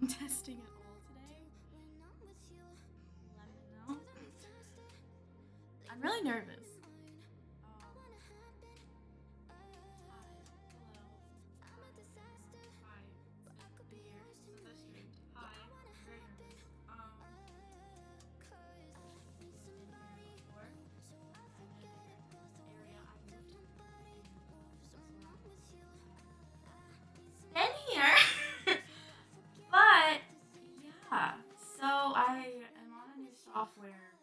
Testing it all today. Let me know. I'm really nervous. Been here. But yeah, so I am on a new software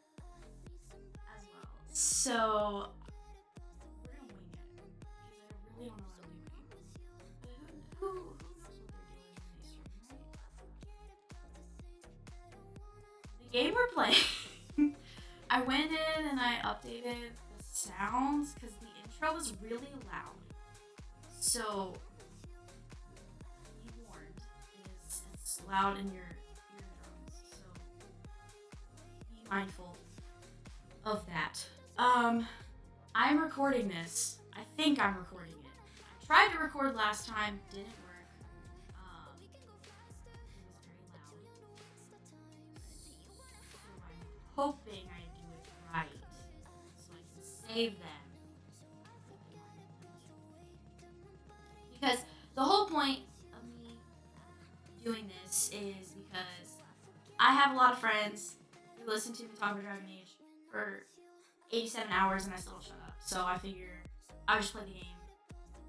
as well. So we're gonna wing it because I really don't know what I'm doing. But who knows what they're doing in these streams, right? The game we're playing, I went in and I updated the sounds because the intro was really loud. So be warned, it's loud in your eardrums. So be mindful of that. I'm recording this. I think I'm recording it. I tried to record last time, didn't work. It was very loud. So I'm hoping I do it right so I can save them. Because the whole point of me doing this is because I have a lot of friends who listen to me talk about Dragon Age for 87 hours and I still don't shut up. So I figure I'll just play the game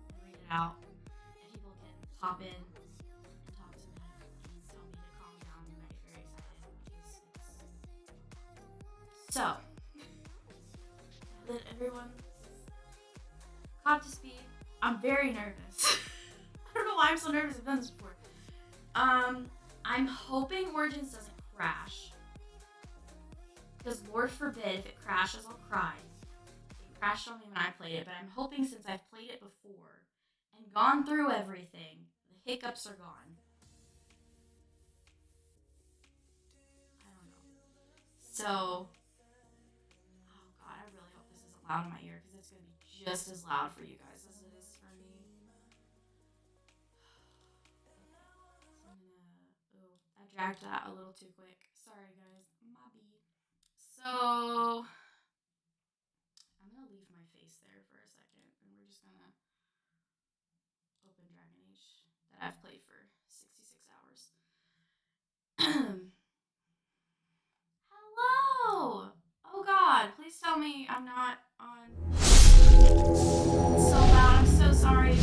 and read it out. And people can pop in and talk to me and tell me to calm down and I get very excited because it's... So, that everyone caught to speed. I'm very nervous. I don't know why I'm so nervous. I've done this before. I'm hoping Origins doesn't crash. Because Lord forbid if it crashes, I'll cry. It crashed on me when I played it, but I'm hoping since I've played it before and gone through everything, the hiccups are gone. I don't know. So, oh god, I really hope this isn't loud in my ear because it's going to be just as loud for you guys as it is for me. So I'm gonna, I dragged that a little too quick. Sorry guys, my B. So, I'm gonna leave my face there for a second and we're just gonna open Dragon Age that I've played for 66 hours. Hello! Oh god, please tell me I'm not on. It's so loud, I'm so sorry.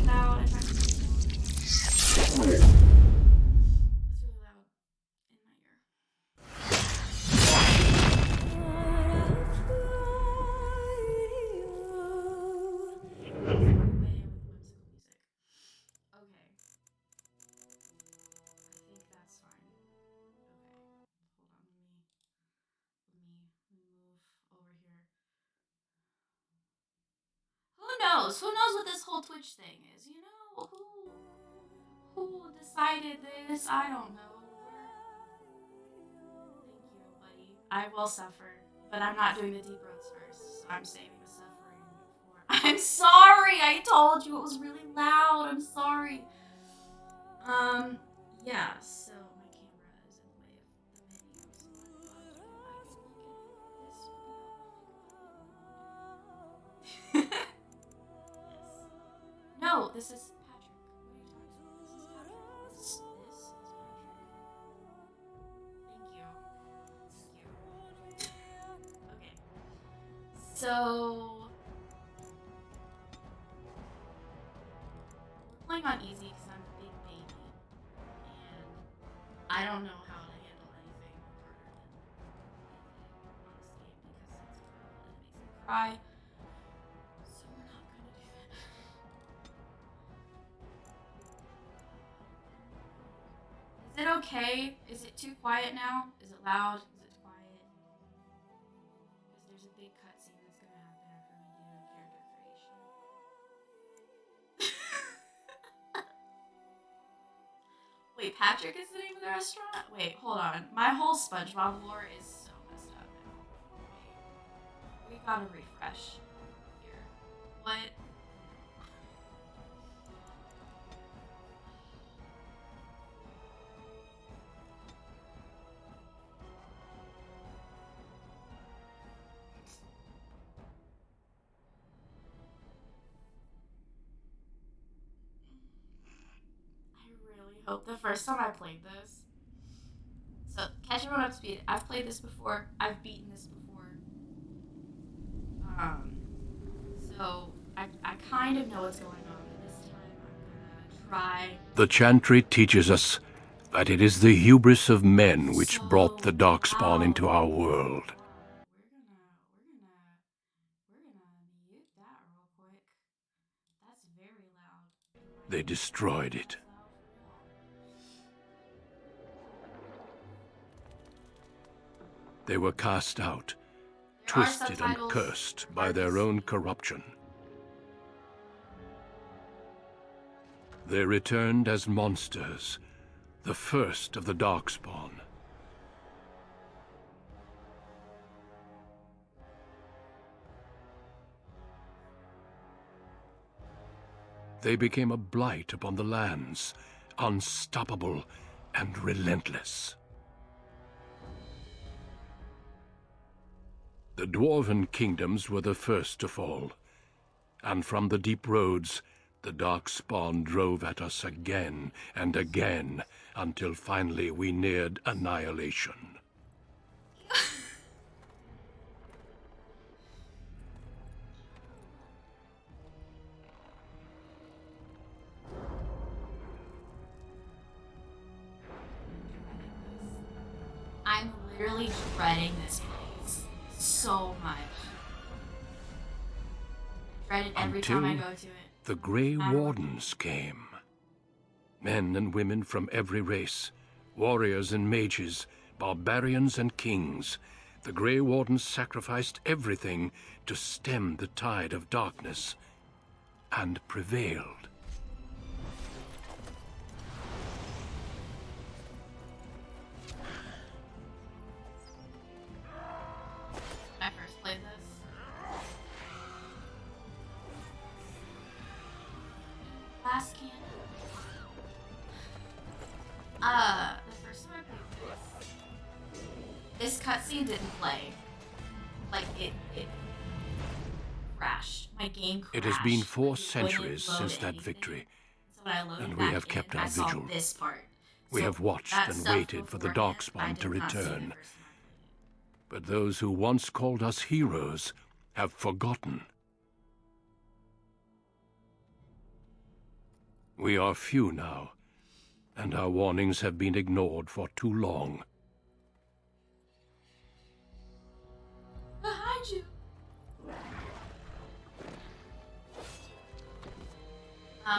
Loud, it's really loud in my ear. Okay. I think that's fine. Okay. Hold on, let me move over here. Who knows? Who knows what this whole Twitch thing is? You know, who decided this? I don't know. Thank you, buddy. I will suffer, but I'm not doing the deep roads first. So I'm saving the suffering for. I'm sorry. I told you it was really loud. I'm sorry. Yeah. So my camera is in the way of the menu, so I can look at this video. Yes. No, this is Patrick. What are you talking about? This is Patrick. This is Patrick. So we're playing on easy because I'm a big baby, and I don't know how to handle anything harder than honestly, because it's a girl and it makes me cry. So we're not gonna do that. Is it okay? Is it too quiet now? Is it loud? Is it quiet? Because there's a big cutscene that's gonna happen after we do character creation. Wait, Patrick is the name of the restaurant? Wait, hold on. My whole SpongeBob lore is so messed up now. Wait, we gotta refresh here. What? I really hope the first time I played this. So, catch everyone up to speed. I've played this before. I've beaten this before. Um, so I kind of know what's going on, but this time I'm gonna try. The chantry teaches us that it is the hubris of men which brought the darkspawn into our world. We're gonna mute that real quick. That's very loud. They destroyed it. They were cast out, twisted and cursed by their own corruption. They returned as monsters, the first of the darkspawn. They became a blight upon the lands, unstoppable and relentless. The dwarven kingdoms were the first to fall, and from the deep roads, the darkspawn drove at us again and again, until finally we neared annihilation. I'm literally dreading this place so much. I dread it every time I go to it. The Grey Wardens came. Men and women from every race, warriors and mages, barbarians and kings. The Grey Wardens sacrificed everything to stem the tide of darkness, and prevailed. When I first played this. Last can. The first time I played this cutscene didn't play. Like it crashed. My game crashed. It has been 4 Like, centuries since that victory, so when I loaded and we have kept our vigil. This part. We So have watched that and stuff waited for the beforehand, I darkspawn did to not see the return. first time I played it. But those who once called us heroes have forgotten. We are few now, and our warnings have been ignored for too long. Behind you.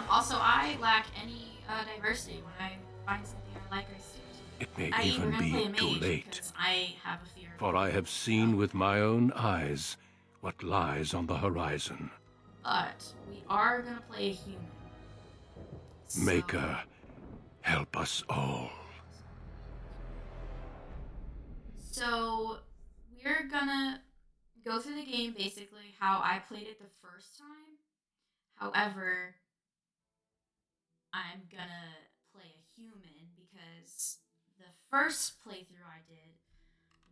Also, I lack any diversity. When I find something I like, I stick to it. It may I even we're gonna play a be too mage late, because I have a fear. for I have seen with my own eyes what lies on the horizon. But we are gonna play a human. So, Maker, help us all. So we're gonna go through the game basically how I played it the first time. However, I'm gonna play a human because the first playthrough I did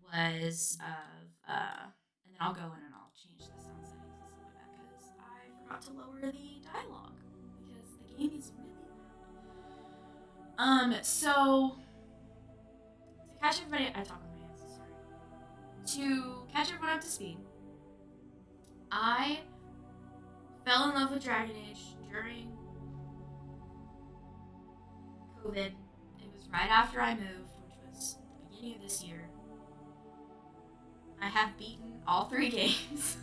was of and then I'll go in and I'll change the sound settings and stuff like that because I forgot to lower the dialogue because the game is really loud. So to catch everybody, I talk with my hands. Sorry. To catch everyone up to speed, I fell in love with Dragon Age during COVID. It was right after I moved, which was the beginning of this year. I have beaten all three games.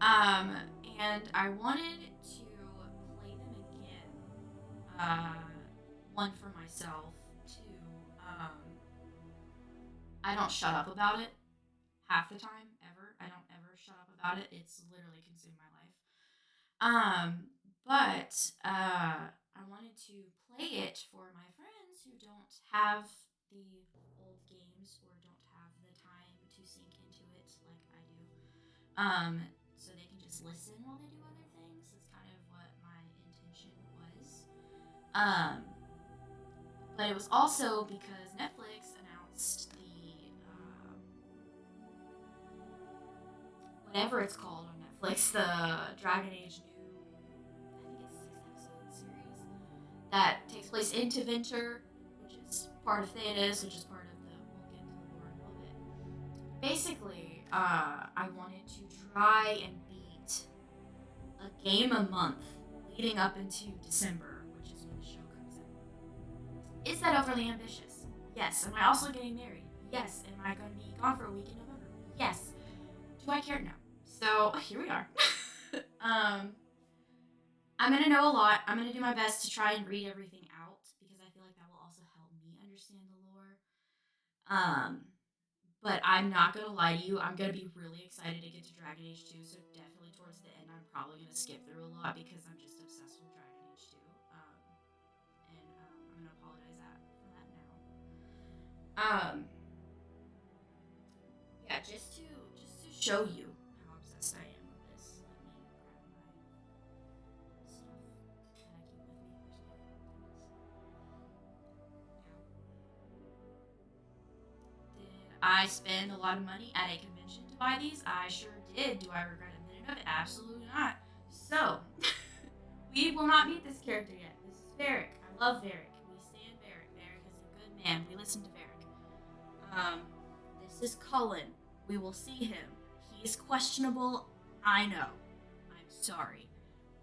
um, and I wanted to play them again. Uh, one for myself. Two, um, I don't shut up about it half the time, ever. I don't ever shut up about it. It's literally consumed my life. But I wanted to play it for my friends who don't have the old games or don't have the time to sink into it like I do. So they can just listen while they do other things. That's kind of what my intention was. Um, but it was also because Netflix announced the whatever it's called on Netflix, the Dragon Age new, I think it's 6 episode series that takes place in Tevinter, which is part of Thedas, which is part of the. We'll get into the lore in a little bit. Basically, I wanted to try and beat a game a month leading up into December, which is when the show comes out. Is that overly ambitious? Yes. Am I also getting married? Yes. Am I going to be gone for a week in November? Yes. Do I care? No. So here we are. I'm gonna know a lot. I'm gonna do my best to try and read everything out because I feel like that will also help me understand the lore. Um, but I'm not gonna lie to you. I'm gonna be really excited to get to Dragon Age 2. So definitely towards the end, I'm probably gonna skip through a lot because I'm just obsessed with Dragon Age 2. And I'm gonna apologize for that now. Yeah, just to show you how obsessed I am with this. Let me grab my stuff that I keep with me. Did I spend a lot of money at a convention to buy these? I sure did. Do I regret a minute of it? Absolutely not. So, we will not meet this character yet. This is Varric. I love Varric. We stand Varric. Varric is a good man. We listen to Varric. This is Cullen. We will see him. He is questionable. I know. I'm sorry.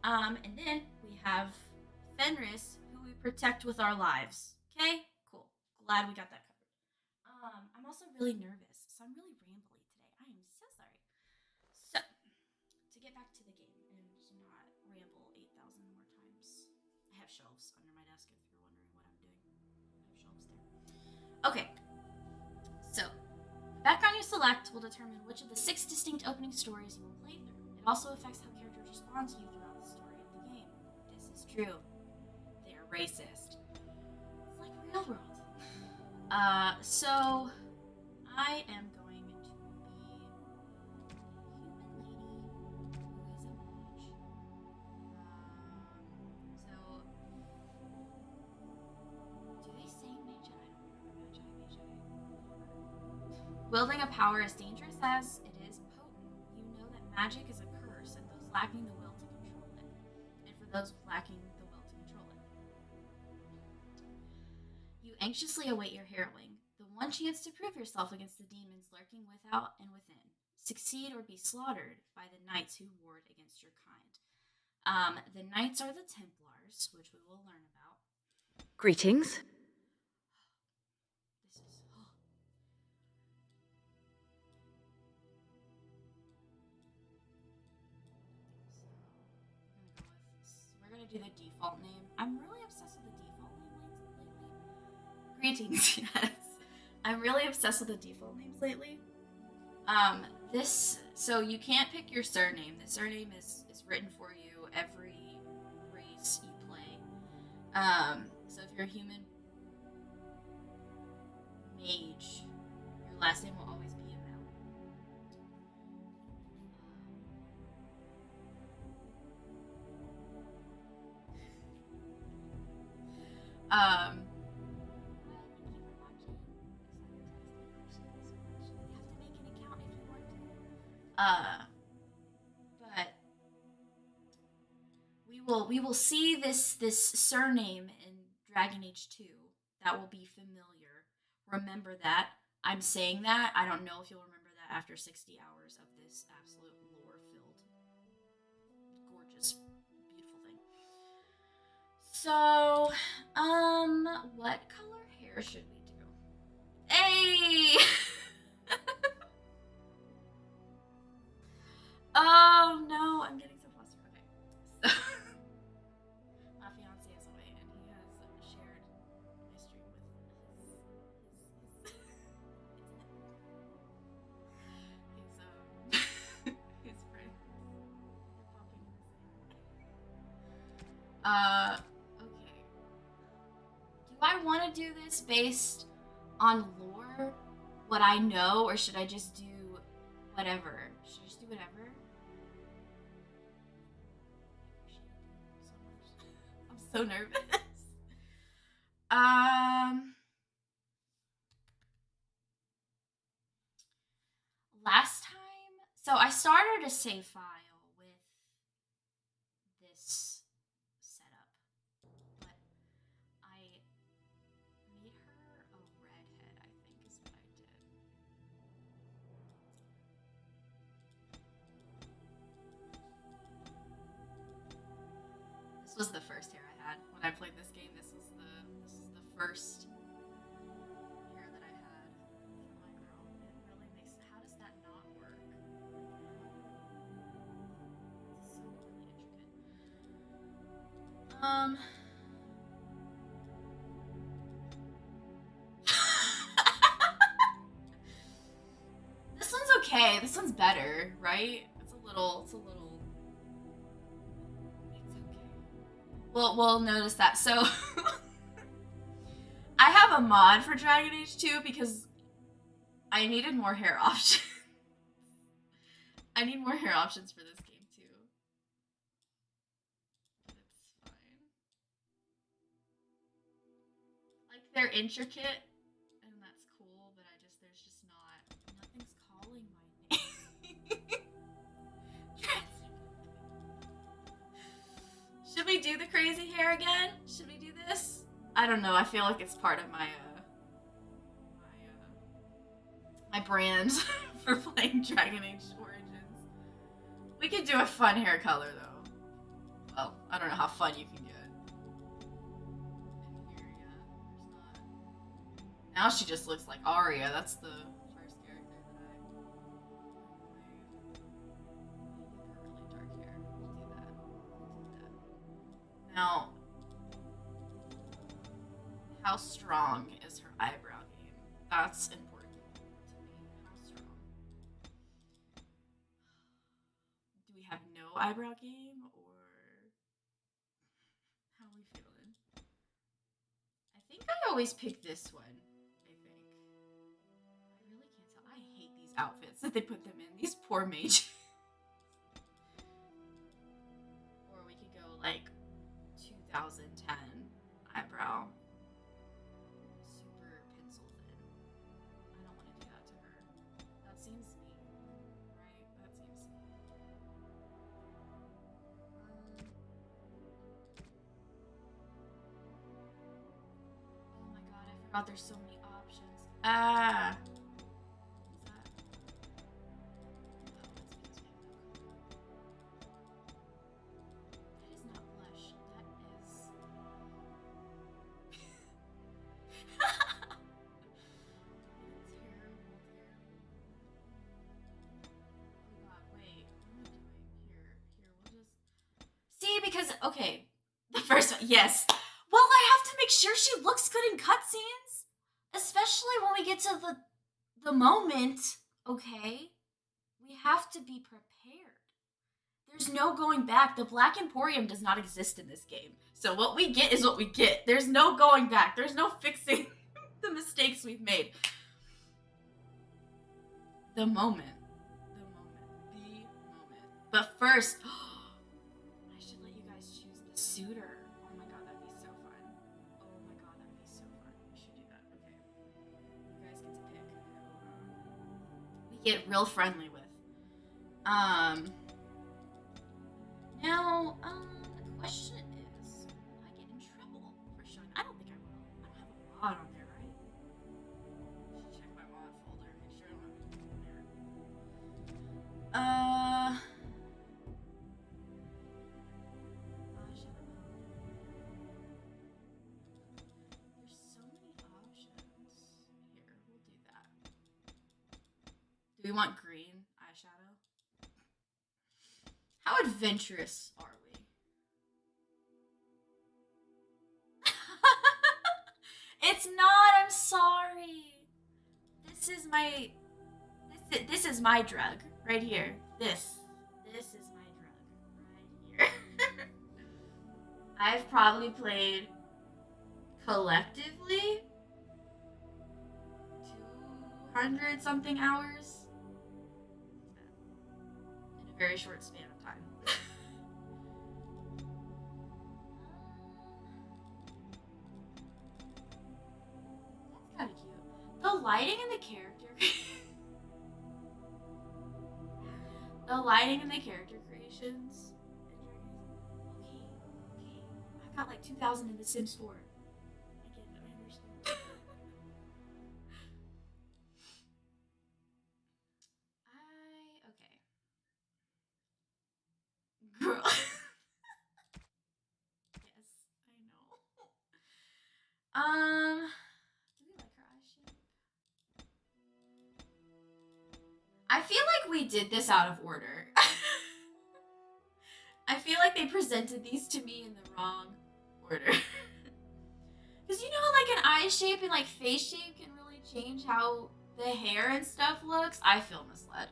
And then we have Fenris, who we protect with our lives. Okay? Cool. Glad we got that covered. I'm also really nervous, so I'm really rambly today. I am so sorry. So, to get back to the game and to not ramble 8,000 more times, I have shelves under my desk if you're wondering what I'm doing. I have shelves there. Okay, so the background you select will determine which of the 6 distinct opening stories you will play through. It also affects how characters respond to you throughout the story of the game. This is true. They are racist. It's like real world. So I am going to be a human lady who is a mage. So do they say mage? I don't remember mage. Wielding a power as dangerous as it is potent, you know that magic is a curse, and those lacking the will to control it. And for those lacking the will to control it. You anxiously await your harrowing, the one chance to prove yourself against the demons lurking without and within. Succeed or be slaughtered by the knights who ward against your kind. The knights are the Templars, which we will learn about. Greetings. This is. Oh. We're gonna do the default name. I'm really obsessed with the default name lately. Greetings, yes. I'm really obsessed with the default names lately. So you can't pick your surname. The surname is written for you every race you play. So if you're a human mage, your last name will always be a male. Um, but we will see this surname in Dragon Age 2 that will be familiar. Remember that. I'm saying that. I don't know if you'll remember that after 60 hours of this absolute lore-filled gorgeous, beautiful thing. So, what color hair should we do? Hey! Oh no, I'm getting so flustered. Okay. So, my fiance is away and he has shared my stream with his friend. Okay. Do I want to do this based on lore, what I know, or should I just do whatever? Should I just do whatever? I'm so nervous. Last time, so I started a save file with this setup, but I made her a redhead, I think is what I did. This was the first hair I had when I played this game. This is the first hair that I had for my girl. It really makes. How does that not work? It's so really intricate. This one's okay. This one's better, right? It's a little. It's okay. We'll notice that. So I have a mod for Dragon Age 2 because I needed more hair options. I need more hair options for this game too. But it's fine. Like, they're intricate and that's cool, but there's just nothing's calling my name. Should we do the crazy hair again? Should we do this? I don't know. I feel like it's part of my my brand for playing Dragon Age Origins. We could do a fun hair color though. Well, I don't know how fun you can get. In here, yeah, there's not. Now she just looks like Arya. That's the first character that I played. Really dark hair. We'll do that. Now, how strong is her eyebrow game? That's important to me. How strong? Do we have no eyebrow game, or how are we feeling? I think I always pick this one. I think. I really can't tell. I hate these outfits that they put them in. These poor mages. Or we could go like 2010 eyebrow. Super pencil thin. I don't want to do that to her. That seems mean, right? That seems mean. Oh my god, I forgot there's so many options. Ah! Is that? Oh, it's because we have no color. That is not blush. That is. Terrible. Oh god, wait. What am I doing? Here, we'll just. See, because, okay. The first one, yes. Well, I have to make sure she looks good in cutscenes. Especially when we get to the moment, okay? We have to be prepared. There's no going back. The Black Emporium does not exist in this game. So what we get is what we get. There's no going back. There's no fixing the mistakes we've made. The moment. But first, I should let you guys choose the suitor. Oh my god, that'd be so fun. Oh my god, that'd be so fun. We should do that. Okay. You guys get to pick who we get real friendly with. Now, the question is, will I get in trouble for showing? I don't think I will. I don't have a mod on there, right? I should check my mod folder, make sure I don't have anything on there. we want green eyeshadow? How adventurous are we? It's not. I'm sorry. This is my drug right here. This is my drug right here. I've probably played collectively 200 something hours in a very short span of time. That's kind of cute. The lighting and the character. The lighting and the character creations. Okay. I've got like 2,000 in The Sims 4. I get it. I understand. Okay. Girl. Yes, I know. Do we like her eye shape? I feel like we did this out of order. I feel like they presented these to me in the wrong order. Because you know how like an eye shape and like face shape can really change how the hair and stuff looks? I feel misled.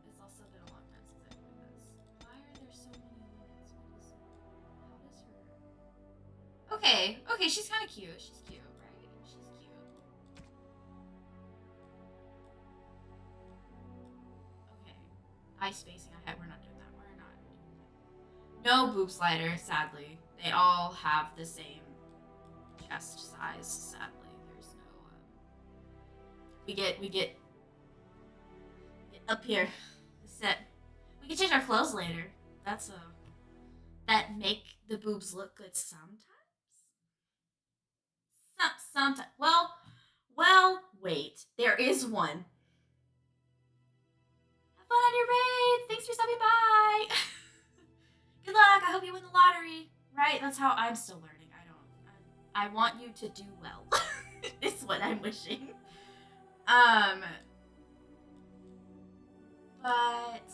It's also been a long time since I played this. Why are there so many limits? How does her... Okay, she's kind of cute. She's cute, right? She's cute. Okay. Eye spacing. We're not doing that. We're not doing that. No boob slider, sadly. They all have the same chest size, sadly. There's no, we get up here. Sit. We can change our clothes later. That make the boobs look good sometimes. Sometimes. Well, wait. There is one. Have fun on your raid. Thanks for stopping by. Good luck. I hope you win the lottery. Right? That's how I'm still learning. I want you to do well. Is what I'm wishing. But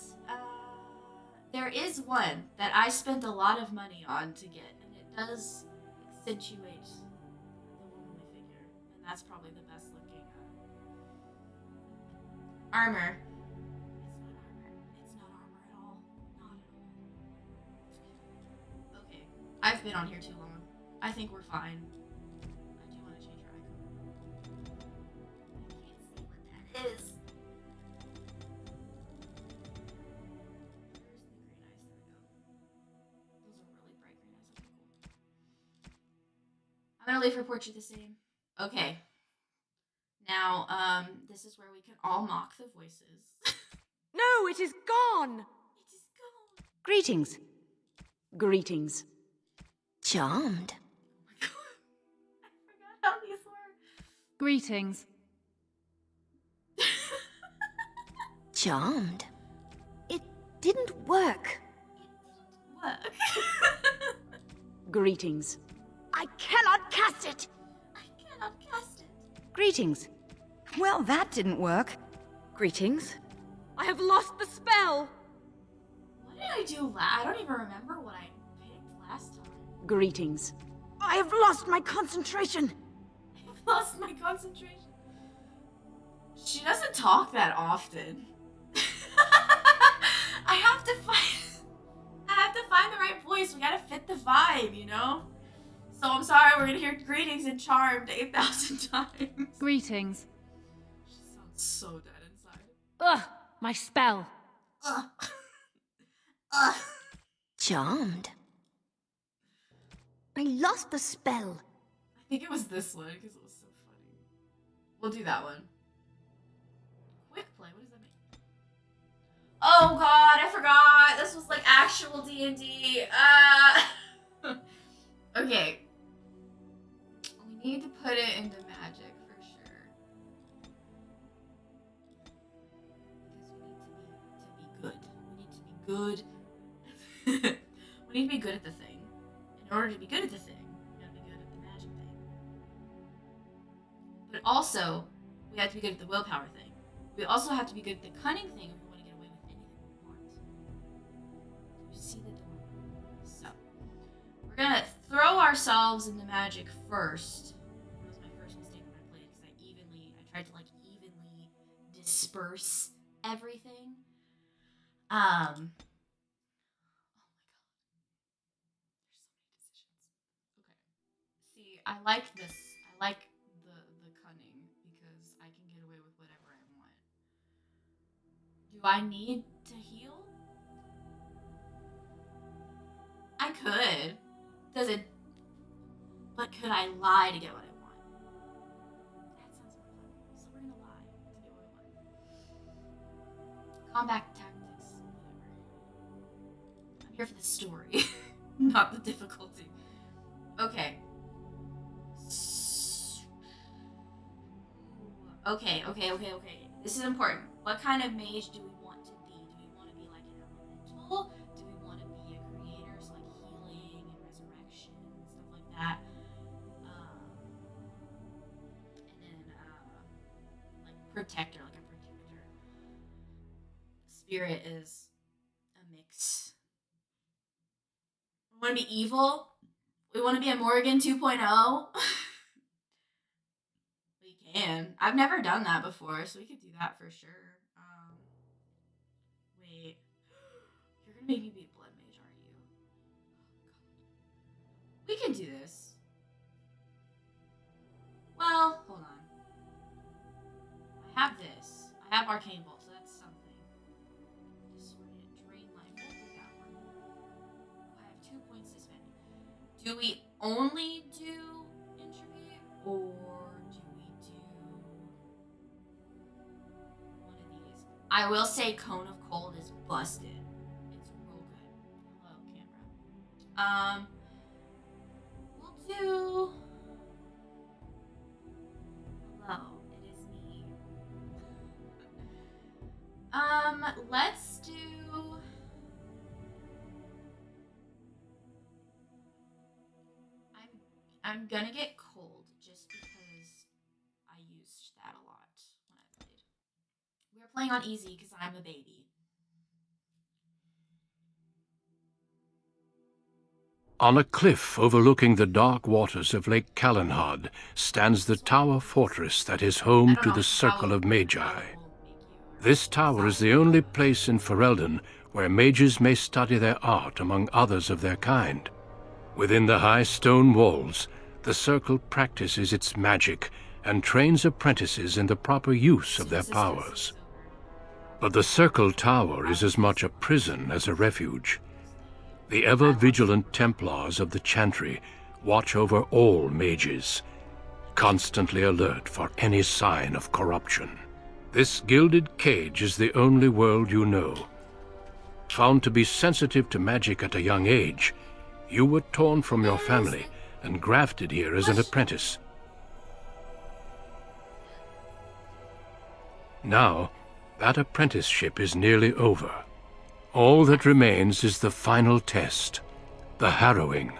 there is one that I spent a lot of money on to get, and it does accentuate the womanly figure, and that's probably the best looking armor. It's not armor at all. Not at all. Okay, I've been on here too long. I think we're fine. I do want to change her icon. I can't see what that is. Where's the green eyes? There we go. Those are really bright green eyes. Okay, cool. I'm gonna leave her portrait the same. Okay. Now, this is where we can all mock the voices. No, it is gone! It is gone. Greetings. Greetings. Charmed. How these were. Greetings. Charmed. It didn't work. Work. Greetings. I cannot cast it! I cannot cast it. Greetings. Well, that didn't work. Greetings. I have lost the spell! What did I do last? I don't even remember what I picked last time. Greetings. I have lost my concentration. I've lost my concentration. She doesn't talk that often. I have to find the right voice. We gotta fit the vibe, you know? So I'm sorry, we're gonna hear greetings and charmed 8,000 times. Greetings. She sounds so dead inside. Ugh, my spell. Ugh. Ugh. Charmed. I lost the spell. I think it was this one because it was so funny. We'll do that one. Quick play, what does that mean? Oh god, I forgot. This was like actual D&D. Okay. We need to put it into magic for sure. Because we need to be good. We need to be good. We need to be good at the thing. In order to be good at the thing, we gotta be good at the magic thing. But also, we have to be good at the willpower thing, We also have to be good at the cunning thing if we want to get away with anything we want. You see the dilemma. So, we're gonna throw ourselves into magic first. That was my first mistake when I played because I tried to like evenly disperse everything. Oh my god. There's so many decisions. Okay. See, I like this. I like the cunning because I can get away with whatever I want. Do I need to heal? I could. Does it? But could I lie to get what I want? That sounds more fun. So we're gonna lie to get what I want. Combat tactics, whatever. I'm here for the story, not the difficulty. Okay. Okay. This is important. What kind of mage do we want to be? Do we want to be like an elemental? Do we want to be a creator, so like healing and resurrection and stuff like that? And then like protector, like a protector. Spirit is a mix. We want to be evil. We want to be a Morgan 2.0. We can. I've never done that before, so we could do that for sure. Wait. You're gonna make me be a blood mage, aren't you? We can do this. Well, hold on. I have this. I have Arcane Bolt, so that's something. Disoriented, Drain Life. We'll do that one. I have 2 points to spend. Do we only do Entropy, or do we do one of these? I will say Cone of Cold is busted. It's real good. Hello, camera. We'll do... Hello, it is me. Let's do... I'm gonna get cold just because I used that a lot when I played. We're playing on easy because I'm a baby. On a cliff overlooking the dark waters of Lake Calenhad stands the tower fortress that is home to the Circle of Magi. This tower is the only place in Ferelden where mages may study their art among others of their kind. Within the high stone walls, the Circle practices its magic and trains apprentices in the proper use of their powers. But the Circle Tower is as much a prison as a refuge. The ever-vigilant Templars of the Chantry watch over all mages, constantly alert for any sign of corruption. This gilded cage is the only world you know. Found to be sensitive to magic at a young age, you were torn from your family and grafted here as an apprentice. Now, that apprenticeship is nearly over. All that remains is the final test, the harrowing.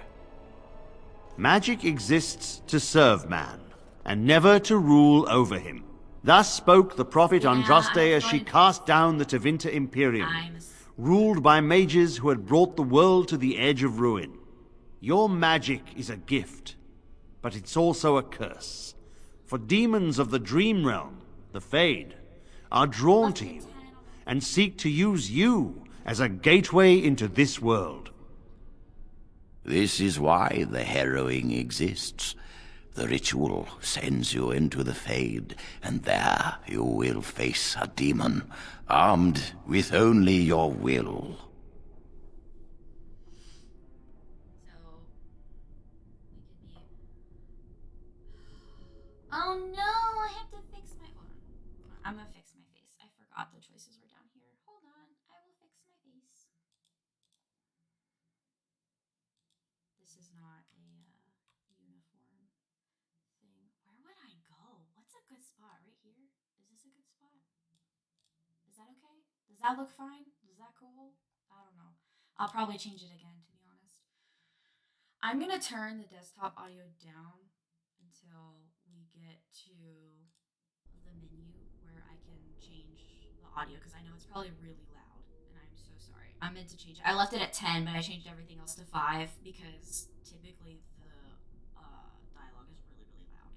Magic exists to serve man, and never to rule over him. Thus spoke the prophet Andraste as she cast down the Tevinter Imperium, ruled by mages who had brought the world to the edge of ruin. Your magic is a gift, but it's also a curse. For demons of the Dream Realm, the Fade, are drawn to you, and seek to use you as a gateway into this world. This is why the harrowing exists. The ritual sends you into the Fade, and there you will face a demon, armed with only your will. Oh no, I have to fix my... Hold on. I'm gonna fix my face. I forgot the choices were down here. Hold on, I will fix my face. This is not a uniform thing. Where would I go? What's a good spot? Right here? Is this a good spot? Is that okay? Does that look fine? Is that cool? I don't know. I'll probably change it again, to be honest. I'm gonna turn the desktop audio down until we get to the menu where I can change the audio because I know it's probably really loud, and I'm so sorry. I meant to change it. I left it at 10, but I changed everything else to 5 because typically the dialogue is really, really loud.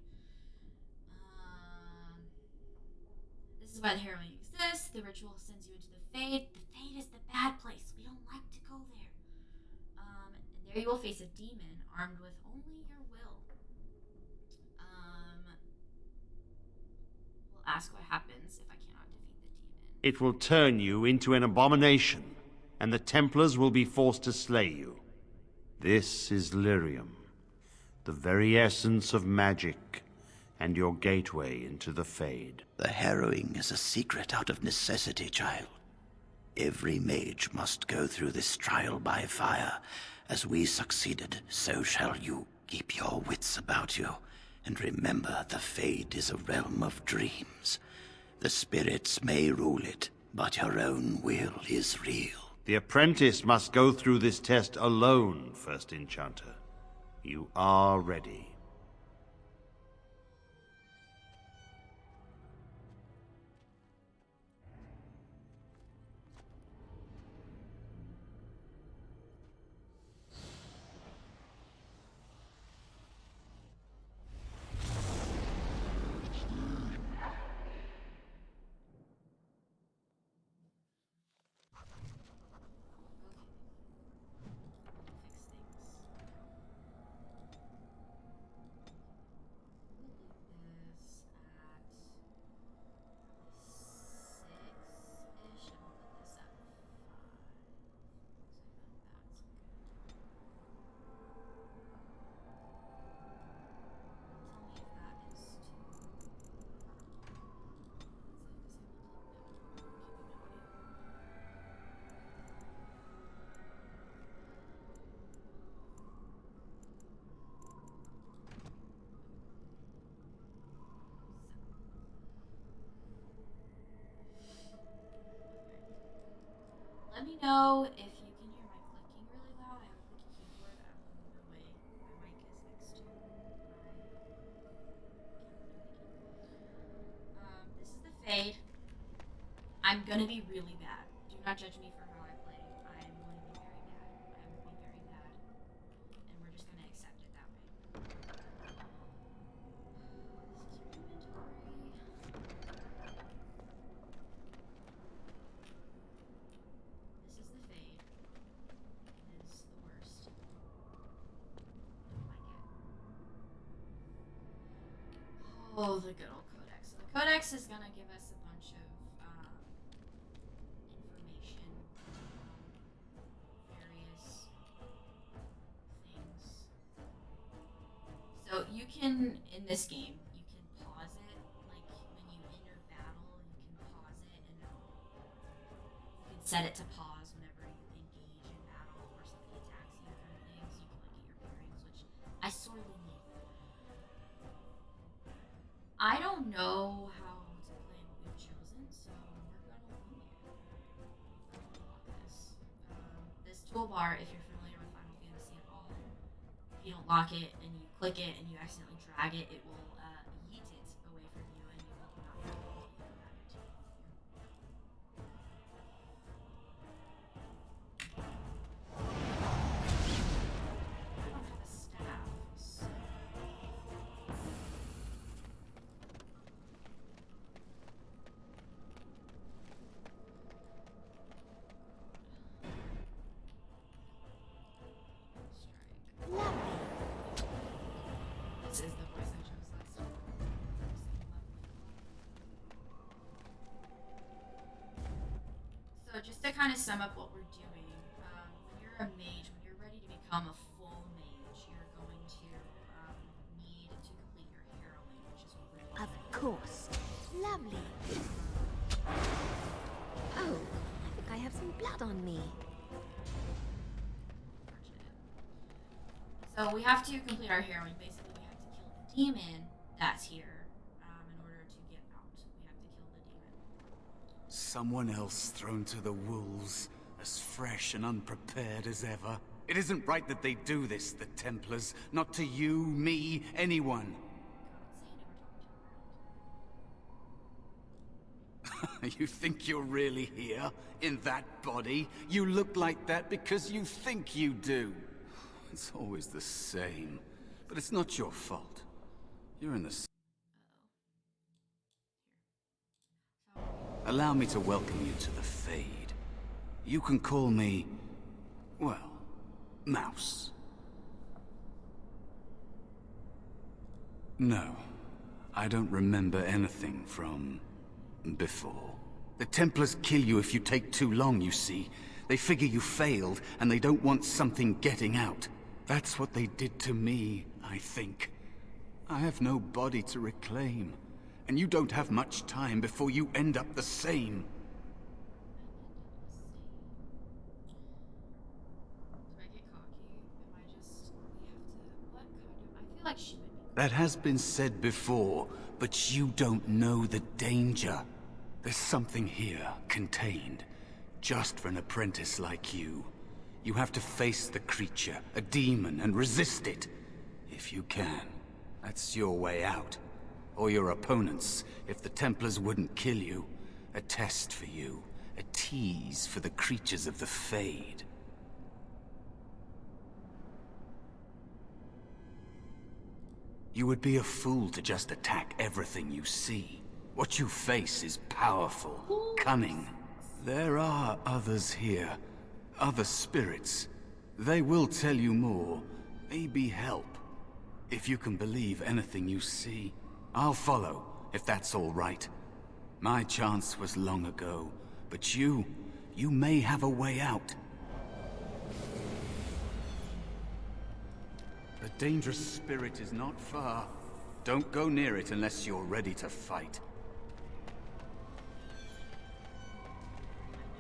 This is why the harrowing exists. The ritual sends you into the Fade. The Fade is the bad place. We don't like to go there. And there you will face a demon armed with only your will. We'll ask what happens if I cannot defeat the demon. It will turn you into an abomination, and the Templars will be forced to slay you. This is lyrium, the very essence of magic, and your gateway into the Fade. The harrowing is a secret out of necessity, child. Every mage must go through this trial by fire. As we succeeded, so shall you. Keep your wits about you, and remember the Fade is a realm of dreams. The spirits may rule it, but your own will is real. The apprentice must go through this test alone, First Enchanter. You are ready. Let me know if you can hear my clicking really loud. I have a clicky keyboard. I'm moving away. My mic is next to my this is the Fade. I'm gonna be really bad. Do not judge me for how I play. I'm going to be very bad. I will be very bad. And we're just gonna accept it that way. This is your inventory. This is the Fade. It is the worst. Don't like it. Oh, the good old Codex. The Codex is gonna give us a bunch of information, various things. So you can, in this game, you can pause it, like when you enter battle, you can pause it and you can set it to pause whenever you engage in battle or somebody attacks you kind of thing, so you can like get your bearings, which I sorely need. I don't know how to play what we've chosen, so we're gonna wing it. Unlock this. This toolbar, if you're familiar with Final Fantasy at all, if you don't lock it and you click it and you accidentally drag it, it will yeet it away from you and you will not be able to grab it. I don't have a staff, so... This is the voice I chose last time. So just to kind of sum up what we're doing, when you're a mage, when you're ready to become a full mage, you're going to need to complete your harrowing, which is really Of course. Lovely. Oh, I think I have some blood on me. unfortunate. So we have to complete our harrowing. Basically, we have to kill the demon that's here in order to get out. We have to kill the demon. Someone else thrown to the wolves, as fresh and unprepared as ever. It isn't right that they do this, the Templars. Not to you, me, anyone. God, say I never talked to her. You think you're really here? In that body? You look like that because you think you do. It's always the same. But it's not your fault. You're in the... Allow me to welcome you to the Fade. You can call me... well, Mouse. No, I don't remember anything from... before. The Templars kill you if you take too long, you see. They figure you failed, and they don't want something getting out. That's what they did to me, I think. I have no body to reclaim, and you don't have much time before you end up the same. Do I get cocky? Am I just... we have to... what kind of... I feel like she would be... That has been said before, but you don't know the danger. There's something here, contained, just for an apprentice like you. You have to face the creature, a demon, and resist it. If you can. That's your way out. Or your opponents, if the Templars wouldn't kill you. A test for you. A tease for the creatures of the Fade. You would be a fool to just attack everything you see. What you face is powerful, cunning. There are others here. Other spirits. They will tell you more. Maybe help. If you can believe anything you see, I'll follow, if that's all right. My chance was long ago, but you may have a way out. The dangerous spirit is not far. Don't go near it unless you're ready to fight.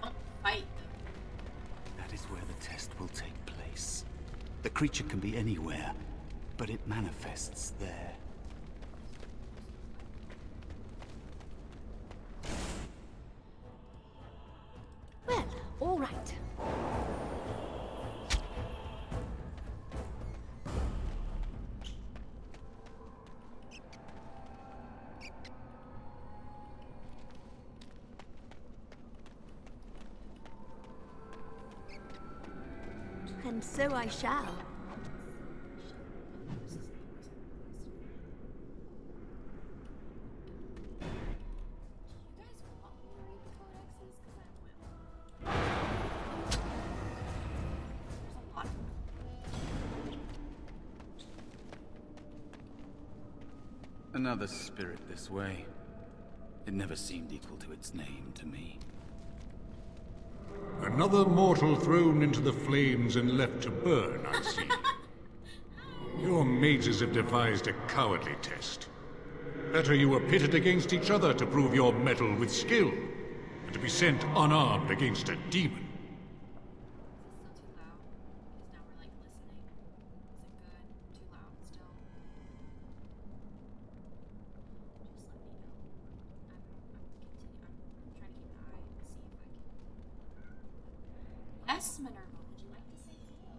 Don't fight. That is where the test will take place. The creature can be anywhere, but it manifests there. Well, all right. And so I shall. You guys want me to read the codexes? Because I will. There's a lot of them. Another spirit this way. It never seemed equal to its name to me. Another mortal thrown into the flames and left to burn, I see. Your mages have devised a cowardly test. Better you were pitted against each other to prove your mettle with skill, and to be sent unarmed against a demon. Is this still too loud? Because now we're like listening. Is it good? Too loud still? Just let me know. I'm trying to keep an eye and see if I can. Yes, Minerva, would you like to say hello?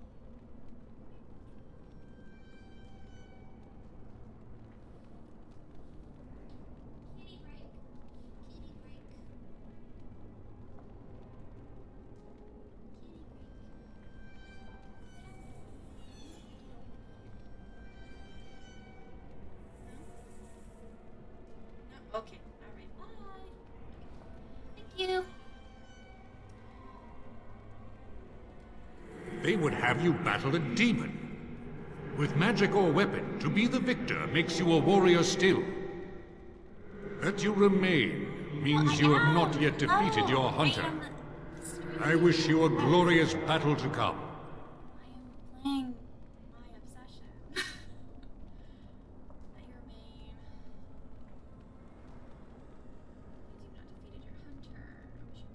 Kitty break. Kitty break. No? Okay. Alright. Bye. Thank you. They would have you battle a demon. With magic or weapon, to be the victor makes you a warrior still. That you remain means you have not yet defeated your hunter. I wish you a glorious battle to come. I am playing my obsession. That you remain. You have not defeated your hunter. I wish you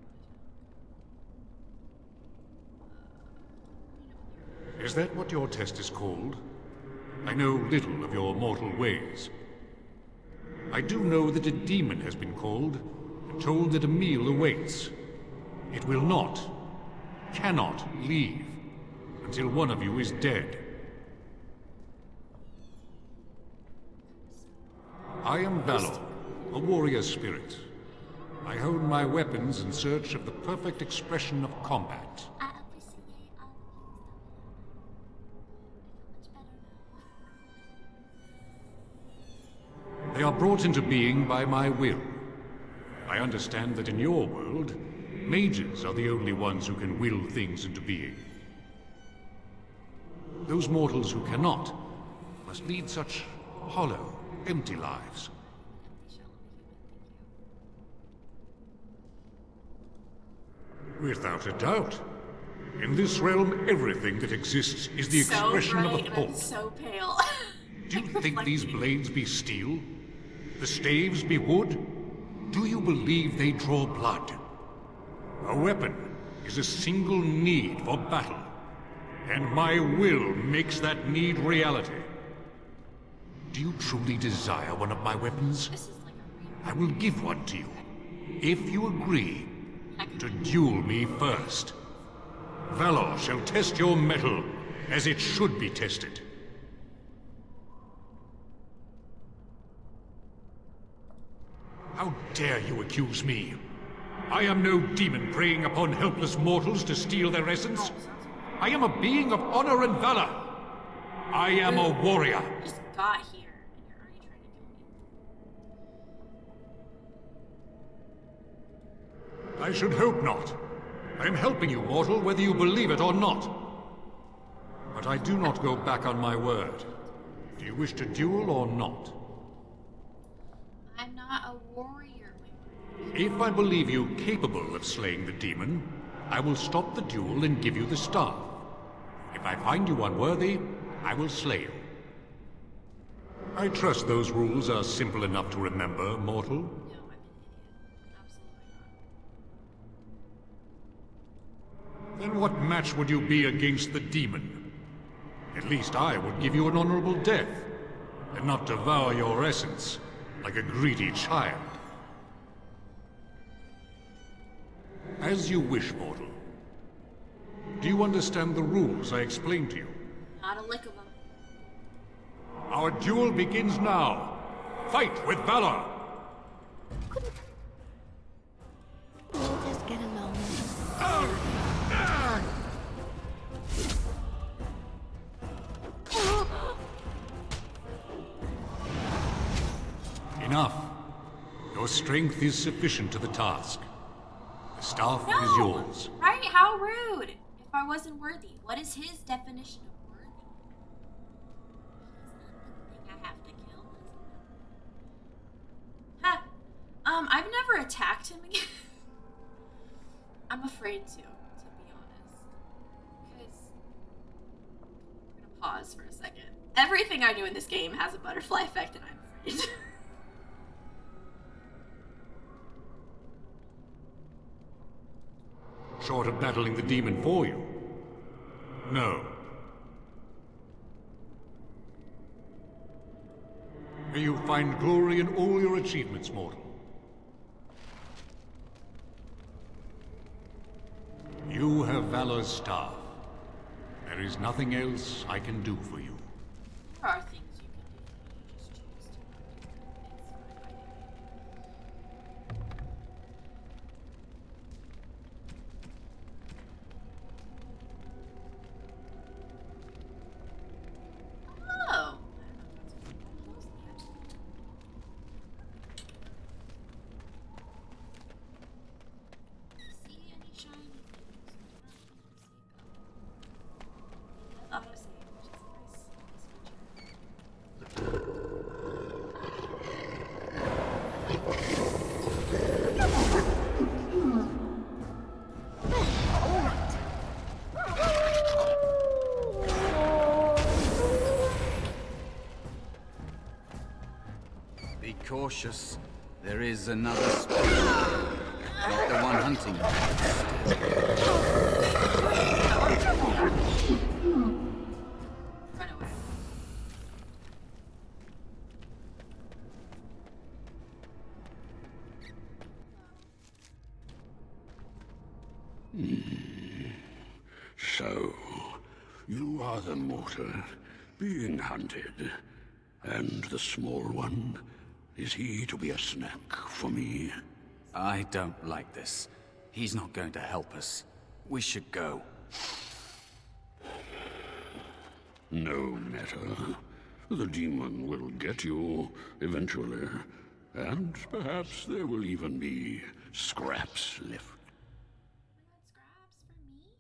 would. Is that what your test is called? I know little of your mortal ways. I do know that a demon has been called, and told that a meal awaits. It will not, cannot leave, until one of you is dead. I am Valor, a warrior spirit. I hone my weapons in search of the perfect expression of combat. They are brought into being by my will. I understand that in your world, mages are the only ones who can will things into being. Those mortals who cannot must lead such hollow, empty lives. Without a doubt. In this realm, everything that exists is the expression of a thought. So pale. Do you think these blades be steel? The staves be wood? Do you believe they draw blood? A weapon is a single need for battle, and my will makes that need reality. Do you truly desire one of my weapons? I will give one to you, if you agree to duel me first. Valor shall test your mettle as it should be tested. How dare you accuse me? I am no demon preying upon helpless mortals to steal their essence. I am a being of honor and valor. I am a warrior. Just got here, and you're already trying to kill me. I should hope not. I am helping you, mortal, whether you believe it or not. But I do not go back on my word. Do you wish to duel or not? I'm not a warrior. If I believe you capable of slaying the demon, I will stop the duel and give you the staff. If I find you unworthy, I will slay you. I trust those rules are simple enough to remember, mortal. No, I'm an idiot. Absolutely not. Then what match would you be against the demon? At least I would give you an honorable death, and not devour your essence like a greedy child. As you wish, mortal. Do you understand the rules I explained to you? Not a lick of them. Our duel begins now. Fight with valor! We'll just get along. Enough. Your strength is sufficient to the task. The staff is yours. Right? How rude. If I wasn't worthy, what is his definition of worthy? He's not the thing I have to kill. Ha! I've never attacked him again. I'm afraid to be honest. Because we're gonna pause for a second. Everything I do in this game has a butterfly effect, and I'm afraid. Short of battling the demon for you? No. May you find glory in all your achievements, mortal. You have Valor's staff. There is nothing else I can do for you. There are things you can do for me, you just choose to. It's fine. Oh! See any shiny things? Auto save, which is a nice feature. Be cautious. There is another spell. Not the one hunting you. Run away. So, you are the mortal being hunted. And the small one, is he to be a snack for me? I don't like this. He's not going to help us. We should go. No matter. The demon will get you eventually. And perhaps there will even be scraps left. Scraps for me?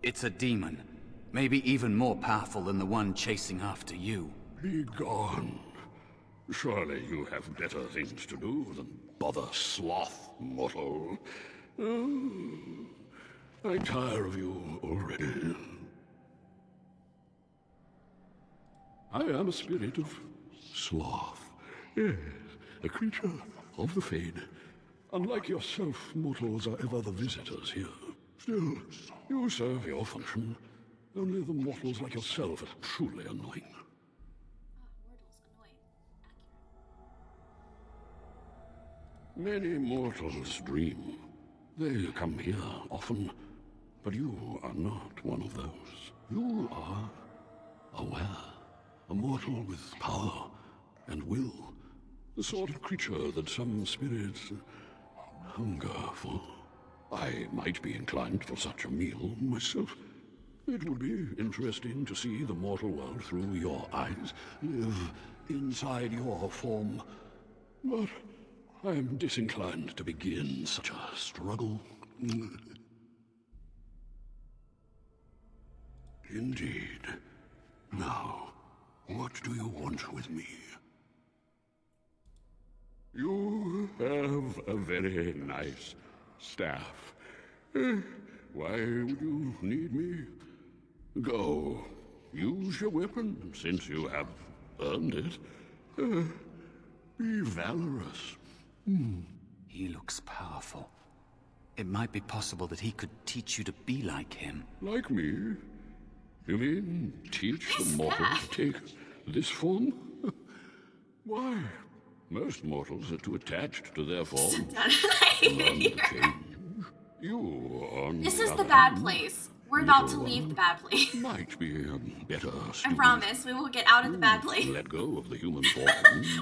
It's a demon. Maybe even more powerful than the one chasing after you. Be gone. Surely you have better things to do than bother sloth, mortal. I tire of you already. I am a spirit of sloth. Yes, a creature of the Fade. Unlike yourself, mortals are ever the visitors here. Still, you serve your function. Only the mortals like yourself are truly annoying. Many mortals dream. They come here often, but you are not one of those. You are aware, a mortal with power and will, the sort of creature that some spirits hunger for. I might be inclined for such a meal myself. It would be interesting to see the mortal world through your eyes, live inside your form. But I am disinclined to begin such a struggle. Indeed. Now, what do you want with me? You have a very nice staff. Why would you need me? Go. Use your weapon, since you have earned it. Be valorous. He looks powerful. It might be possible that he could teach you to be like him. Like me? You mean teach the mortal to take this form? Why? Most mortals are too attached to their form. Learn to change. You, on This the is the other bad hand, place. We're about to little leave one, the bad place. might be a better I student. promise, we will get out of the bad place. Let go of the human form.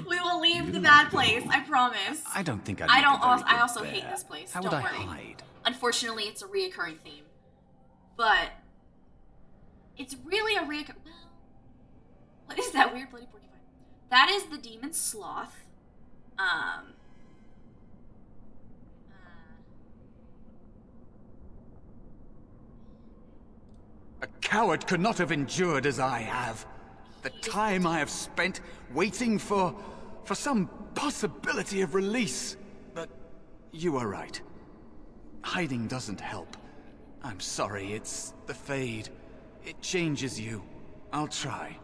We will leave the bad place. I promise. I don't think I'd I make don't. a very I good also bear. hate this place. How Don't would I worry. hide? Unfortunately, it's a reoccurring theme. But it's really a reoccurring. Well, what is that weird bloody porcupine? That is the demon sloth. A coward could not have endured as I have. The time I have spent waiting for some possibility of release. But you are right. Hiding doesn't help. I'm sorry, it's the Fade. It changes you. I'll try.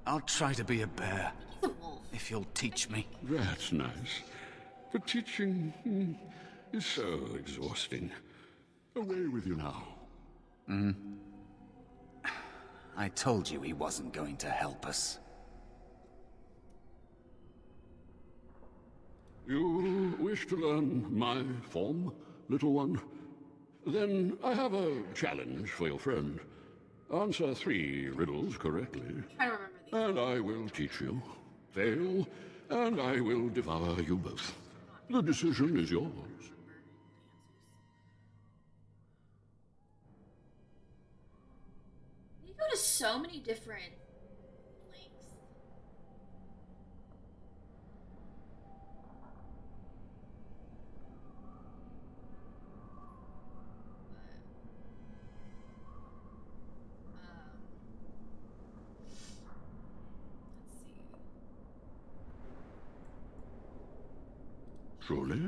I'll try to be a bear. He's a wolf. If you'll teach me. That's nice. But teaching is so exhausting. Away with you now. I told you he wasn't going to help us. You wish to learn my form, little one? Then I have a challenge for your friend. Answer 3 riddles correctly, I don't remember these. and I will teach you. Fail, and I will devour you both. The decision is yours. We go to so many different links. Let's see. Truly?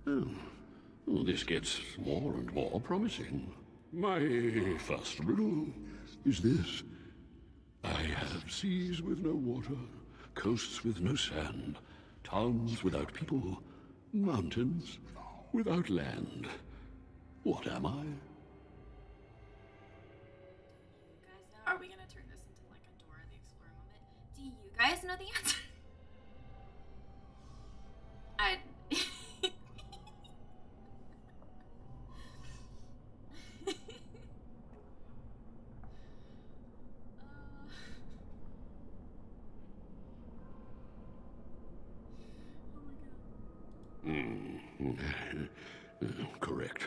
Oh, this gets more and more promising. My first riddle is this. I have seas with no water, coasts with no sand, towns without people, mountains without land. What am I? You guys know? Are we gonna turn this into like a Dora the Explorer moment? Do you guys know the answer? I. Correct.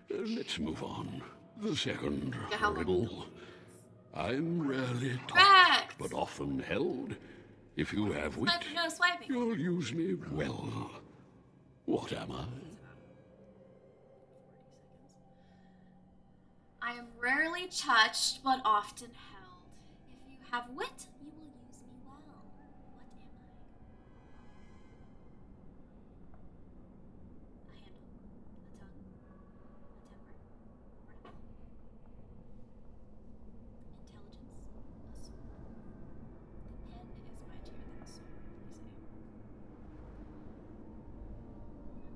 Let's move on. The second riddle. I'm rarely taught, but often held. If you have wit, you'll use me well. What am I? I am rarely touched, but often held. If you have wit, you will use me well. What am I? A handle, a tongue, a temper, or an owl. Intelligence, a soul. The pen is mightier than the sword, they say.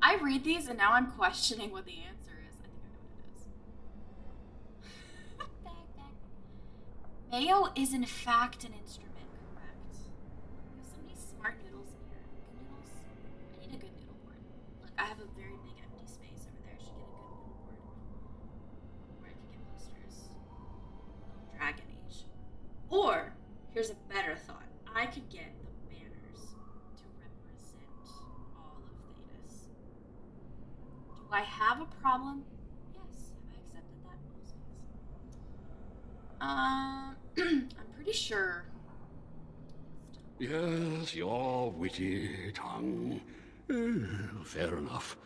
I read these and now I'm questioning what the answer is. I think I know what it is. Mayo is in fact an instrument, correct? There's so many smart noodles in here. Good noodles? I need a good noodle board. Look, I have a very big empty space over there. I should get a good noodle board. Where I can get posters of Dragon Age. Or, here's a better thought. I could get the banners to represent all of Thedas. Do I have a problem? Yes. Have I accepted that? Also yes. I'm pretty sure. Yes, your witty tongue. Fair enough.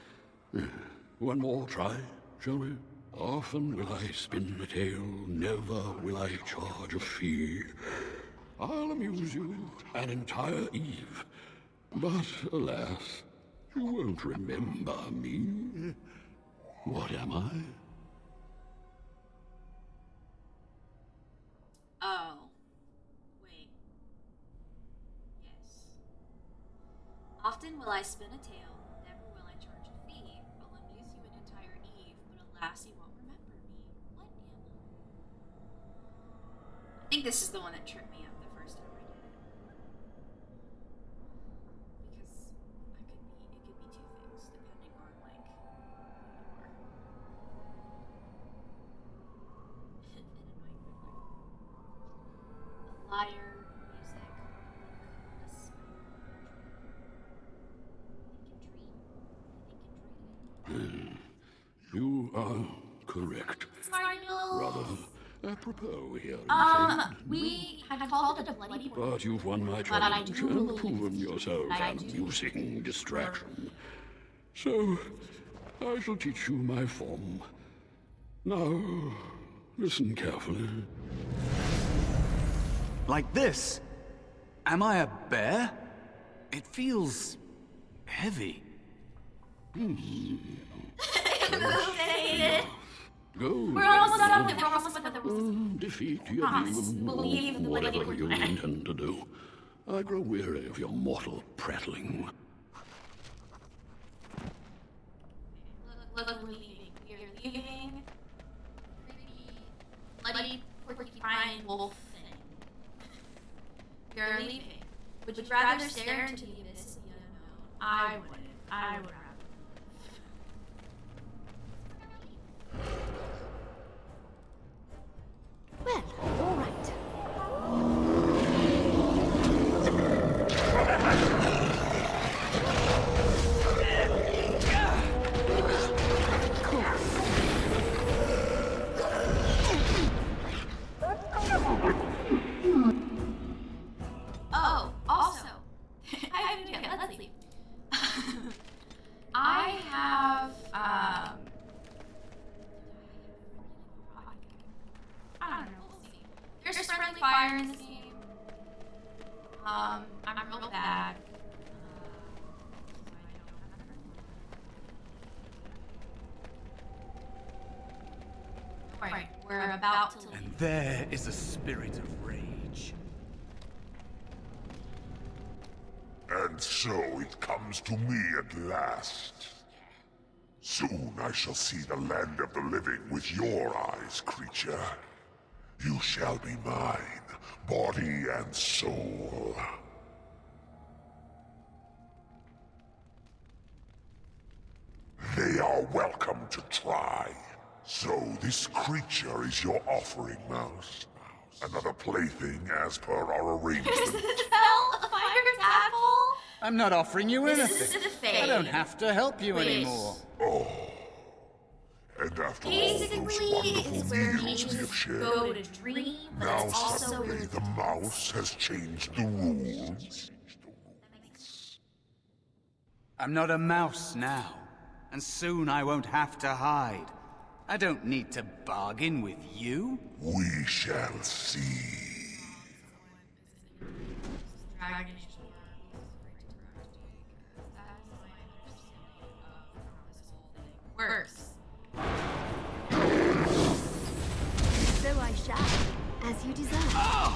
One more try, shall we? Often will I spin a tale, never will I charge a fee. I'll amuse you an entire eve, but alas, you won't remember me. What am I? Oh. Wait. Yes. Often will I spin a tale, never will I charge a fee. I'll amuse you an entire eve, but alas, you won't remember me. What am I? I think this is the one that tripped me up the first time I did it. Because it could be two things, depending on, like, who you are. Liar, music, a smile, You are correct. Marnell. Rather apropos here. We had called it a bloody portal. But you've won my But I challenge do and believe proven yourself that I an do. amusing distraction. So, I shall teach you my form. Now, listen carefully. Like this? Am I a bear? It feels heavy. Go. We're almost done with it. We're almost done with it. Defeat your Promise. demon, We'll leave the whatever bloody you portal. intend to do. I grow weary of your mortal prattling. Look, we're leaving. We're leaving. Creepy, bloody, porcupine wolf thing. You're leaving. Would you rather stare into the abyss of the unknown? I wouldn't. I would rather. Well, all right. Oh, also, I have an idea. Let's leave. I have, I don't know. We'll see. There's friendly fire in this game. I'm real bad. Alright, we're about to leave. And there is a spirit of rage. And so it comes to me at last. Soon I shall see the land of the living with your eyes, creature. You shall be mine, body and soul. They are welcome to try. So this creature is your offering, Mouse. Another plaything as per our arrangement. There's a spell, a fire tadpole. I'm not offering you This anything. is a fake. don't have to help you Wait. anymore. Oh. And after all Basically, those it's wonderful where meals mages we have shared, go to dream, but now it's also suddenly where the mouse has changed the rules. I'm not a mouse now, and soon I won't have to hide. I don't need to bargain with you. We shall see. Dragon works. So I shall, as you desire.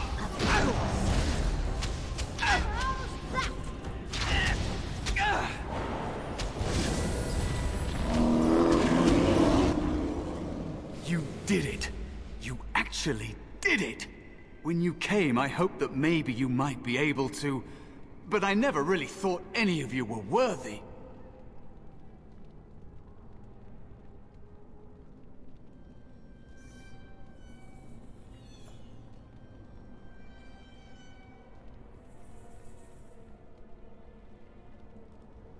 You did it. You actually did it. When you came, I hoped that maybe you might be able to, but I never really thought any of you were worthy.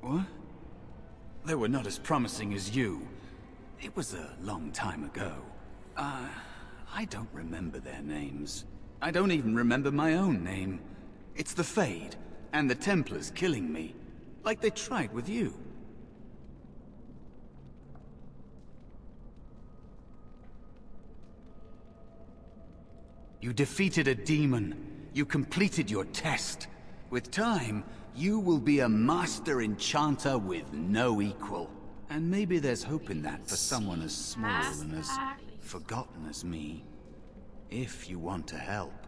What? They were not as promising as you. It was a long time ago. I don't remember their names. I don't even remember my own name. It's the Fade, and the Templars killing me. Like they tried with you. You defeated a demon. You completed your test. With time, you will be a master enchanter with no equal. And maybe there's hope in that for someone as small and as forgotten as me. If you want to help.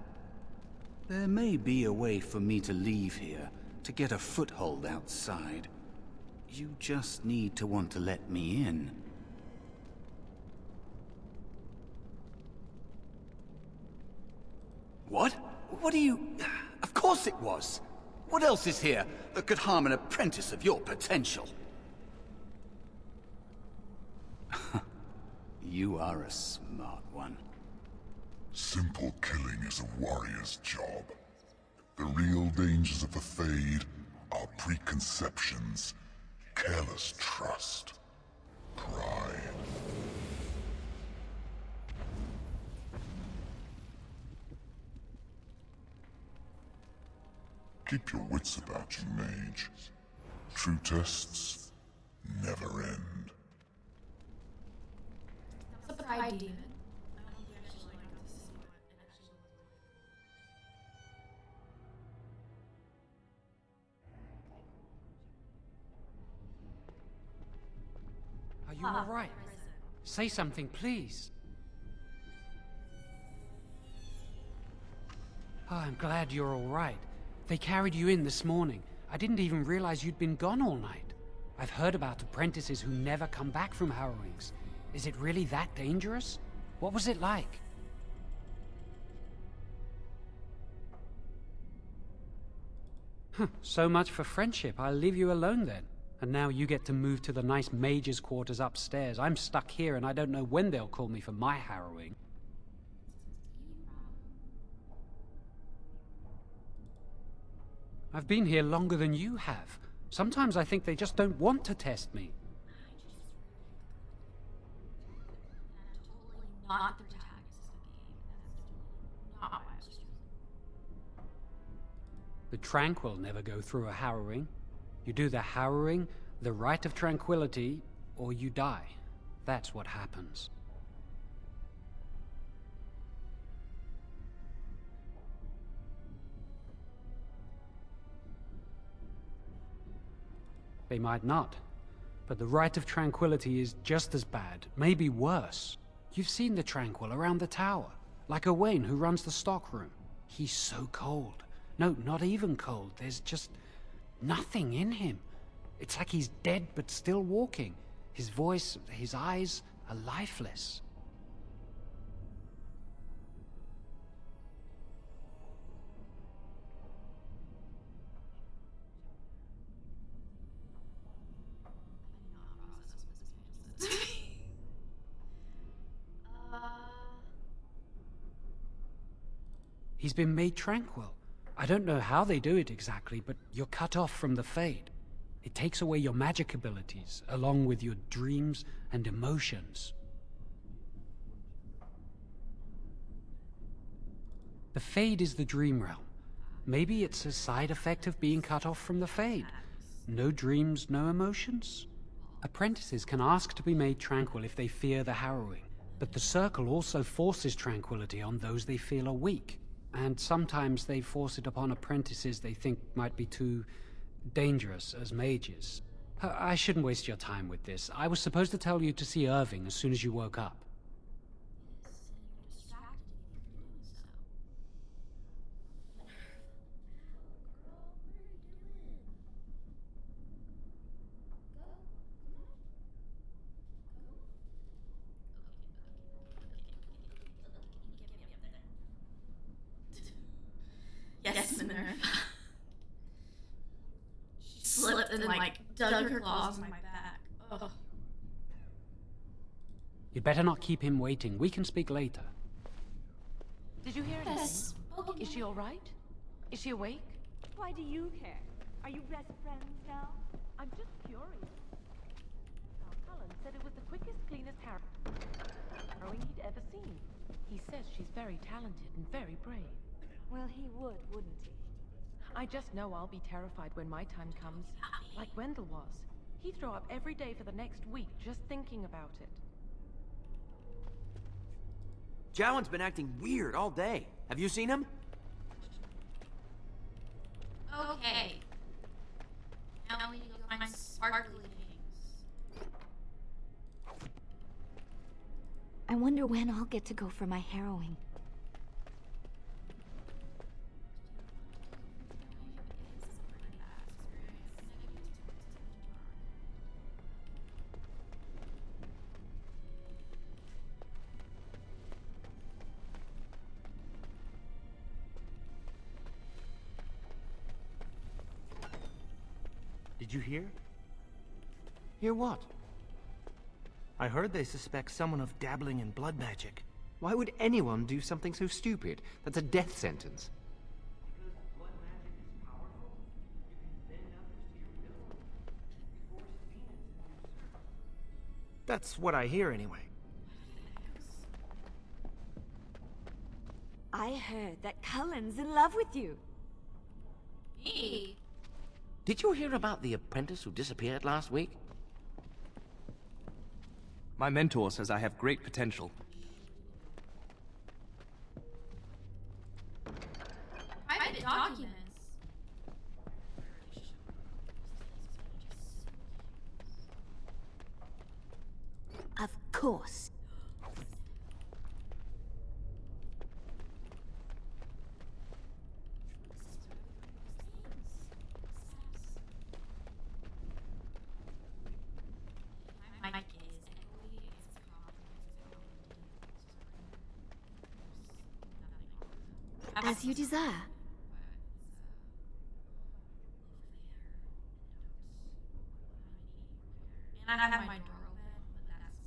There may be a way for me to leave here, to get a foothold outside. You just need to want to let me in. What? What do you... Of course it was! What else is here that could harm an apprentice of your potential? You are a smart one. Simple killing is a warrior's job. The real dangers of the Fade are preconceptions, careless trust, pride. Keep your wits about you, mage. True tests never end. The pride demon. Are you all right? Say something, please. Oh, I'm glad you're all right. They carried you in this morning. I didn't even realize you'd been gone all night. I've heard about apprentices who never come back from harrowings. Is it really that dangerous? What was it like? So much for friendship. I'll leave you alone then. And now you get to move to the nice mage's quarters upstairs. I'm stuck here and I don't know when they'll call me for my harrowing. I've been here longer than you have. Sometimes I think they just don't want to test me. Not the protagonist of the game. That's not why I was chosen. The Tranquil never go through a harrowing. You do the harrowing, the rite of tranquility, or you die. That's what happens. They might not, but the rite of tranquility is just as bad, maybe worse. You've seen the Tranquil around the tower, like Owain who runs the stockroom. He's so cold. No, not even cold. There's just nothing in him. It's like he's dead but still walking. His voice, his eyes are lifeless. He's been made tranquil. I don't know how they do it exactly, but you're cut off from the Fade. It takes away your magic abilities, along with your dreams and emotions. The Fade is the dream realm. Maybe it's a side effect of being cut off from the Fade. No dreams, no emotions? Apprentices can ask to be made tranquil if they fear the harrowing, but the Circle also forces tranquility on those they feel are weak, and sometimes they force it upon apprentices they think might be too dangerous as mages. I shouldn't waste your time with this. I was supposed to tell you to see Irving as soon as you woke up. Yes, Minerva. She slipped and like dug her claws in my back. Ugh. You'd better not keep him waiting. We can speak later. Did you hear anything? Yes. Is she all right? Is she awake? Why do you care? Are you best friends now? I'm just curious. Now, Cullen said it was the quickest, cleanest harrowing he'd ever seen. He says she's very talented and very brave. Well, he would, wouldn't he? I just know I'll be terrified when my time comes, like Wendell was. He'd throw up every day for the next week just thinking about it. Jowan's been acting weird all day. Have you seen him? Okay. Now we need to go find sparkly things. I wonder when I'll get to go for my harrowing. Did you hear? Hear what? I heard they suspect someone of dabbling in blood magic. Why would anyone do something so stupid? That's a death sentence. That's what I hear anyway. I heard that Cullen's in love with you. Me? Did you hear about the apprentice who disappeared last week? My mentor says I have great potential. Private documents. Of course. As you desire. And I have my door open, but that's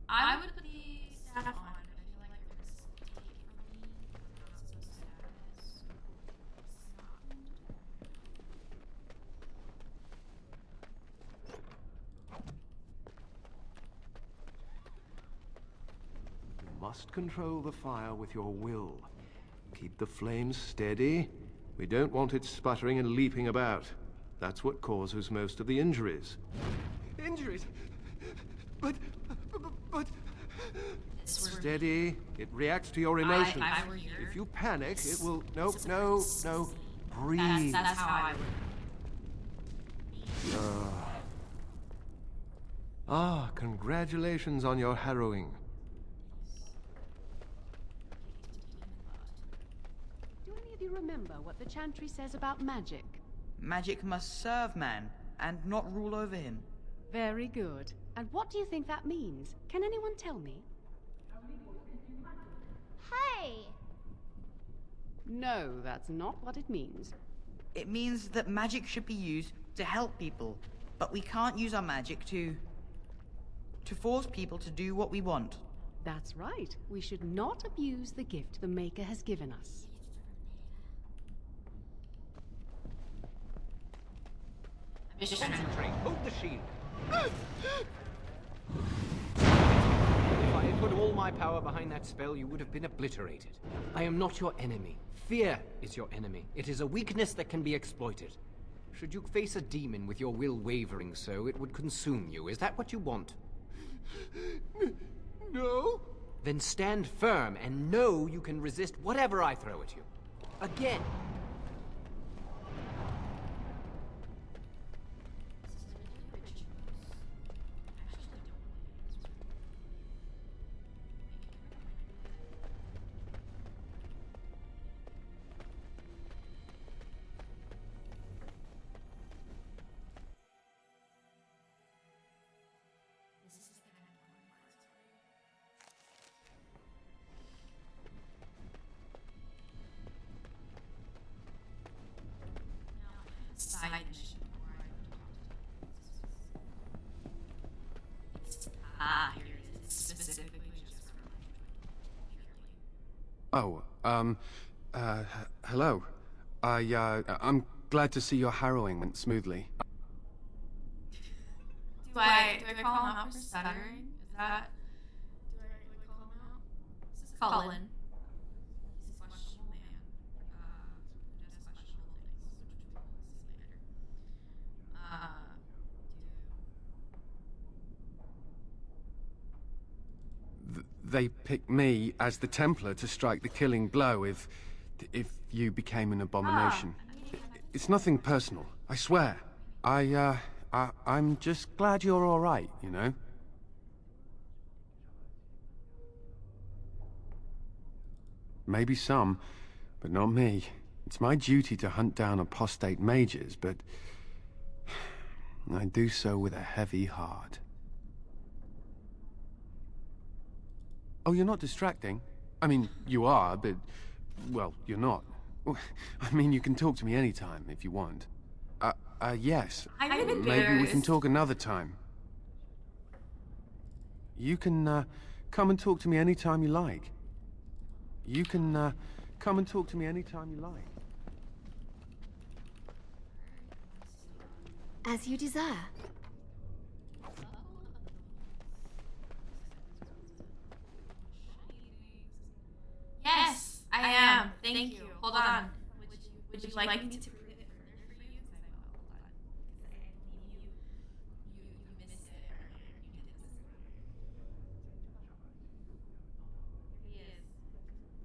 I would put the staff on, but I feel like they're gonna take from me. I'm not supposed to status. You must control the fire with your will. Keep the flames steady. We don't want it sputtering and leaping about. That's what causes most of the injuries. Injuries? But... Steady. It reacts to your emotions. If you panic, it will... No. Breathe. That's how I would. Congratulations on your harrowing. Do any of you remember what the chantry says about magic? Magic must serve man, and not rule over him. Very good. And what do you think that means? Can anyone tell me? Hey! No, that's not what it means. It means that magic should be used to help people, but we can't use our magic to force people to do what we want. That's right. We should not abuse the gift the Maker has given us. Concentrate. Hold the shield. If I had put all my power behind that spell, you would have been obliterated. I am not your enemy. Fear is your enemy. It is a weakness that can be exploited. Should you face a demon with your will wavering so, it would consume you. Is that what you want? No. Then stand firm and know you can resist whatever I throw at you. Again. Side mission. Here it is. Specifically just for Hello. I'm glad to see your harrowing went smoothly. Do I call him out for stuttering? Is that... Do I call him out? This is Cullen. He's a questionable man. Who does questionable things, which we will see later. They picked me as the Templar to strike the killing blow if you became an abomination. It's nothing personal, I swear. I'm just glad you're all right, you know? Maybe some, but not me. It's my duty to hunt down apostate mages, but I do so with a heavy heart. Oh, you're not distracting? I mean, you are, but, well, you're not. I mean, you can talk to me anytime if you want. Yes. I'm embarrassed. Maybe we can talk another time. You can, come and talk to me anytime you like. You can, come and talk to me anytime you like. As you desire. Yes, I am. Thank you. Hold on. Would you like me to prove it further for you? Hold on. Because I believe you missed it earlier.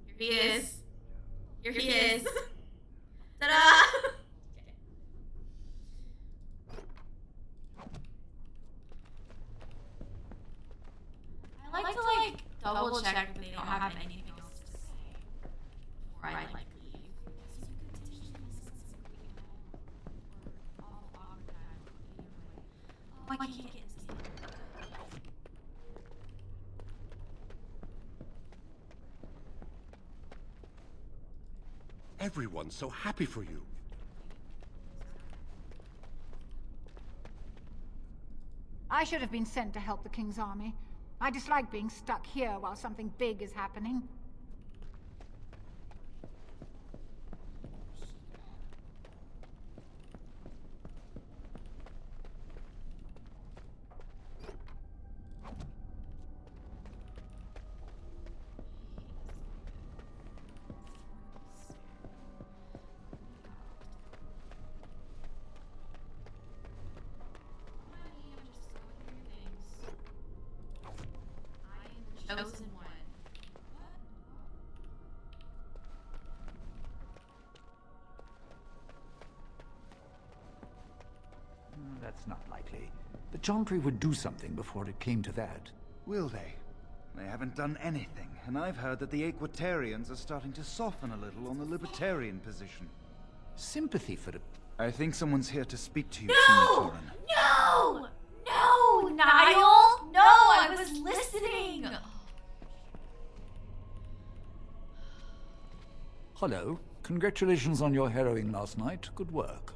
You did this. Here he is. Here he is. Ta-da! I like to double check that they don't have anything else to say before I leave. Oh, I can't get this game. Everyone's so happy for you. I should have been sent to help the King's army. I dislike being stuck here while something big is happening. Chosen one. That's not likely. The Chantry would do something before it came to that. Will they? They haven't done anything, and I've heard that the Equitarians are starting to soften a little on the Libertarian position. Sympathy for the... I think someone's here to speak to you, No! No! No, Niall! No, I was listening! Hello. Congratulations on your harrowing last night. Good work.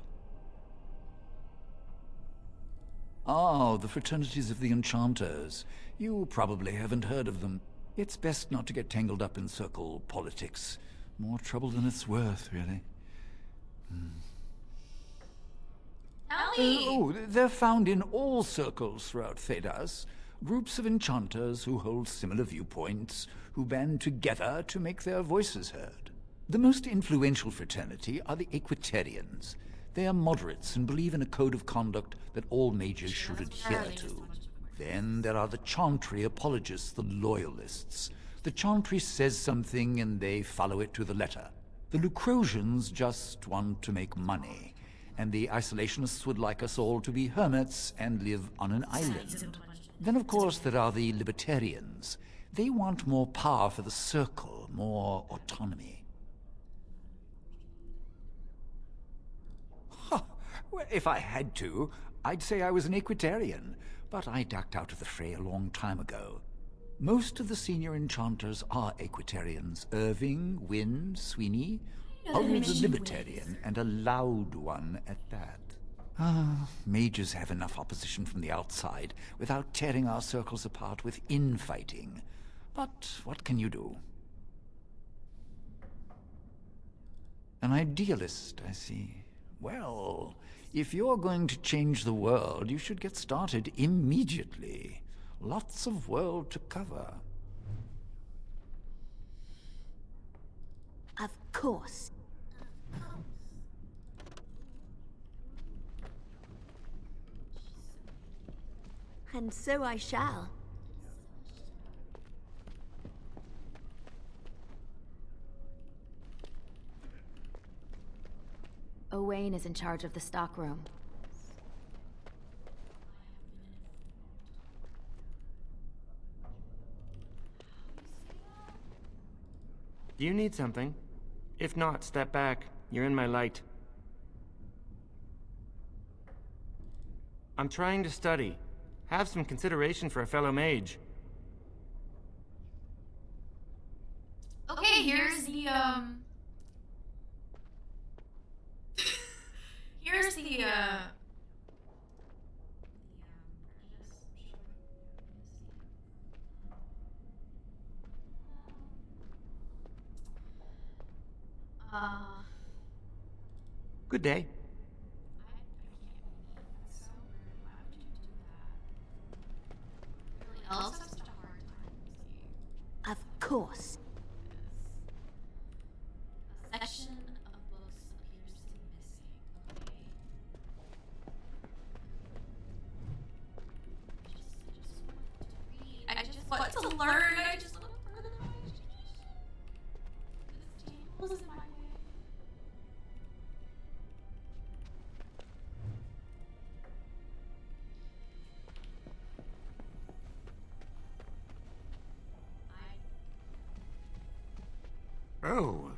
Ah, the fraternities of the Enchanters. You probably haven't heard of them. It's best not to get tangled up in circle politics. More trouble than it's worth, really. They're found in all circles throughout Thedas. Groups of enchanters who hold similar viewpoints, who band together to make their voices heard. The most influential fraternity are the Equitarians. They are moderates and believe in a code of conduct that all mages should adhere to. Then there are the Chantry apologists, the Loyalists. The Chantry says something and they follow it to the letter. The Lucrosians just want to make money. And the Isolationists would like us all to be hermits and live on an island. Then, of course, there are the Libertarians. They want more power for the Circle, more autonomy. Huh. Well, if I had to, I'd say I was an Equitarian, but I ducked out of the fray a long time ago. Most of the senior enchanters are Equitarians. Irving, Wynne, Sweeney. Ul's a Libertarian, and a loud one at that. Mages have enough opposition from the outside without tearing our circles apart with infighting. But what can you do? An idealist, I see. Well, if you're going to change the world, you should get started immediately. Lots of world to cover. Of course. And so I shall. Owain is in charge of the stockroom. Do you need something? If not, step back. You're in my light. I'm trying to study. Have some consideration for a fellow mage. Okay, here's the here's the Good day. else have such a hard time. Of course. A section of books appears to be missing. Okay. I just want to learn. I just want to further my education. This table is in my way. Oh,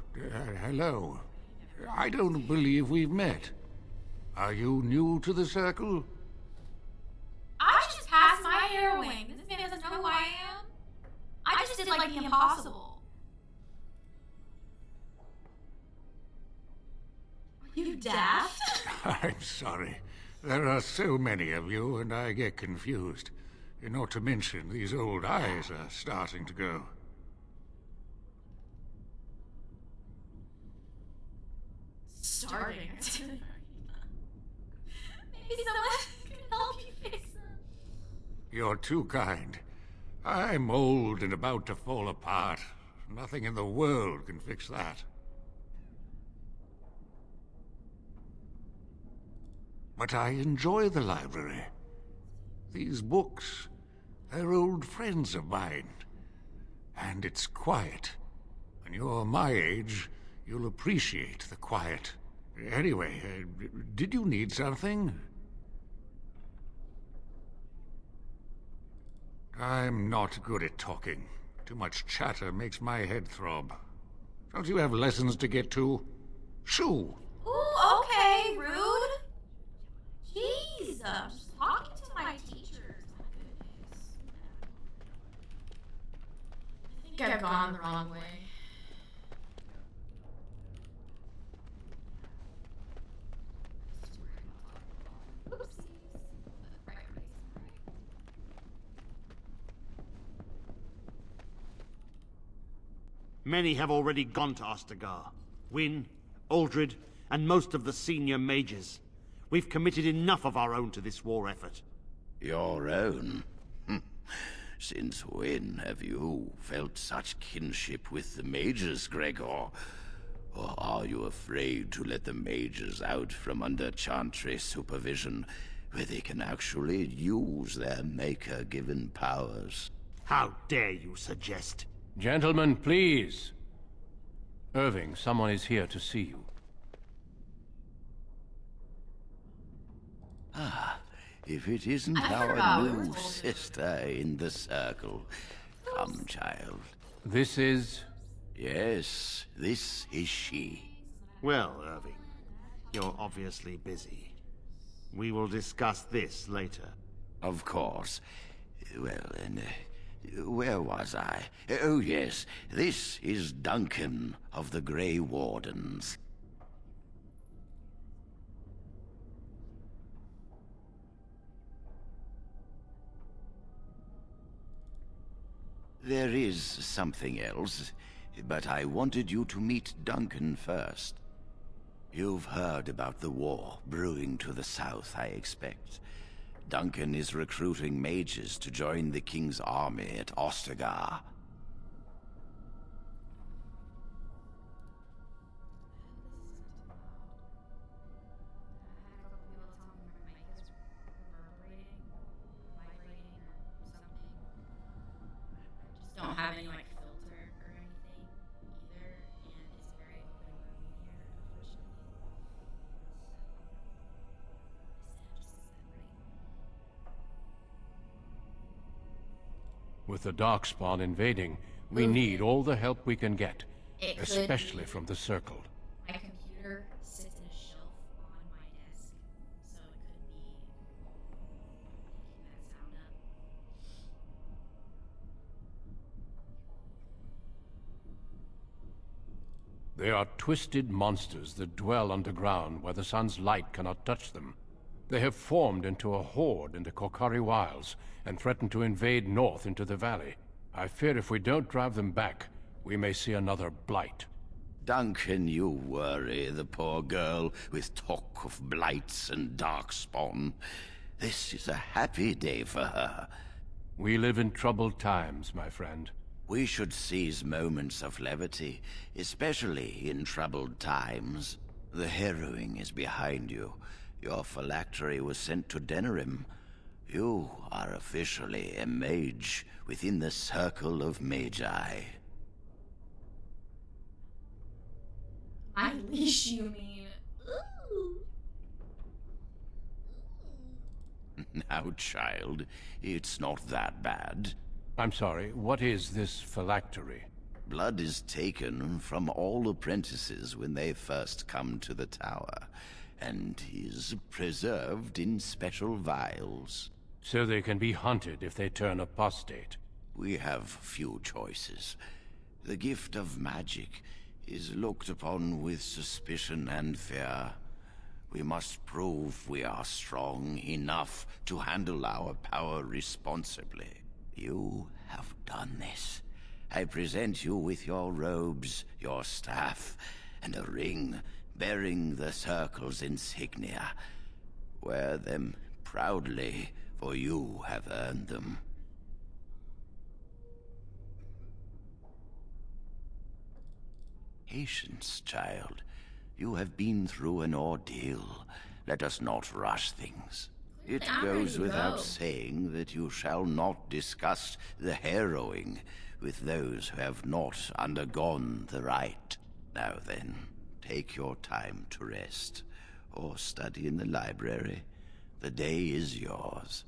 hello. I don't believe we've met. Are you new to the Circle? I just passed my heroing. This man doesn't know who I am. I just did like the impossible. Are you daft? I'm sorry. There are so many of you, and I get confused. Not to mention, these old eyes are starting to go. Starting. Maybe someone can help you fix them. You're too kind. I'm old and about to fall apart. Nothing in the world can fix that. But I enjoy the library. These books, they're old friends of mine. And it's quiet. When you're my age, you'll appreciate the quiet. Anyway, did you need something? I'm not good at talking. Too much chatter makes my head throb. Don't you have lessons to get to? Shoo! Ooh, okay, rude. Jeez, I'm just talking to my teachers. My goodness. I think I've gone the wrong way. Many have already gone to Ostagar. Wynne, Aldred, and most of the senior mages. We've committed enough of our own to this war effort. Your own? Since when have you felt such kinship with the mages, Gregor? Or are you afraid to let the mages out from under Chantry supervision, where they can actually use their Maker-given powers? How dare you suggest? Gentlemen, please. Irving, someone is here to see you. Ah, if it isn't our new sister in the circle. Come, child. This is... Yes, this is she. Well, Irving, you're obviously busy. We will discuss this later. Of course. Well, and where was I? Oh, yes, this is Duncan of the Grey Wardens. There is something else, but I wanted you to meet Duncan first. You've heard about the war brewing to the south, I expect. Duncan is recruiting mages to join the King's army at Ostagar. Don't have any like filter or anything either, and it's a very open room here, unfortunately. With the Darkspawn invading, we need all the help we can get, especially from the Circle. My computer sits in a shelf on my desk, so it could be making that sound up. They are twisted monsters that dwell underground where the sun's light cannot touch them. They have formed into a horde in the Korkari Wilds and threaten to invade north into the valley. I fear if we don't drive them back, we may see another blight. Duncan, you worry the poor girl with talk of blights and darkspawn. This is a happy day for her. We live in troubled times, my friend. We should seize moments of levity, especially in troubled times. The harrowing is behind you. Your phylactery was sent to Denerim. You are officially a mage within the circle of magi. My leash, you mean? Ooh. Now, child, it's not that bad. I'm sorry, what is this phylactery? Blood is taken from all apprentices when they first come to the tower, and is preserved in special vials. So they can be hunted if they turn apostate. We have few choices. The gift of magic is looked upon with suspicion and fear. We must prove we are strong enough to handle our power responsibly. You have done this. I present you with your robes, your staff, and a ring bearing the Circle's insignia. Wear them proudly, for you have earned them. Patience, child. You have been through an ordeal. Let us not rush things. It goes without saying that you shall not discuss the harrowing with those who have not undergone the rite. Now then, take your time to rest, or study in the library. The day is yours.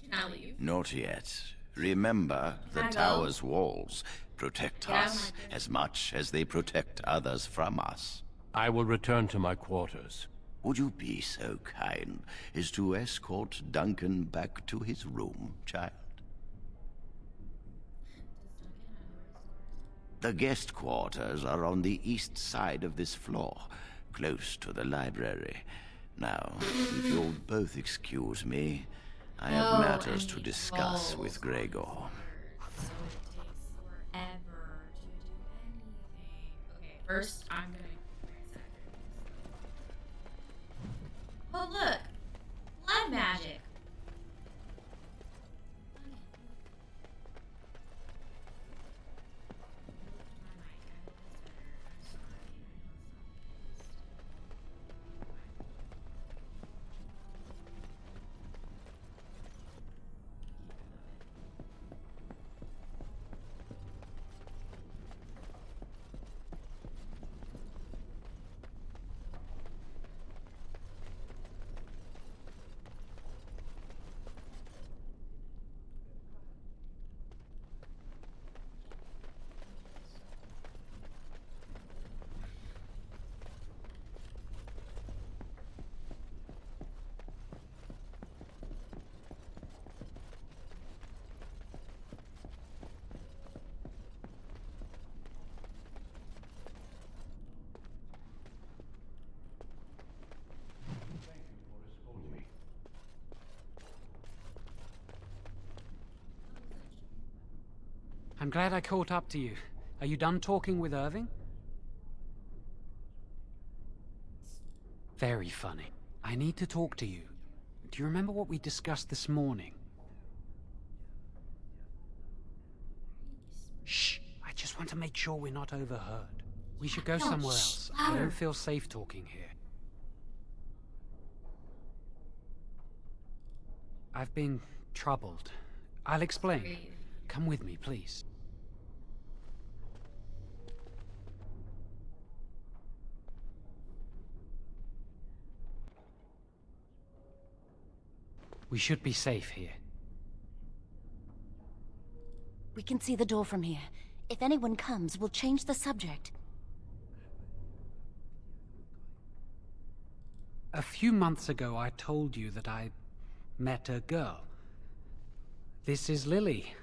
Can I leave? Not yet. Remember, the tower's walls protect us as much as they protect others from us. I will return to my quarters. Would you be so kind as to escort Duncan back to his room, child? The guest quarters are on the east side of this floor, close to the library. Now, if you'll both excuse me, I have matters to discuss with Gregor. first, I'm gonna. Oh look, blood magic. I'm glad I caught up to you. Are you done talking with Irving? Very funny. I need to talk to you. Do you remember what we discussed this morning? Shh! I just want to make sure we're not overheard. We should go somewhere else. I don't feel safe talking here. I've been troubled. I'll explain. Come with me, please. We should be safe here. We can see the door from here. If anyone comes, we'll change the subject. A few months ago, I told you that I met a girl. This is Lily.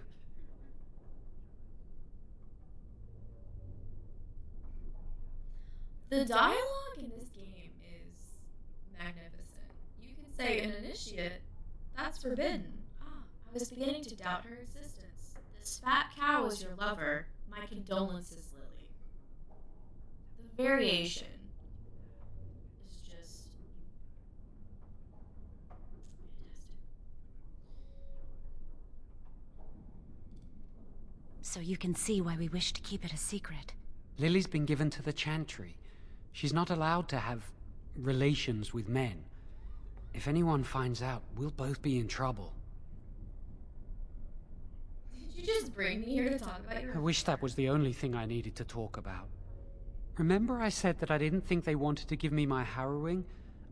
The dialogue in this game is magnificent. You can say an initiate, that's forbidden. Ah, I was beginning to doubt her existence. This fat cow is your lover. My condolences, Lily. The variation is just fantastic. So you can see why we wish to keep it a secret. Lily's been given to the Chantry. She's not allowed to have relations with men. If anyone finds out, we'll both be in trouble. Did you just bring me here to talk about your... I wish that was the only thing I needed to talk about. Remember I said that I didn't think they wanted to give me my harrowing?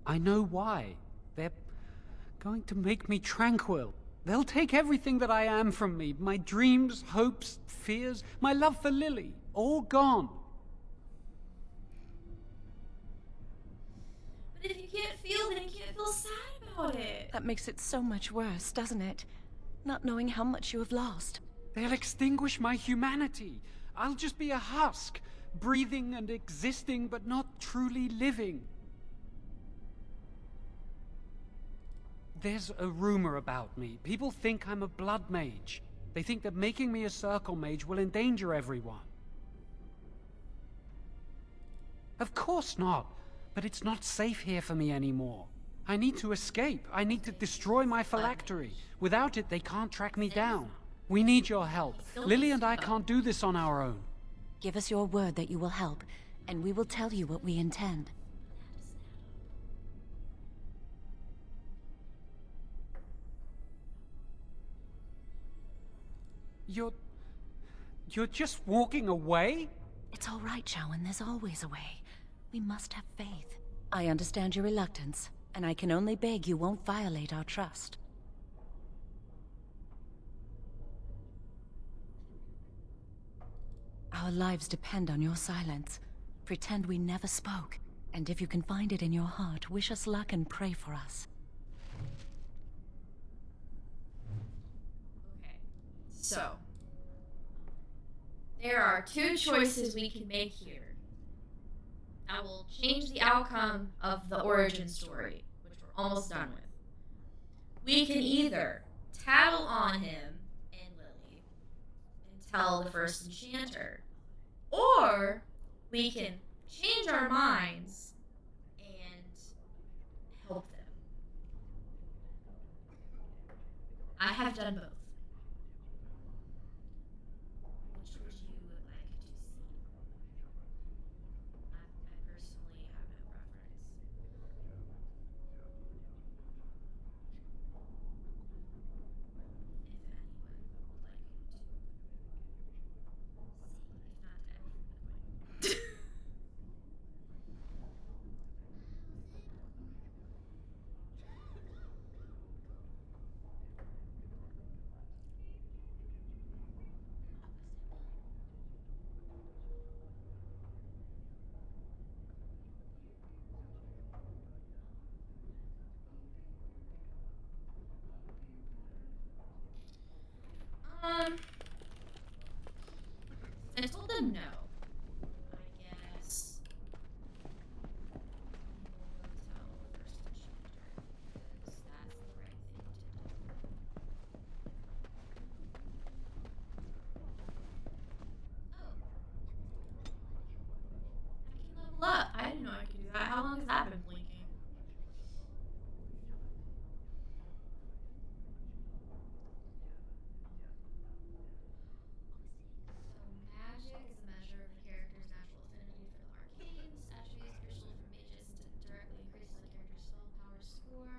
I know why. They're going to make me tranquil. They'll take everything that I am from me. My dreams, hopes, fears, my love for Lily. All gone. But if you can't feel, then you can't feel sad about it. That makes it so much worse, doesn't it? Not knowing how much you have lost. They'll extinguish my humanity. I'll just be a husk, breathing and existing, but not truly living. There's a rumor about me. People think I'm a blood mage. They think that making me a circle mage will endanger everyone. Of course not. But it's not safe here for me anymore. I need to escape. I need to destroy my phylactery. Without it, they can't track me down. We need your help. Lily and I can't do this on our own. Give us your word that you will help, and we will tell you what we intend. You're just walking away? It's all right, Shawan. There's always a way. We must have faith. I understand your reluctance, and I can only beg you won't violate our trust. Our lives depend on your silence. Pretend we never spoke, and if you can find it in your heart, wish us luck and pray for us. Okay, so there are two choices we can make here. I will change the outcome of the origin story, which we're almost done with. We can either tattle on him and Lily and tell the first enchanter, or we can change our minds and help them. I have done both. Which would you like to see? I personally have no preference. If anyone would like to see, if not everyone. I told them no. I guess. We'll tell the first enchanter, because that's the right thing to do. Oh. I can level up. I didn't know I could do that. How long has that been blinking? Magic is a measure of the character's natural affinity for the arcane. This attribute is crucial for mages and directly increases a character's spell power score,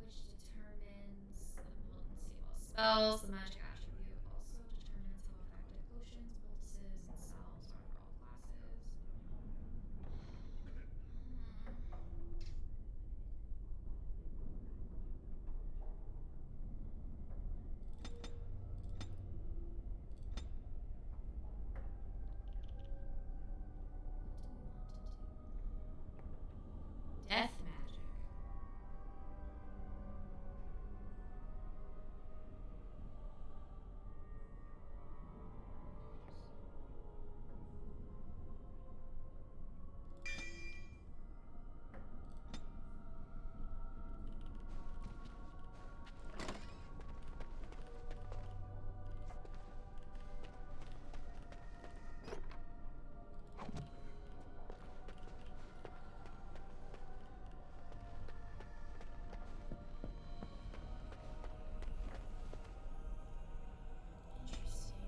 which determines the potency of all spells. The magic attribute also determines how effective potions, poultices, and salves are for all classes. Death magic. Interesting.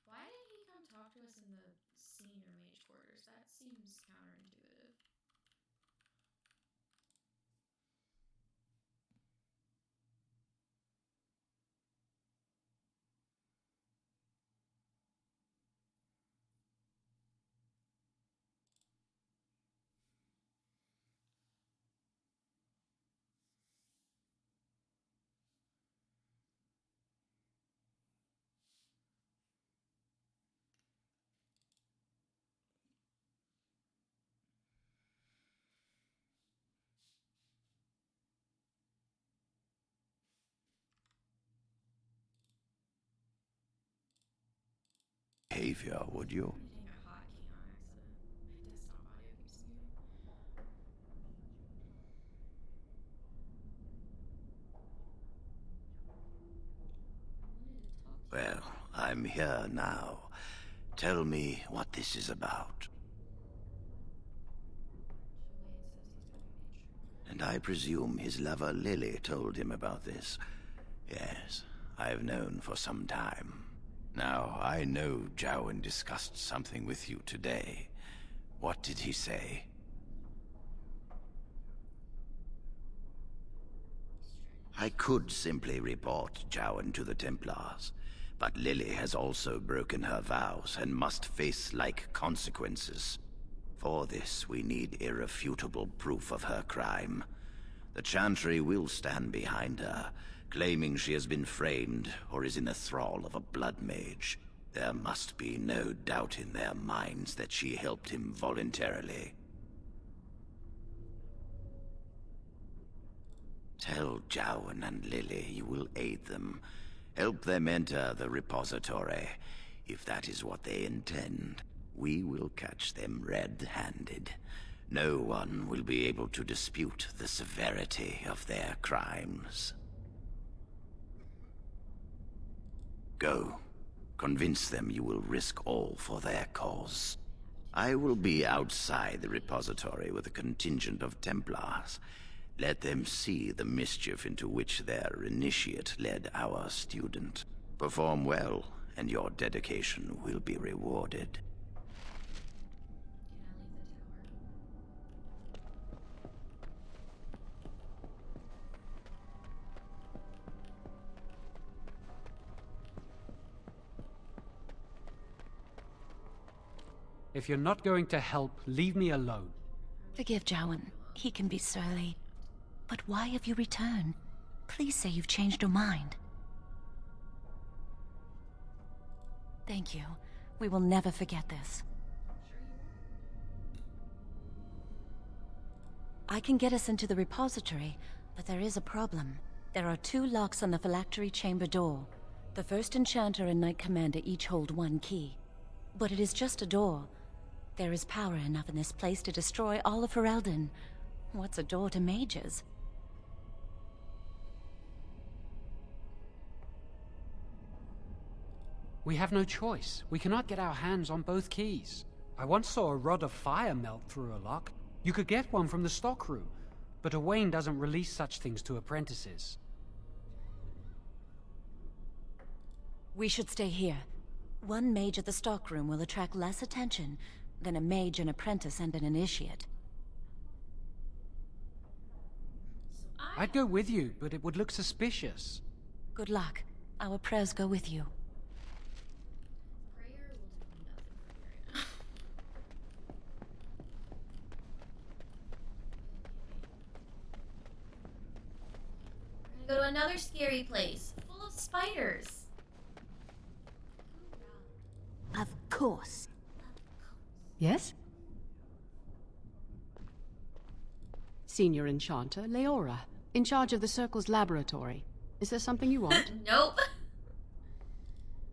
Why did he come talk to us in the senior mage quarters? That seems counterintuitive. Behavior, would you? Hitting a hotkey on accident. My desktop audio keeps muting. Well, I'm here now. Tell me what this is about. And I presume his lover Lily told him about this. Yes, I've known for some time. Now, I know Jowen discussed something with you today. What did he say? I could simply report Jowen to the Templars, but Lily has also broken her vows and must face like consequences. For this, we need irrefutable proof of her crime. The Chantry will stand behind her, claiming she has been framed or is in the thrall of a blood mage. There must be no doubt in their minds that she helped him voluntarily. Tell Jowen and Lily you will aid them. Help them enter the repository, if that is what they intend. we will catch them red-handed. No one will be able to dispute the severity of their crimes. Go. Convince them you will risk all for their cause. I will be outside the repository with a contingent of Templars. Let them see the mischief into which their initiate led our student. Perform well, and your dedication will be rewarded. If you're not going to help, leave me alone. Forgive Jowan. He can be surly. But why have you returned? Please say you've changed your mind. Thank you. We will never forget this. I can get us into the repository, but there is a problem. There are 2 locks on the phylactery chamber door. The first enchanter and knight commander each hold 1 key. But it is just a door. There is power enough in this place to destroy all of Ferelden. What's a door to mages? We have no choice. We cannot get our hands on both keys. I once saw a rod of fire melt through a lock. You could get one from the stockroom, but Owain doesn't release such things to apprentices. We should stay here. 1 mage at the stockroom will attract less attention than a mage, an apprentice, and an initiate. I'd go with you, but it would look suspicious. Good luck. Our prayers go with you. Go to another scary place full of spiders. Of course. Yes? Senior Enchanter, Leora, in charge of the Circle's laboratory. Is there something you want? Nope.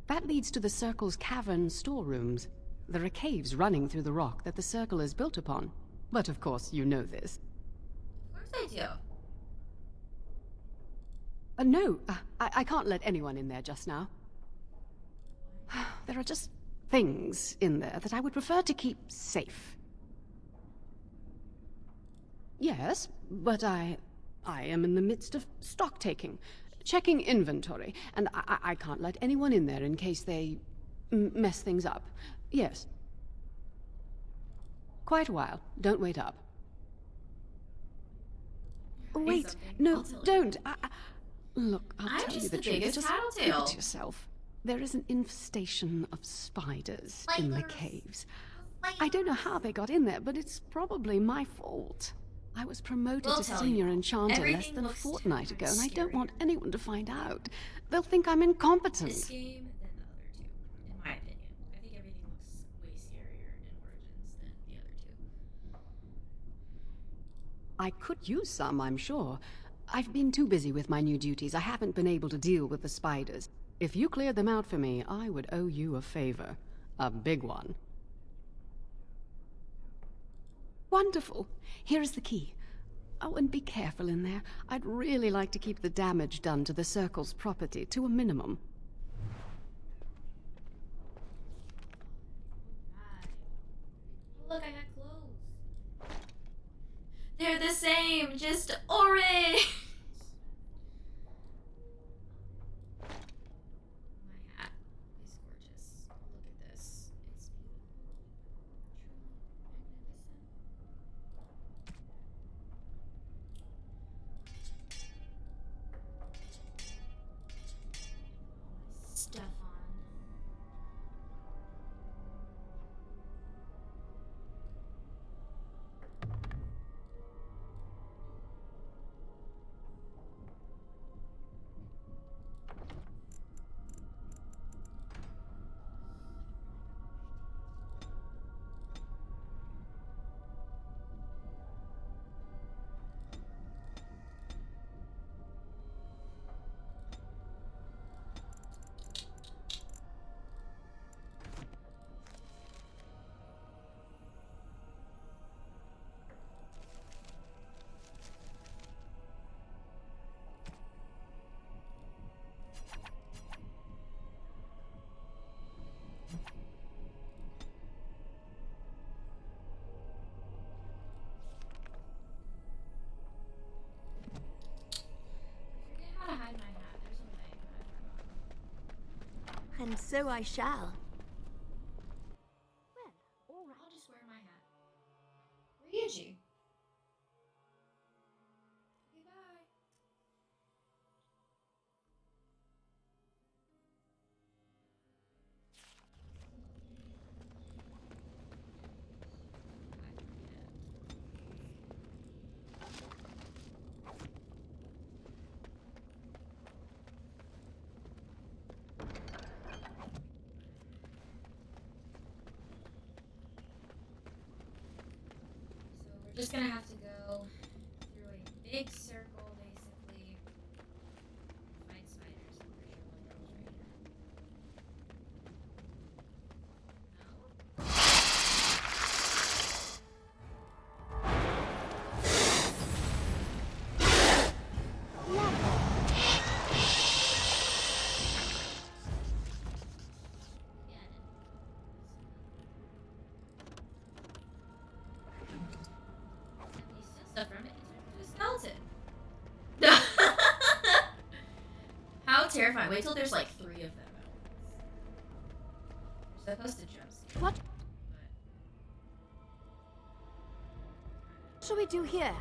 That leads to the Circle's cavern storerooms. There are caves running through the rock that the Circle is built upon. But of course, you know this. Of course I do. No, I can't let anyone in there just now. There are just things in there that I would prefer to keep safe. Yes, but I am in the midst of stock taking, checking inventory, and I can't let anyone in there in case they mess things up. Yes. Quite a while. Don't wait up. Wait, no, don't. Look, I'll tell you the truth. Just keep it to yourself. There is an infestation of spiders in the caves. I don't know how they got in there, but it's probably my fault. I was promoted to Senior Enchanter less than a fortnight ago, and I don't want anyone to find out. They'll think I'm incompetent. This game than the other 2, in my opinion. I think everything looks way scarier in Origins than the other 2. I could use some, I'm sure. I've been too busy with my new duties. I haven't been able to deal with the spiders. If you cleared them out for me, I would owe you a favor. A big one. Wonderful. Here is the key. Oh, and be careful in there. I'd really like to keep the damage done to the Circle's property to a minimum. Look, I got clothes. They're the same, just orange. My hat is gorgeous. Look at this. It's beautiful. Truly magnificent. Stuff on. And so I shall. I'll just wear my hat. Ryuji. Okay, bye. We're just gonna have to go through a big circle, basically. Fight spiders. I'm pretty sure one girl's right here. Stuff from it. It's a skeleton. How terrifying. Wait till there's like 3 of them at once. They're supposed to jump scare. What shall we do here?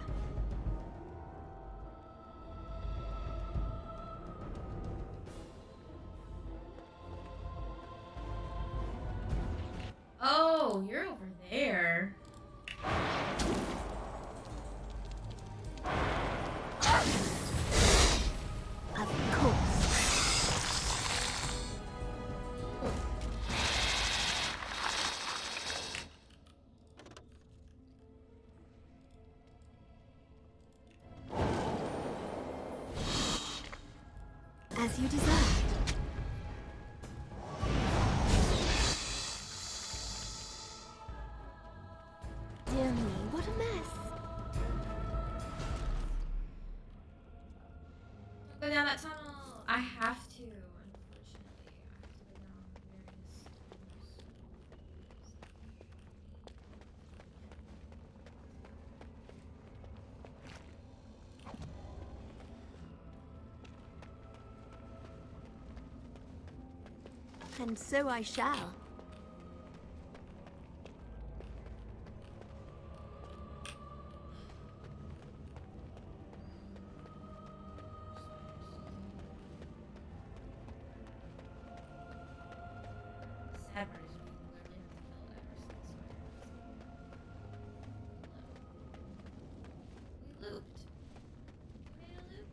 Oh, you're over there. Of course. As you desired. Dear me, what a mess. Don't go down that tunnel. I have to, unfortunately. I have to go down various And so I shall. sad part is we literally have to kill every single spider. We looped. We made a loop.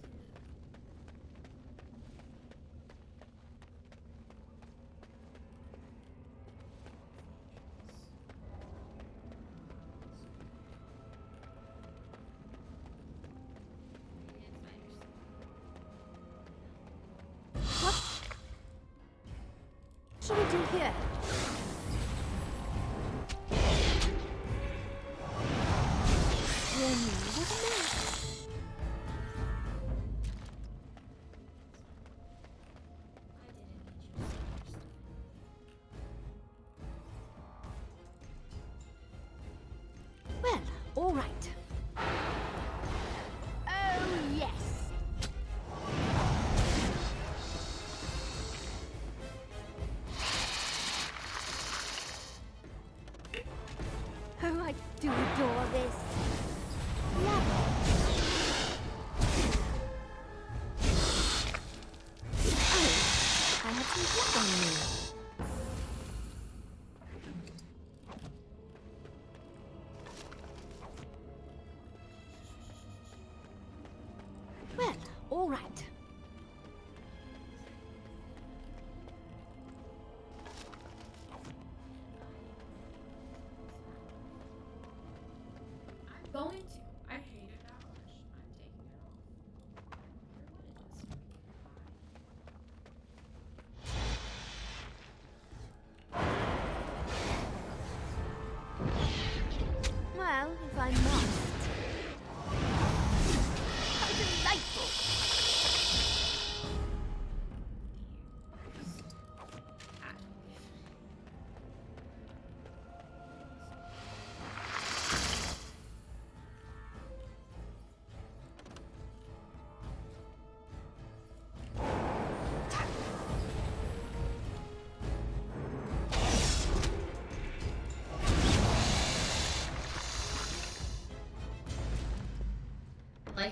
What shall we do here? Dear me, what a mess. Well, all right. Oh, yes. Oh, I do adore this. Lovely. Oh, I have some blood on me. Well, all right. I'm going to. I hate it that much. I'm taking it off. Well, if I must. How delightful!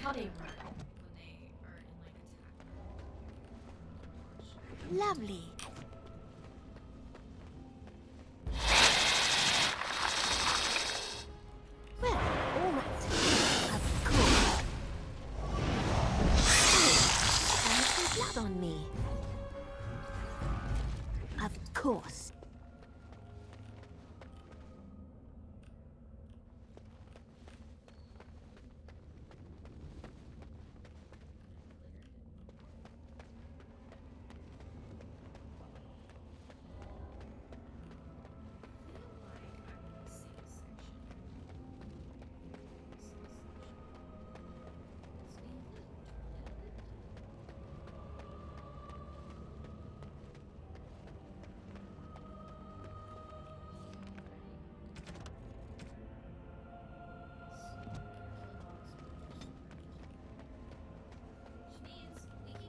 how they run when they are in like attack. Lovely. Well, all right. Of course. Oh, I have some blood on me. Of course.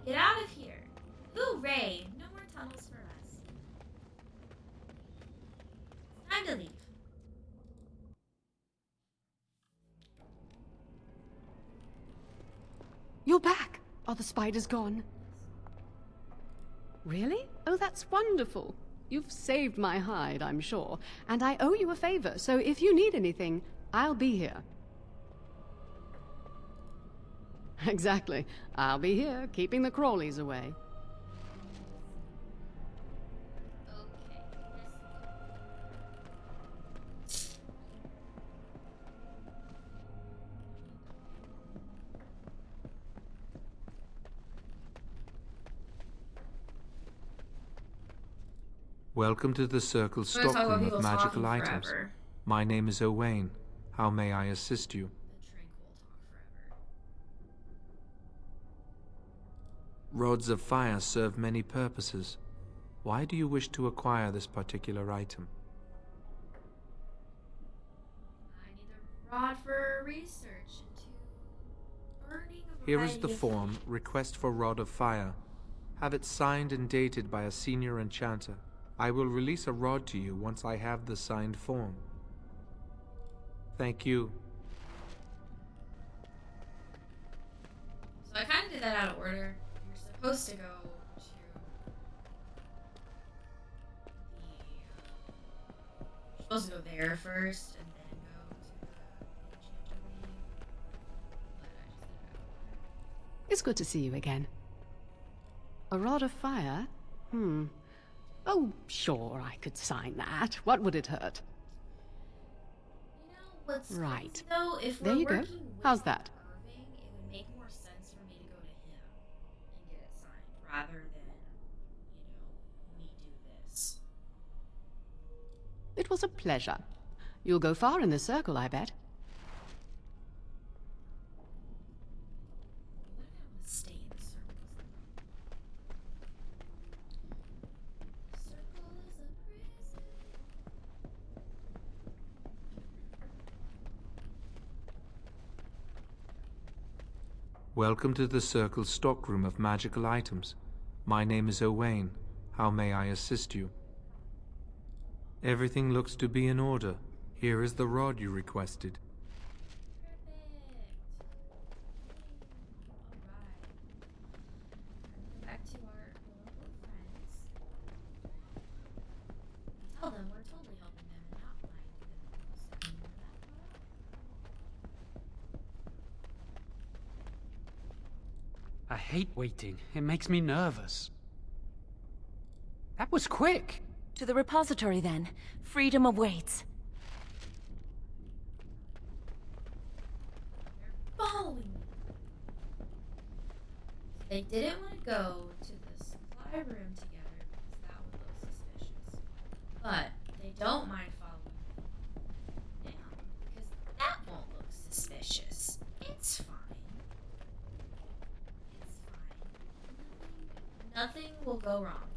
Get out of here! Hooray! No more tunnels for us. It's time to leave. You're back! Are the spiders gone? Really? Oh, that's wonderful. You've saved my hide, I'm sure. And I owe you a favor, so if you need anything, I'll be here. Exactly. I'll be here, keeping the crawlies away. Welcome to the Circle stockroom of magical items. My name is Owain. How may I assist you? Rods of fire serve many purposes. Why do you wish to acquire this particular item? I need a rod for research into burning a Here is variety the of form, things. Request for Rod of Fire. Have it signed and dated by a senior enchanter. I will release a rod to you once I have the signed form. Thank you. So I kind of did that out of order. You're supposed to go to you're supposed to go there first and then go to the enchanter league. But I just did it out of order. It's good to see you again. A rod of fire? Oh, sure, I could sign that. What would it hurt? You know what's Right. crazy, though? If There we're you go. working with How's that? Irving, it would make more sense for me to go to him and get it signed rather than, me do this. It was a pleasure. You'll go far in the circle, I bet. What if I want to stay in the circle? Circle is a prison. Welcome to the Circle stockroom of magical items. My name is Owain. How may I assist you? Everything looks to be in order. Here is the rod you requested. Back to our local friends. Tell them we're totally helping them and not blinding them. I hate waiting. It makes me nervous. That was quick. To the repository, then. Freedom awaits. Following me. They didn't want to go to the supply room together because that would look suspicious. But they don't mind following me now because that won't look suspicious. It's fine. It's fine. Nothing will go wrong.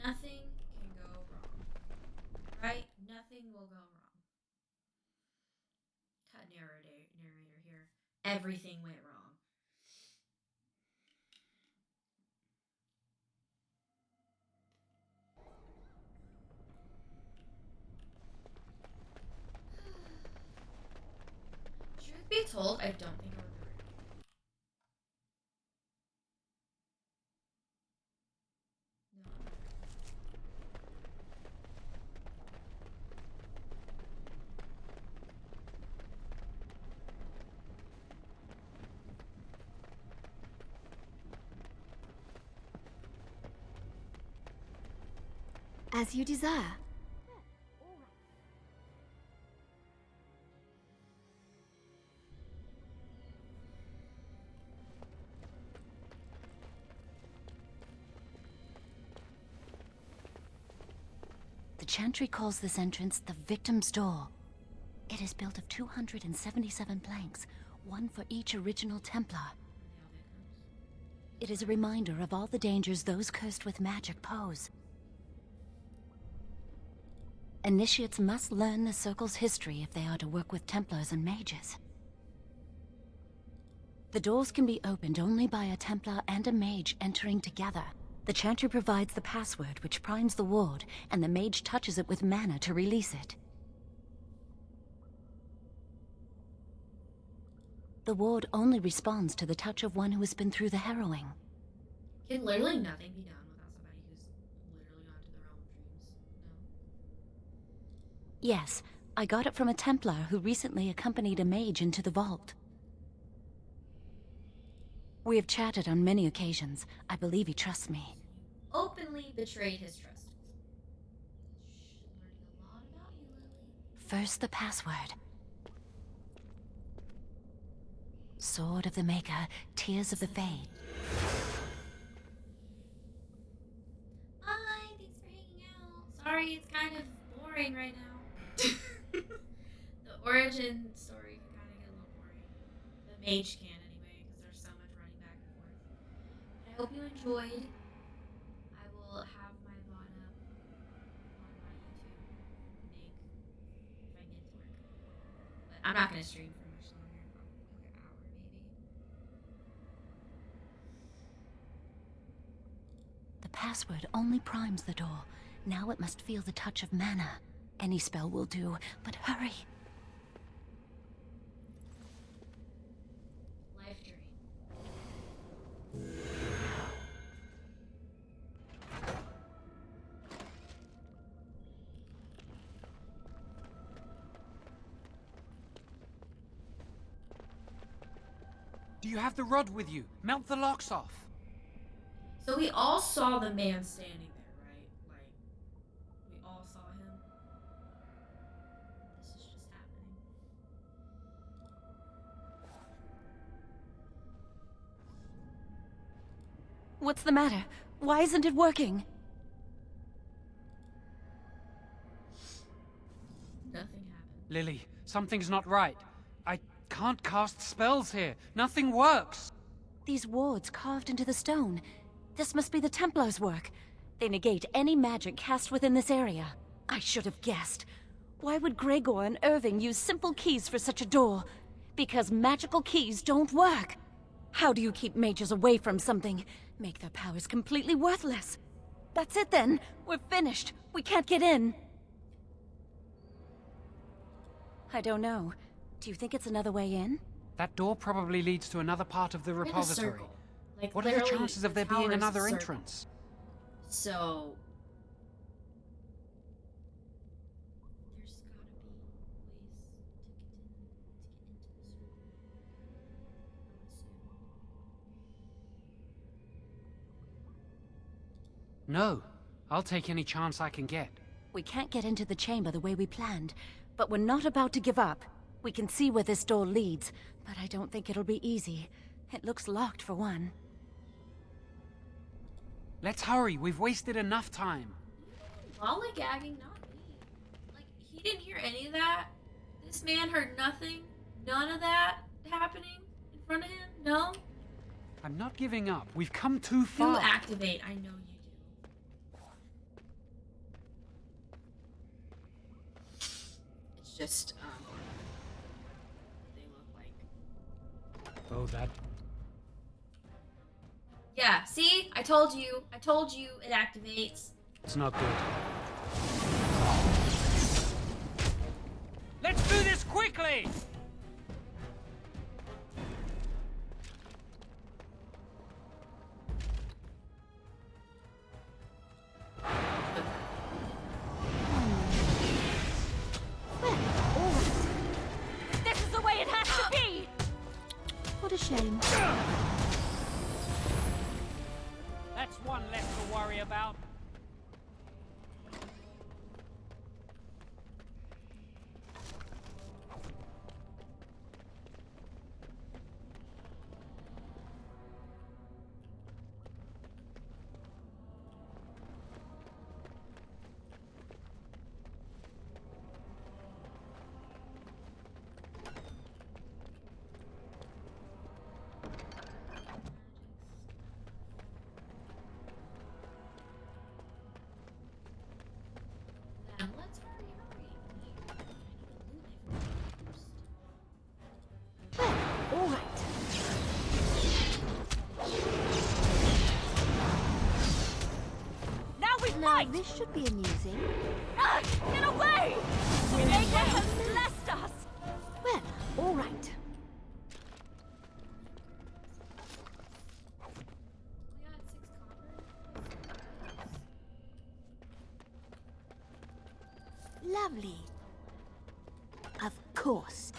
Nothing can go wrong. Right? Nothing will go wrong. Cut narrator here. Everything went wrong. Truth be told, I don't think I would be ready. As you desire. The Chantry calls this entrance the Victim's Door. It is built of 277 planks, one for each original Templar. It is a reminder of all the dangers those cursed with magic pose. Initiates must learn the Circle's history if they are to work with Templars and mages. The doors can be opened only by a Templar and a mage entering together. The Chantry provides the password which primes the ward, and the mage touches it with mana to release it. The ward only responds to the touch of one who has been through the harrowing. Can literally nothing be done without somebody who's literally gone to the realm of dreams? No? Yes, I got it from a Templar who recently accompanied a mage into the vault. We have chatted on many occasions. I believe he trusts me. Openly betrayed his trust. Learning a lot about you, Lily. First, the password. Sword of the Maker, Tears of the Fade. Hi, thanks for hanging out. Sorry, it's kind of boring right now. The origin story can kind of get a little boring. The mage can anyway, because there's so much running back and forth. But I hope you enjoyed. I will have my VOD up on my YouTube, if I can get it to work. But I'm not going to stream for much longer, probably like an hour maybe. The password only primes the door. Now it must feel the touch of mana. Any spell will do, but hurry. Life Dream. Do you have the rod with you? Melt the locks off. So we all saw the man standing there, right? Like, we all saw him. This is just happening. What's the matter? Why isn't it working? Nothing happened. Lily, something's not right. I can't cast spells here. Nothing works. These wards carved into the stone. This must be the Templars' work. They negate any magic cast within this area. I should have guessed. Why would Gregor and Irving use simple keys for such a door? Because magical keys don't work. How do you keep mages away from something? Make their powers completely worthless. That's it then. We're finished. We can't get in. I don't know. Do you think it's another way in? That door probably leads to another part of the We're in a repository. circle. Like, What are the literally, chances of there the being tower is a another circle. entrance? So there's gotta be ways to get into this room. No. I'll take any chance I can get. We can't get into the chamber the way we planned, but we're not about to give up. We can see where this door leads, but I don't think it'll be easy. It looks locked for one. Let's hurry. We've wasted enough time. Lollygagging, not me. Like, he didn't hear any of that. This man heard nothing. None of that happening in front of him. No. I'm not giving up. We've come too You far. activate. I know you do. It's just what they look like. Oh, that... Yeah, see? I told you. I told you it activates. It's not good. Let's do this quickly! This is the way it has to be! What a shame. That's one less to worry about. Well, this should be amusing. Get away! The Maker has blessed us! Well, all right. Lovely. Of course.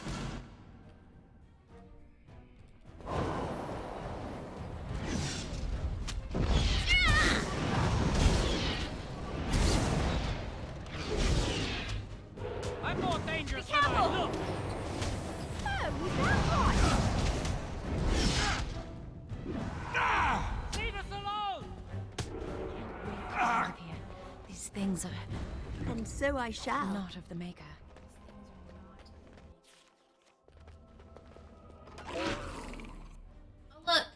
I'm more dangerous Be than I careful! look! Oh, is that right? Leave us alone! Out of here. These things are And so I shall. not of the Maker. Oh look,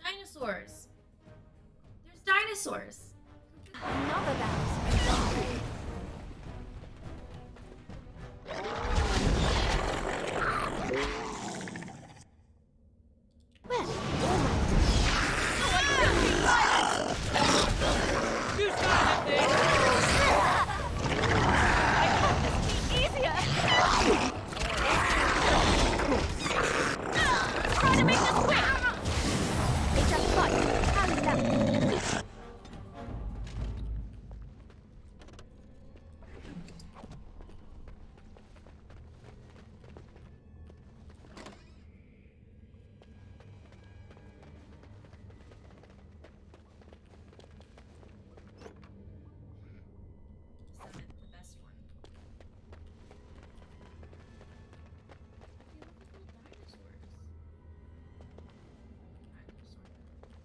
dinosaurs. There's dinosaurs. Another dinosaur. Well, all right. You started this! Easier! Try to make this quick! It's a fight. How's that? The best one.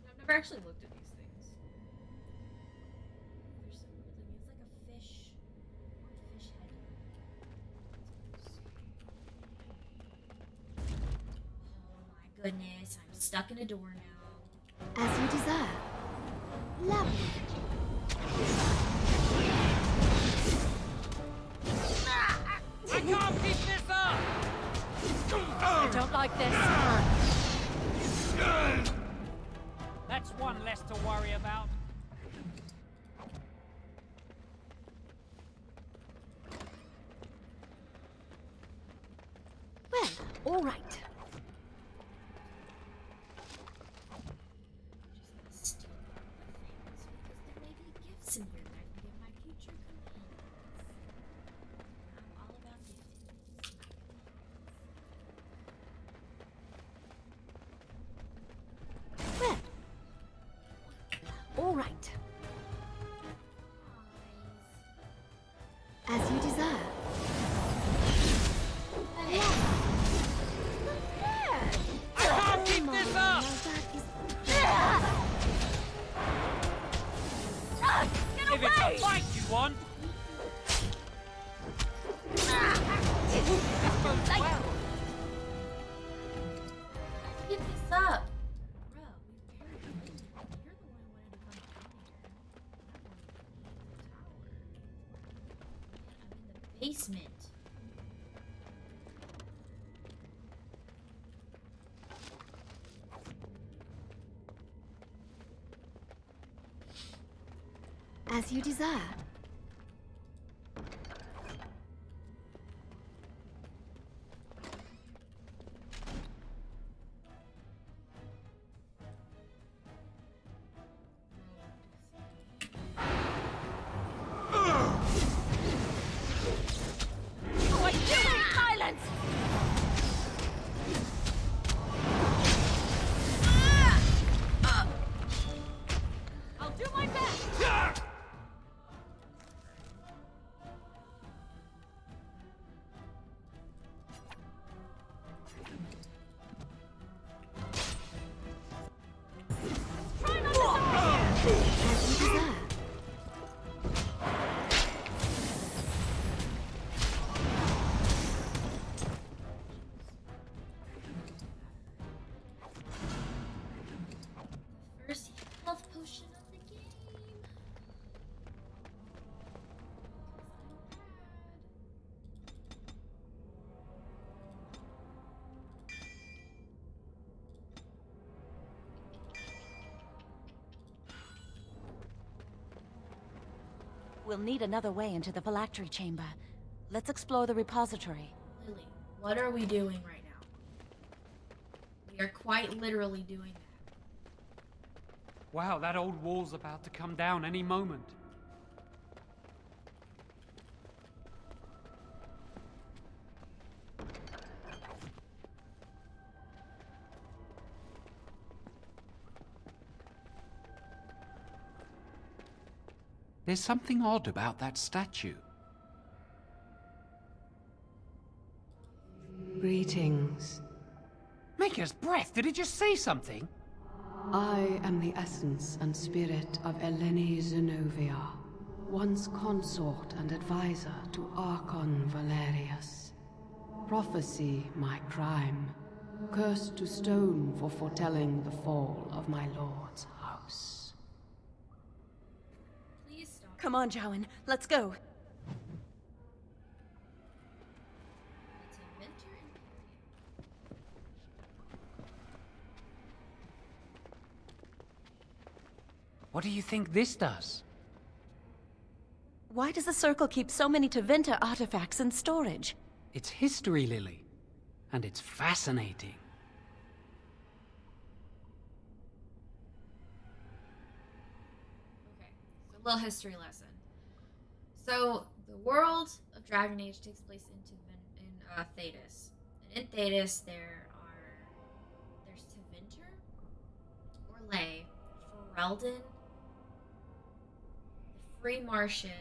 I've never actually looked at these things. They're so weird. It's like a fish. Fish head. Oh my goodness, I'm stuck in a door now. As you desire. Lovely. I can't keep this up! I don't like this. That's one less to worry about. Well, all right. Just steal things because there may be gifts in here that I can give my future companions. I'm all about gifting. Well, all right. As you desire. I can't keep this up! If it's a fight you want! Get this up! Bro, we barely made it. You're the one who wanted to come down here. I'm in the basement. As you desire. What do silence? I'll do my best. We'll need another way into the phylactery chamber. Let's explore the repository. Lily, what are we doing right now? We are quite literally doing that. Wow, that old wall's about to come down any moment. There's something odd about that statue. Greetings. Maker's breath, did it just say something? I am the essence and spirit of Eleni Zenobia, once consort and advisor to Archon Valerius. Prophecy my crime, cursed to stone for foretelling the fall of my lord's house. Please stop. Come on, Jowan, let's go. What do you think this does? Why does the Circle keep so many Tevinter artifacts in storage? It's history, Lily. And it's fascinating. Okay, so a little history lesson. So, the world of Dragon Age takes place in Thedas. And in Thedas, there's Tevinter, Orlais, Ferelden, the Free Marshes, and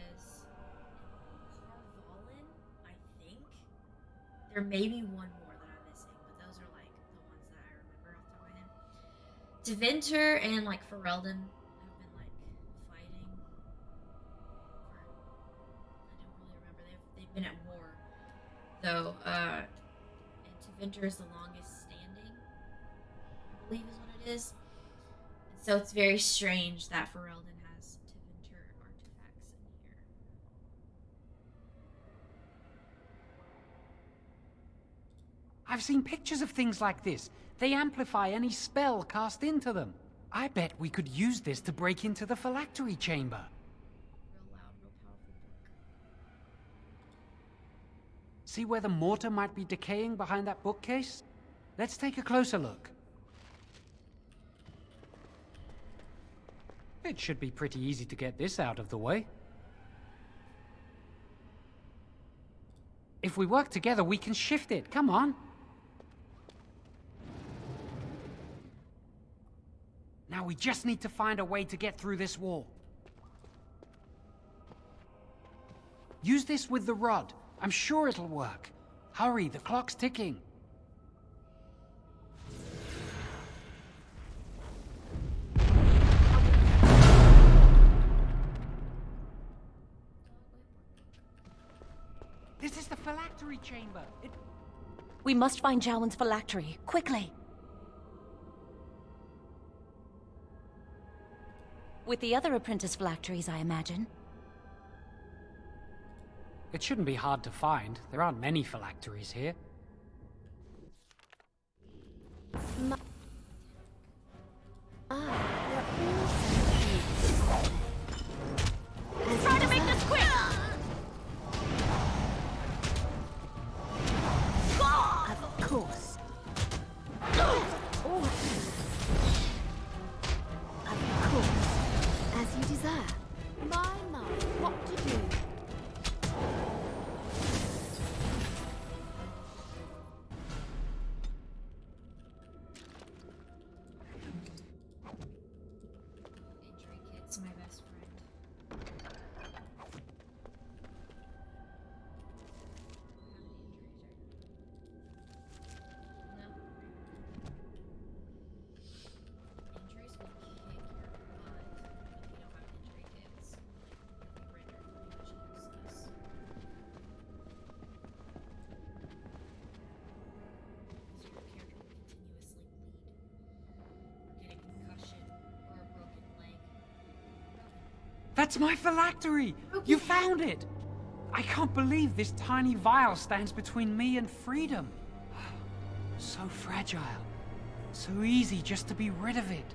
Carvalin, I think. There may be one more that I'm missing, but those are like the ones that I remember off the top of my head. Tevinter and like Ferelden have been like fighting for, I don't really remember. They've been at war. Though, and Tevinter is the longest standing, I believe is what it is. And so it's very strange that Ferelden has Tevinter artifacts in here. I've seen pictures of things like this. They amplify any spell cast into them. I bet we could use this to break into the phylactery chamber. Real loud, real powerful book. See where the mortar might be decaying behind that bookcase? Let's take a closer look. It should be pretty easy to get this out of the way. If we work together, we can shift it. Come on. Now we just need to find a way to get through this wall. Use this with the rod. I'm sure it'll work. Hurry, the clock's ticking. This is the phylactery chamber. We must find Jowan's phylactery, quickly. With the other apprentice phylacteries, I imagine. It shouldn't be hard to find. There aren't many phylacteries here. Try to make this quick! Of course. Of course. As you desire. My, what to do? Intrigue's my best friend. Injuries will kick your butt if you don't have injury kits. You'll be rendered pretty much useless. Because your character will continuously bleed. Or get a concussion or a broken leg. That's my phylactery! You found it! I can't believe this tiny vial stands between me and freedom. So fragile. So easy just to be rid of it.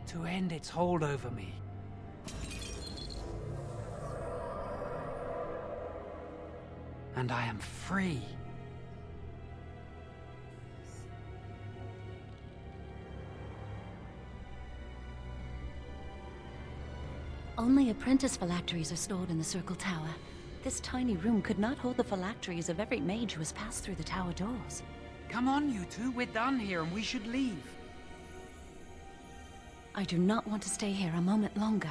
To end its hold over me. and I am free. Only apprentice phylacteries are stored in the Circle Tower. This tiny room could not hold the phylacteries of every mage who has passed through the tower doors. Come on, you two. We're done here and we should leave. I do not want to stay here a moment longer.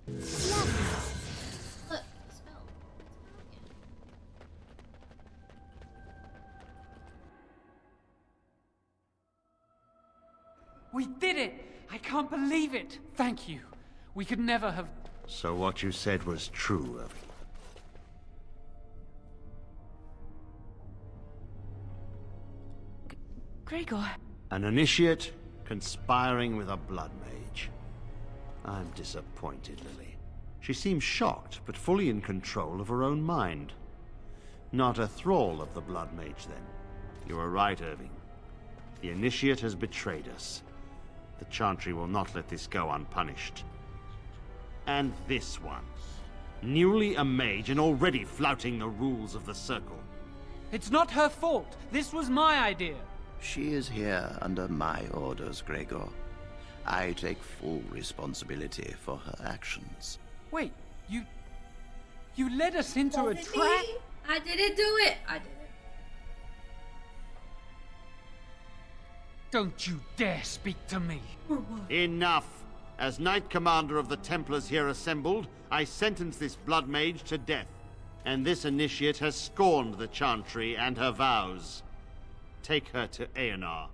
Look, spell. We did it! I can't believe it! Thank you. We could never have... So what you said was true, Irving. Gregor. An initiate conspiring with a blood mage. I'm disappointed, Lily. She seems shocked, but fully in control of her own mind. Not a thrall of the blood mage, then. You are right, Irving. The initiate has betrayed us. The Chantry will not let this go unpunished. And this one. Newly a mage and already flouting the rules of the Circle. It's not her fault. This was my idea. She is here under my orders, Gregor. I take full responsibility for her actions. Wait, you led us into a trap? I didn't do it. I did it. Don't you dare speak to me. Enough! As Knight Commander of the Templars here assembled, I sentence this blood mage to death. And this initiate has scorned the Chantry and her vows. Take her to Aenar.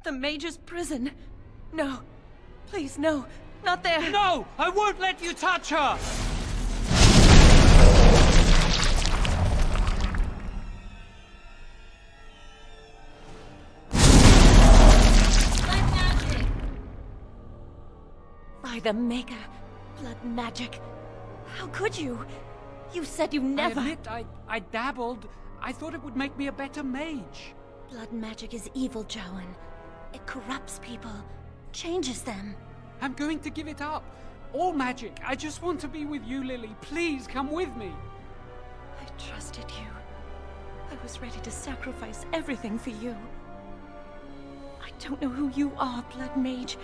The mage's prison. No. Please, no. Not there. No! I won't let you touch her! By the Maker. Blood magic. How could you? You said you never... I admit, I dabbled. I thought it would make me a better mage. Blood magic is evil, Jowan. It corrupts people. Changes them. I'm going to give it up. All magic. I just want to be with you, Lily. Please, come with me. I trusted you. I was ready to sacrifice everything for you. I don't know who you are, Blood Mage.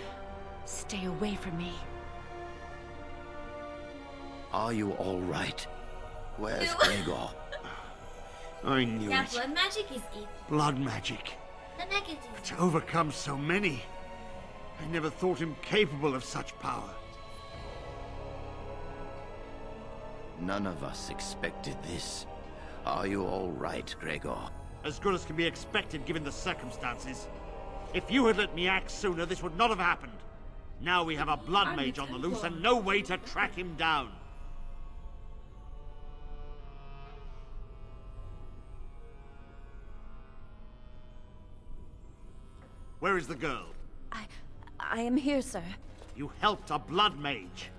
Stay away from me. Are you all right? Where's Gregor? I knew Yeah, it. blood magic is evil. Blood magic. The negative. To overcome so many. I never thought him capable of such power. None of us expected this. Are you all right, Gregor? As good as can be expected given the circumstances. If you had let me act sooner, this would not have happened. Now we have a blood mage on the loose and no way to track him down. Where is the girl? I am here, sir. You helped a blood mage.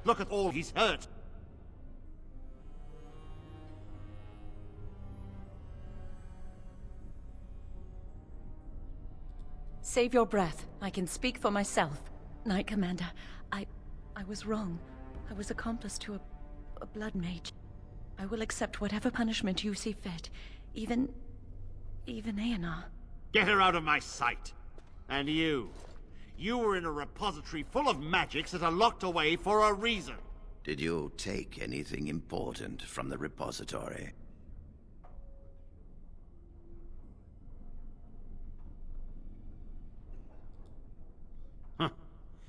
Look at all he's hurt. Save your breath. I can speak for myself. Knight Commander, I was wrong. I was accomplice to a blood mage. I will accept whatever punishment you see fit. Even Aenar. Get her out of my sight. And you. You were in a repository full of magics that are locked away for a reason. Did you take anything important from the repository?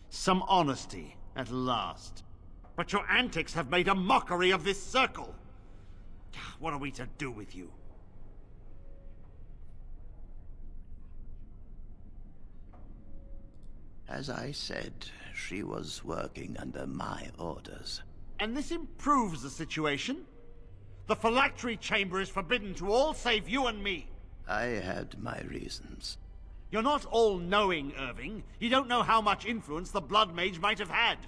Some honesty, at last. But your antics have made a mockery of this circle. What are we to do with you? As I said, she was working under my orders. And this improves the situation? The phylactery chamber is forbidden to all save you and me. I had my reasons. You're not all-knowing, Irving. You don't know how much influence the Blood Mage might have had.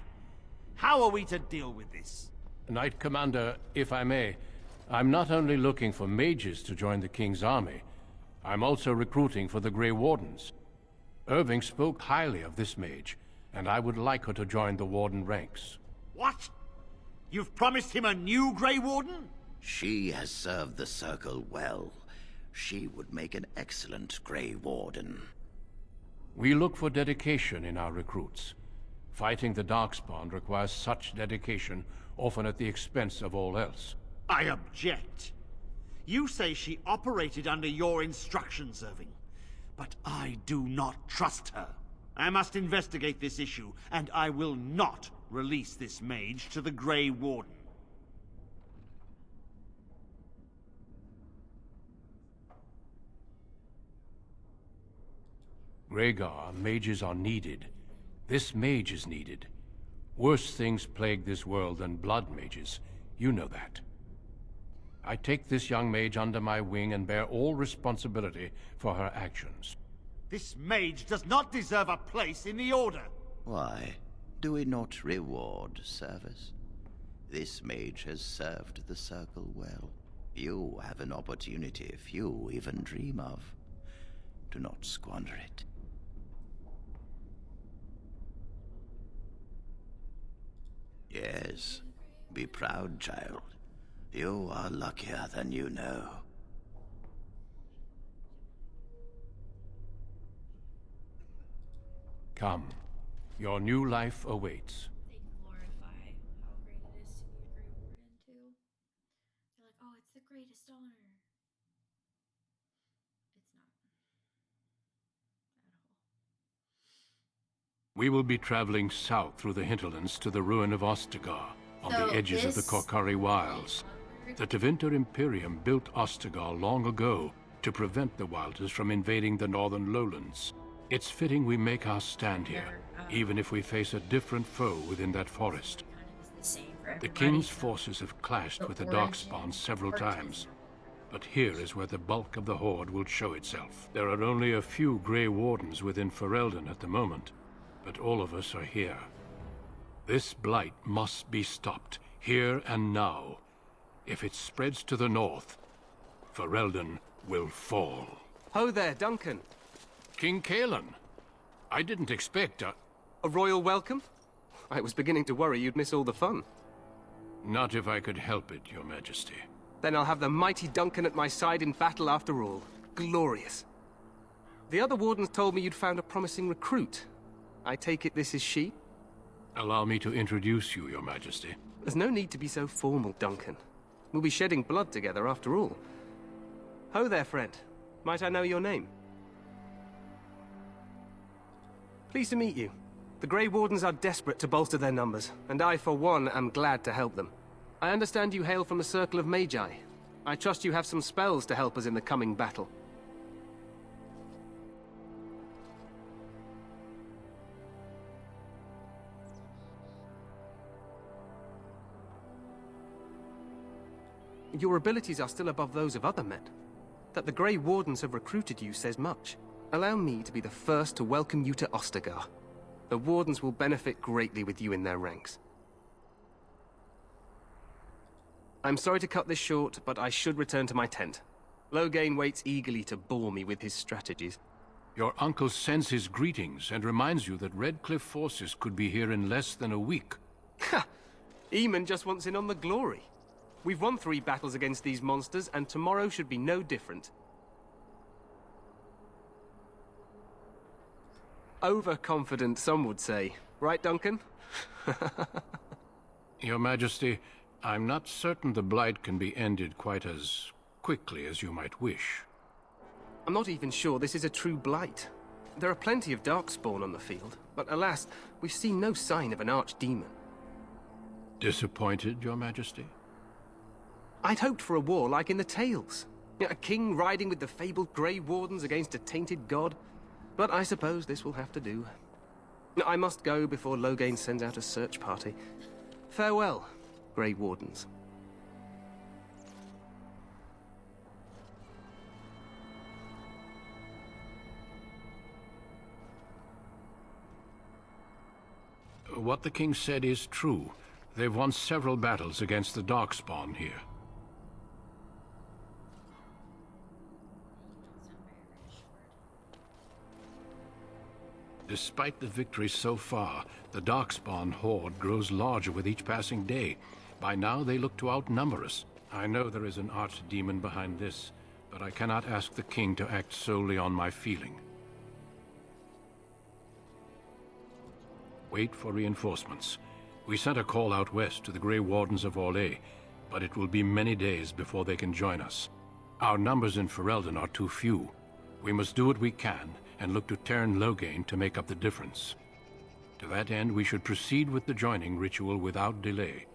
How are we to deal with this? Knight Commander, if I may, I'm not only looking for mages to join the King's army, I'm also recruiting for the Grey Wardens. Irving spoke highly of this mage, and I would like her to join the Warden ranks. What? You've promised him a new Grey Warden? She has served the Circle well. She would make an excellent Grey Warden. We look for dedication in our recruits. Fighting the Darkspawn requires such dedication, often at the expense of all else. I object. You say she operated under your instructions, Irving. But I do not trust her. I must investigate this issue, and I will not release this mage to the Grey Warden. Rhaegar, mages are needed. This mage is needed. Worse things plague this world than blood mages. You know that. I take this young mage under my wing and bear all responsibility for her actions. This mage does not deserve a place in the Order. Why? Do we not reward service? This mage has served the Circle well. You have an opportunity few even dream of. Do not squander it. Yes, be proud, child. You are luckier than you know. Come. Your new life awaits. They glorify how great it is to be a Grey Warden, too. They're like, oh, it's the greatest honor. It's not. We will be traveling south through the hinterlands to the ruin of Ostagar, on So the edges of the this- Korkari Wilds. The Tevinter Imperium built Ostagar long ago to prevent the Wilders from invading the northern lowlands. It's fitting we make our stand here, even if we face a different foe within that forest. The King's forces have clashed with the Darkspawn several times, but here is where the bulk of the Horde will show itself. There are only a few Grey Wardens within Ferelden at the moment, but all of us are here. This blight must be stopped, here and now. If it spreads to the north, Ferelden will fall. Ho there, Duncan. King Kaelan. I didn't expect a royal welcome? I was beginning to worry you'd miss all the fun. Not if I could help it, Your Majesty. Then I'll have the mighty Duncan at my side in battle after all. Glorious. The other wardens told me you'd found a promising recruit. I take it this is she? Allow me to introduce you, Your Majesty. There's no need to be so formal, Duncan. We'll be shedding blood together after all. Ho there, friend. Might I know your name? Pleased to meet you. The Grey Wardens are desperate to bolster their numbers, and I, for one, am glad to help them. I understand you hail from the Circle of Magi. I trust you have some spells to help us in the coming battle. Your abilities are still above those of other men. That the Grey Wardens have recruited you says much. Allow me to be the first to welcome you to Ostagar. The Wardens will benefit greatly with you in their ranks. I'm sorry to cut this short, but I should return to my tent. Loghain waits eagerly to bore me with his strategies. Your uncle sends his greetings and reminds you that Redcliffe forces could be here in less than a week. Ha! Eamon just wants in on the glory. We've won 3 battles against these monsters, and tomorrow should be no different. Overconfident, some would say. Right, Duncan? Your Majesty, I'm not certain the Blight can be ended quite as quickly as you might wish. I'm not even sure this is a true blight. There are plenty of Darkspawn on the field, but alas, we've seen no sign of an archdemon. Disappointed, Your Majesty? I'd hoped for a war like in the tales. A king riding with the fabled Grey Wardens against a tainted god. But I suppose this will have to do. I must go before Loghain sends out a search party. Farewell, Grey Wardens. What the king said is true. They've won several battles against the Darkspawn here. Despite the victory so far, the Darkspawn horde grows larger with each passing day. By now, they look to outnumber us. I know there is an archdemon behind this, but I cannot ask the king to act solely on my feeling. Wait for reinforcements. We sent a call out west to the Grey Wardens of Orlais, but it will be many days before they can join us. Our numbers in Ferelden are too few. We must do what we can, and look to Teyrn Loghain to make up the difference. To that end, we should proceed with the joining ritual without delay.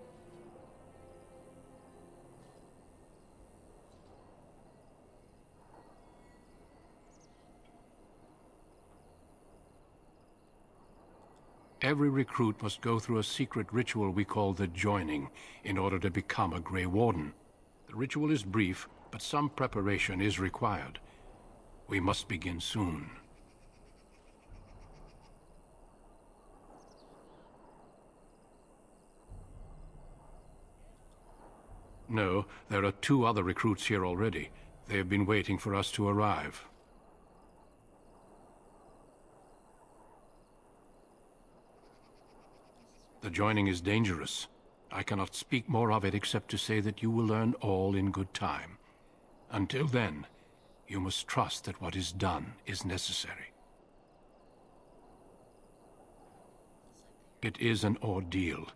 Every recruit must go through a secret ritual we call the Joining in order to become a Grey Warden. The ritual is brief, but some preparation is required. We must begin soon. No, there are 2 other recruits here already. They have been waiting for us to arrive. The joining is dangerous. I cannot speak more of it except to say that you will learn all in good time. Until then, you must trust that what is done is necessary. It is an ordeal.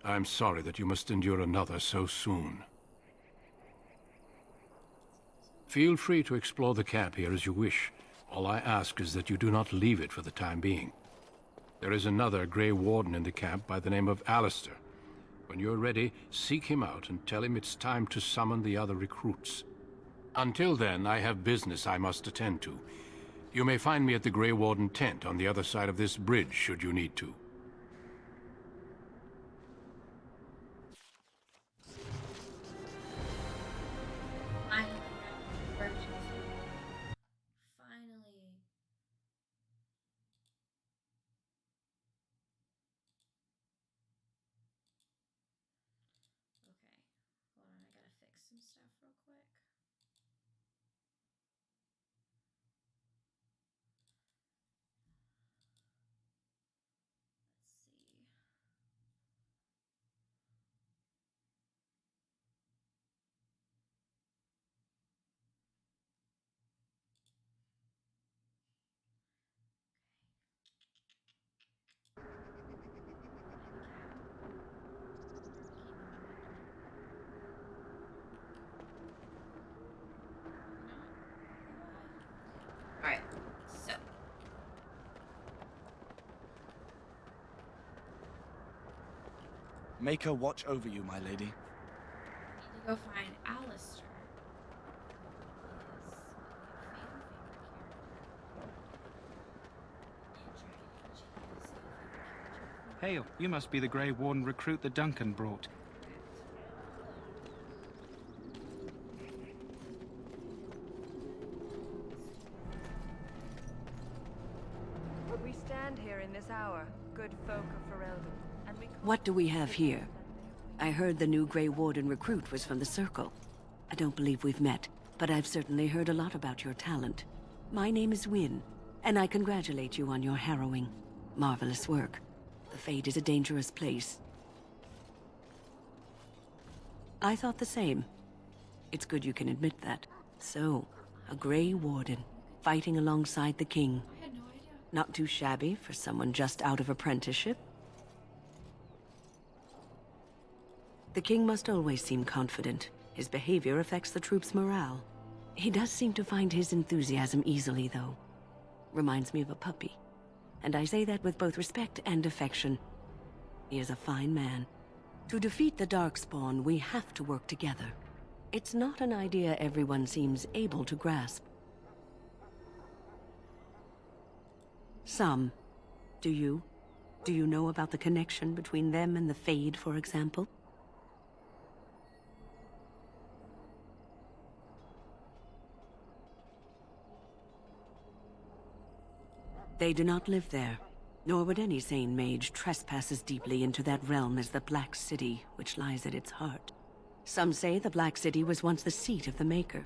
I'm sorry that you must endure another so soon. Feel free to explore the camp here as you wish. All I ask is that you do not leave it for the time being. There is another Grey Warden in the camp by the name of Alistair. When you're ready, seek him out and tell him it's time to summon the other recruits. Until then, I have business I must attend to. You may find me at the Grey Warden tent on the other side of this bridge, should you need to. Some stuff real quick. Let's see. Alright, so. Make her watch over you, my lady. I need to go find Alistair. Hail, you must be the Grey Warden recruit that Duncan brought. We stand here in this hour, good folk of Ferelden, and we... What do we have here? I heard the new Grey Warden recruit was from the Circle. I don't believe we've met, but I've certainly heard a lot about your talent. My name is Wynne, and I congratulate you on your harrowing, marvelous work. The Fade is a dangerous place. I thought the same. It's good you can admit that. So, a Grey Warden, fighting alongside the King. I had no idea. Not too shabby for someone just out of apprenticeship. The King must always seem confident. His behavior affects the troops' morale. He does seem to find his enthusiasm easily, though. Reminds me of a puppy. And I say that with both respect and affection. He is a fine man. To defeat the Darkspawn, we have to work together. It's not an idea everyone seems able to grasp. Some. Do you? Do you know about the connection between them and the Fade, for example? They do not live there, nor would any sane mage trespass as deeply into that realm as the Black City, which lies at its heart. Some say the Black City was once the seat of the Maker.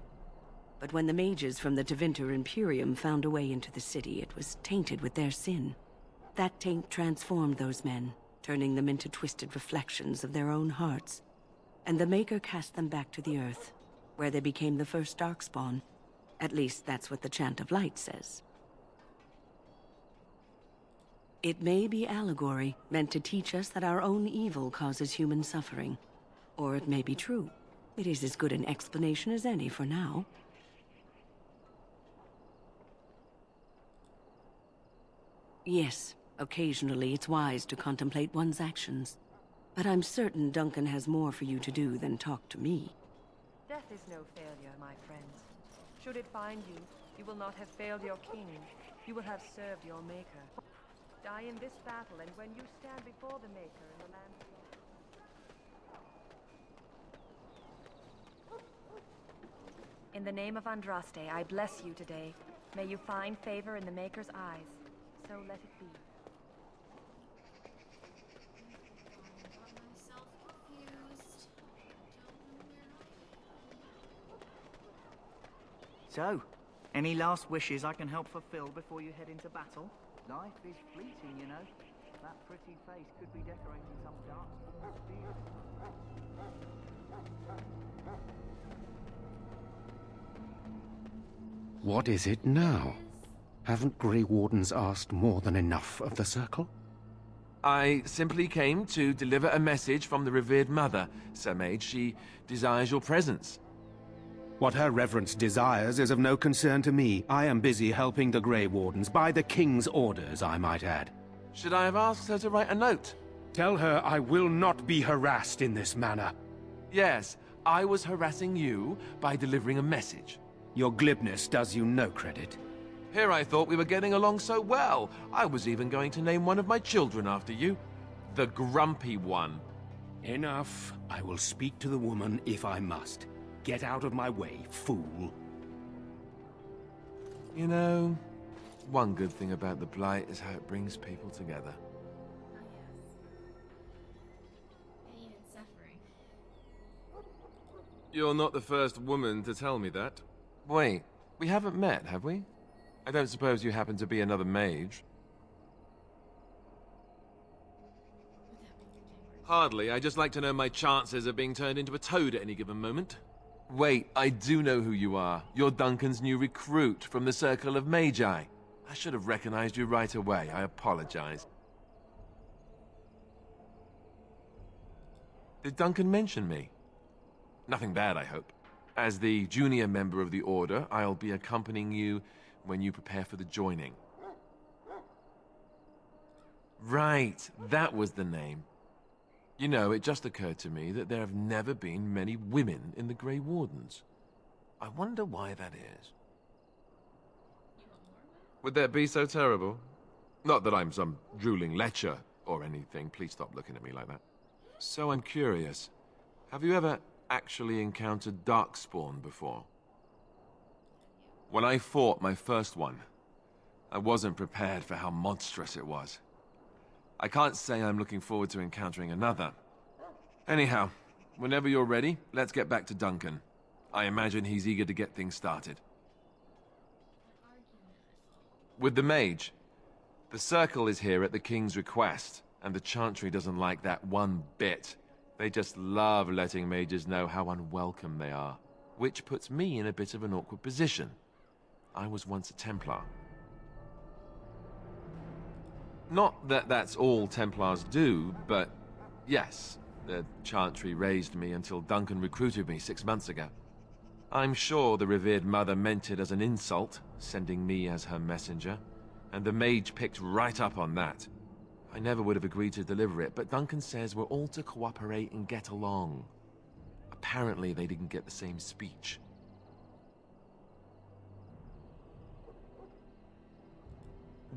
But when the mages from the Tevinter Imperium found a way into the city, it was tainted with their sin. That taint transformed those men, turning them into twisted reflections of their own hearts. And the Maker cast them back to the Earth, where they became the first Darkspawn. At least that's what the Chant of Light says. It may be allegory, meant to teach us that our own evil causes human suffering. Or it may be true. It is as good an explanation as any for now. Yes, occasionally it's wise to contemplate one's actions. But I'm certain Duncan has more for you to do than talk to me. Death is no failure, my friends. Should it find you, you will not have failed your king. You will have served your Maker. Die in this battle, and when you stand before the Maker in the land of your... In the name of Andraste, I bless you today. May you find favor in the Maker's eyes. So let it be. So, any last wishes I can help fulfill before you head into battle? Life is fleeting, you know. That pretty face could be decorating some dark field. What is it now? Haven't Grey Wardens asked more than enough of the Circle? I simply came to deliver a message from the revered mother, Sir Mage. She desires your presence. What her reverence desires is of no concern to me. I am busy helping the Grey Wardens, by the King's orders, I might add. Should I have asked her to write a note? Tell her I will not be harassed in this manner. Yes, I was harassing you by delivering a message. Your glibness does you no credit. Here I thought we were getting along so well. I was even going to name one of my children after you. The Grumpy One. Enough. I will speak to the woman if I must. Get out of my way, fool. You know, one good thing about the Blight is how it brings people together. Pain and suffering. You're not the first woman to tell me that. Wait, we haven't met, have we? I don't suppose you happen to be another mage? Hardly. I just like to know my chances of being turned into a toad at any given moment. Wait, I do know who you are. You're Duncan's new recruit from the Circle of Magi. I should have recognized you right away. I apologize. Did Duncan mention me? Nothing bad, I hope. As the junior member of the Order, I'll be accompanying you when you prepare for the joining. Right, that was the name. You know, it just occurred to me that there have never been many women in the Grey Wardens. I wonder why that is. Would that be so terrible? Not that I'm some drooling lecher or anything. Please stop looking at me like that. So I'm curious. Have you ever actually encountered Darkspawn before? When I fought my first one, I wasn't prepared for how monstrous it was. I can't say I'm looking forward to encountering another. Anyhow, whenever you're ready, let's get back to Duncan. I imagine he's eager to get things started. With the mage, the Circle is here at the King's request, and the Chantry doesn't like that one bit. They just love letting mages know how unwelcome they are, which puts me in a bit of an awkward position. I was once a Templar. Not that that's all Templars do, but yes, the Chantry raised me until Duncan recruited me 6 months ago. I'm sure the revered mother meant it as an insult, sending me as her messenger, and the mage picked right up on that. I never would have agreed to deliver it, but Duncan says we're all to cooperate and get along. Apparently they didn't get the same speech.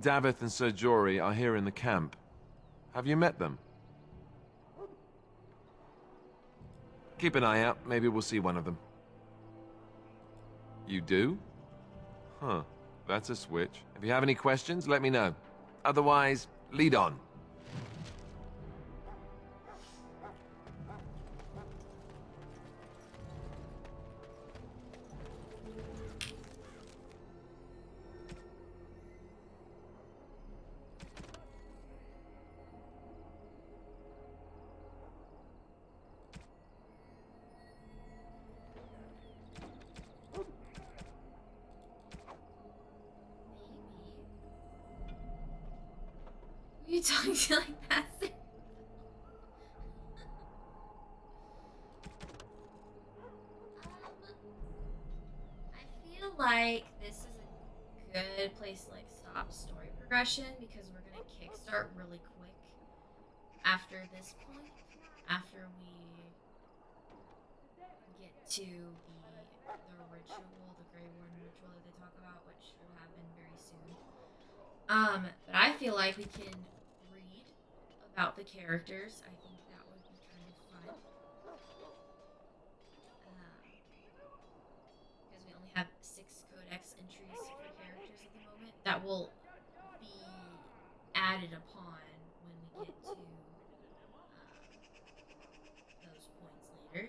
Davith and Sir Jory are here in the camp. Have you met them? Keep an eye out. Maybe we'll see one of them. You do? Huh. That's a switch. If you have any questions, let me know. Otherwise, lead on. talking to like that? I feel like this is a good place to like stop story progression because we're gonna kickstart really quick after this point. After we get to the ritual, the Grey Warden ritual that they talk about, which will happen very soon. But I feel like we can read about the characters. I think that would be kind of fun. Because we only have 6 codex entries for characters at the moment. That will be added upon when we get to those points later.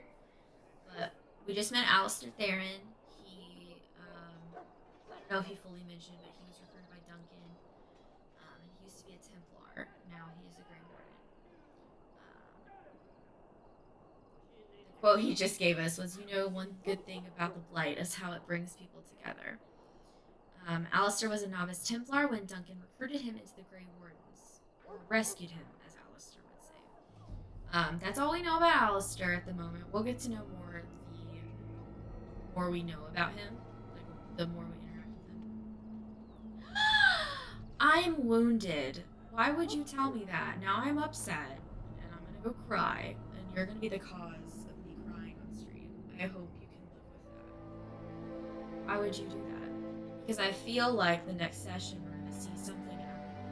But we just met Alistair Theron. He, I don't know if he fully mentioned, but he was recruited by Duncan. He used to be a Templar. Now he is a Grey Warden. The quote he just gave us was, one good thing about the Blight is how it brings people together. Alistair was a novice Templar when Duncan recruited him into the Grey Wardens, or rescued him, as Alistair would say. That's all we know about Alistair at the moment. We'll get to know more the more we know about him, like the more we interact with him. I'm wounded. Why would you tell me that? Now I'm upset, and I'm gonna go cry, and you're gonna be the cause of me crying on stream. I hope you can live with that. Why would you do that? Because I feel like the next session we're gonna see something and I'm gonna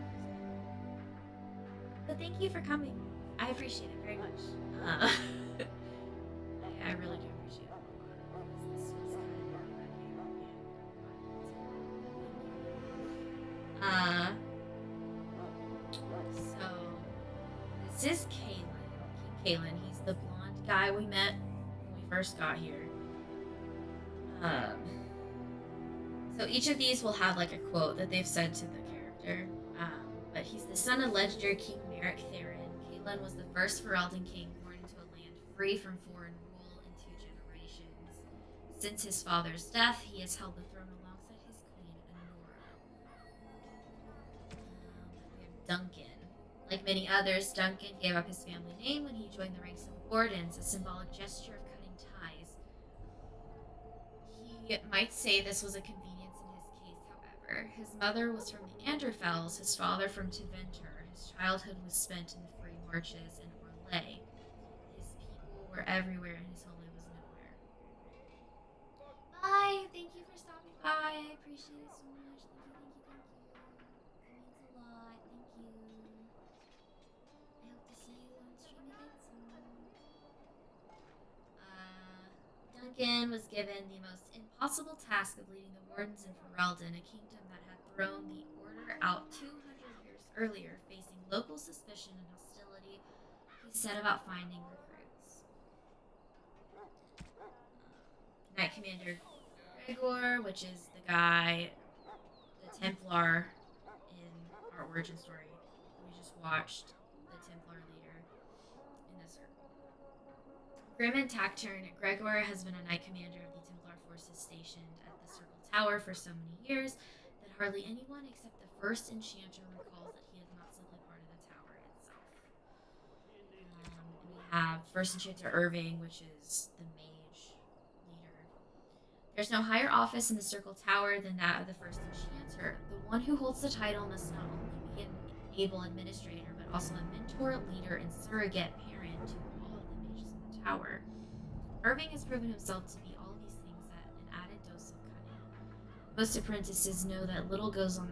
lose it. But thank you for coming. I appreciate it very much. I really do appreciate it. This was kind of nerve-wracking. So this is King Kalen. He's the blonde guy we met when we first got here. So each of these will have like a quote that they've said to the character. But he's the son of legendary King Merrick Theron. Caitlin was the first Ferelden king born into a land free from foreign rule in 2 generations. Since his father's death, he has held the throne alongside his queen, Anora. We have Duncan. Like many others, Duncan gave up his family name when he joined the ranks of Wardens, a symbolic gesture of cutting ties. He might say this was a convenience in his case, however. His mother was from the Anderfells, his father from Tevinter. His childhood was spent in the free marches in Orlais. His people were everywhere and his home was nowhere. Bye! Thank you for stopping by. I appreciate it so much. Thank you. It means a lot. Thank you. I hope to see you on stream again soon. Duncan was given the most impossible task of leading the Wardens in Ferelden, a kingdom that had thrown the Order out 200 years earlier. Facing local suspicion and hostility, he set about finding recruits. Knight Commander Gregor, which is the guy, the Templar in our origin story we just watched, the Templar leader in the circle. Grim and Tacturn, Gregor has been a Knight Commander of the Templar forces stationed at the Circle Tower for so many years that hardly anyone except the first Enchanter recalls that he is not simply part of the tower itself. We have First Enchanter Irving, which is the mage leader. There's no higher office in the Circle Tower than that of the First Enchanter. The one who holds the title must not only be an able administrator, but also a mentor, leader, and surrogate parent to all of the mages in the tower. Irving has proven himself to be all these things at an added dose of cunning. Most apprentices know that little goes on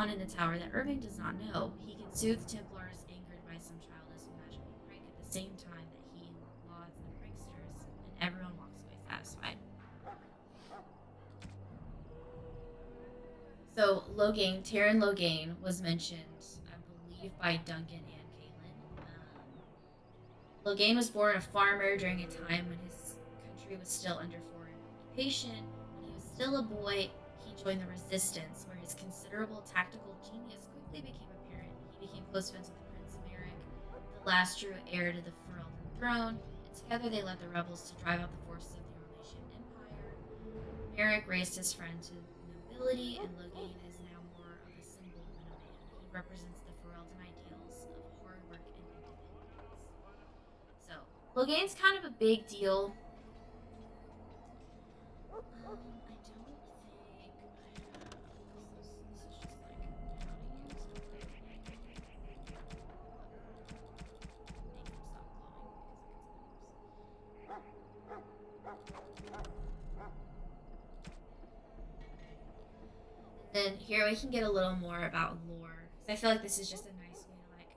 in the tower that Irving does not know. He can soothe Templars angered by some childish magical prank at the same time that he lauds the pranksters, and everyone walks away satisfied. So Tyrion Logain was mentioned, I believe, by Duncan and Caitlin. Logain was born a farmer during a time when his country was still under foreign occupation. When he was still a boy, he joined the Resistance, where his considerable tactical genius quickly became apparent. He became close friends with Prince Merrick, the last true heir to the Ferelden throne, and together they led the rebels to drive out the forces of the Orlesian Empire. Merrick raised his friend to nobility, and Logain is now more of a symbol than a man. He represents the Ferelden idea Logain's kind of a big deal. Then here we can get a little more about lore. I feel like this is just a nice way to like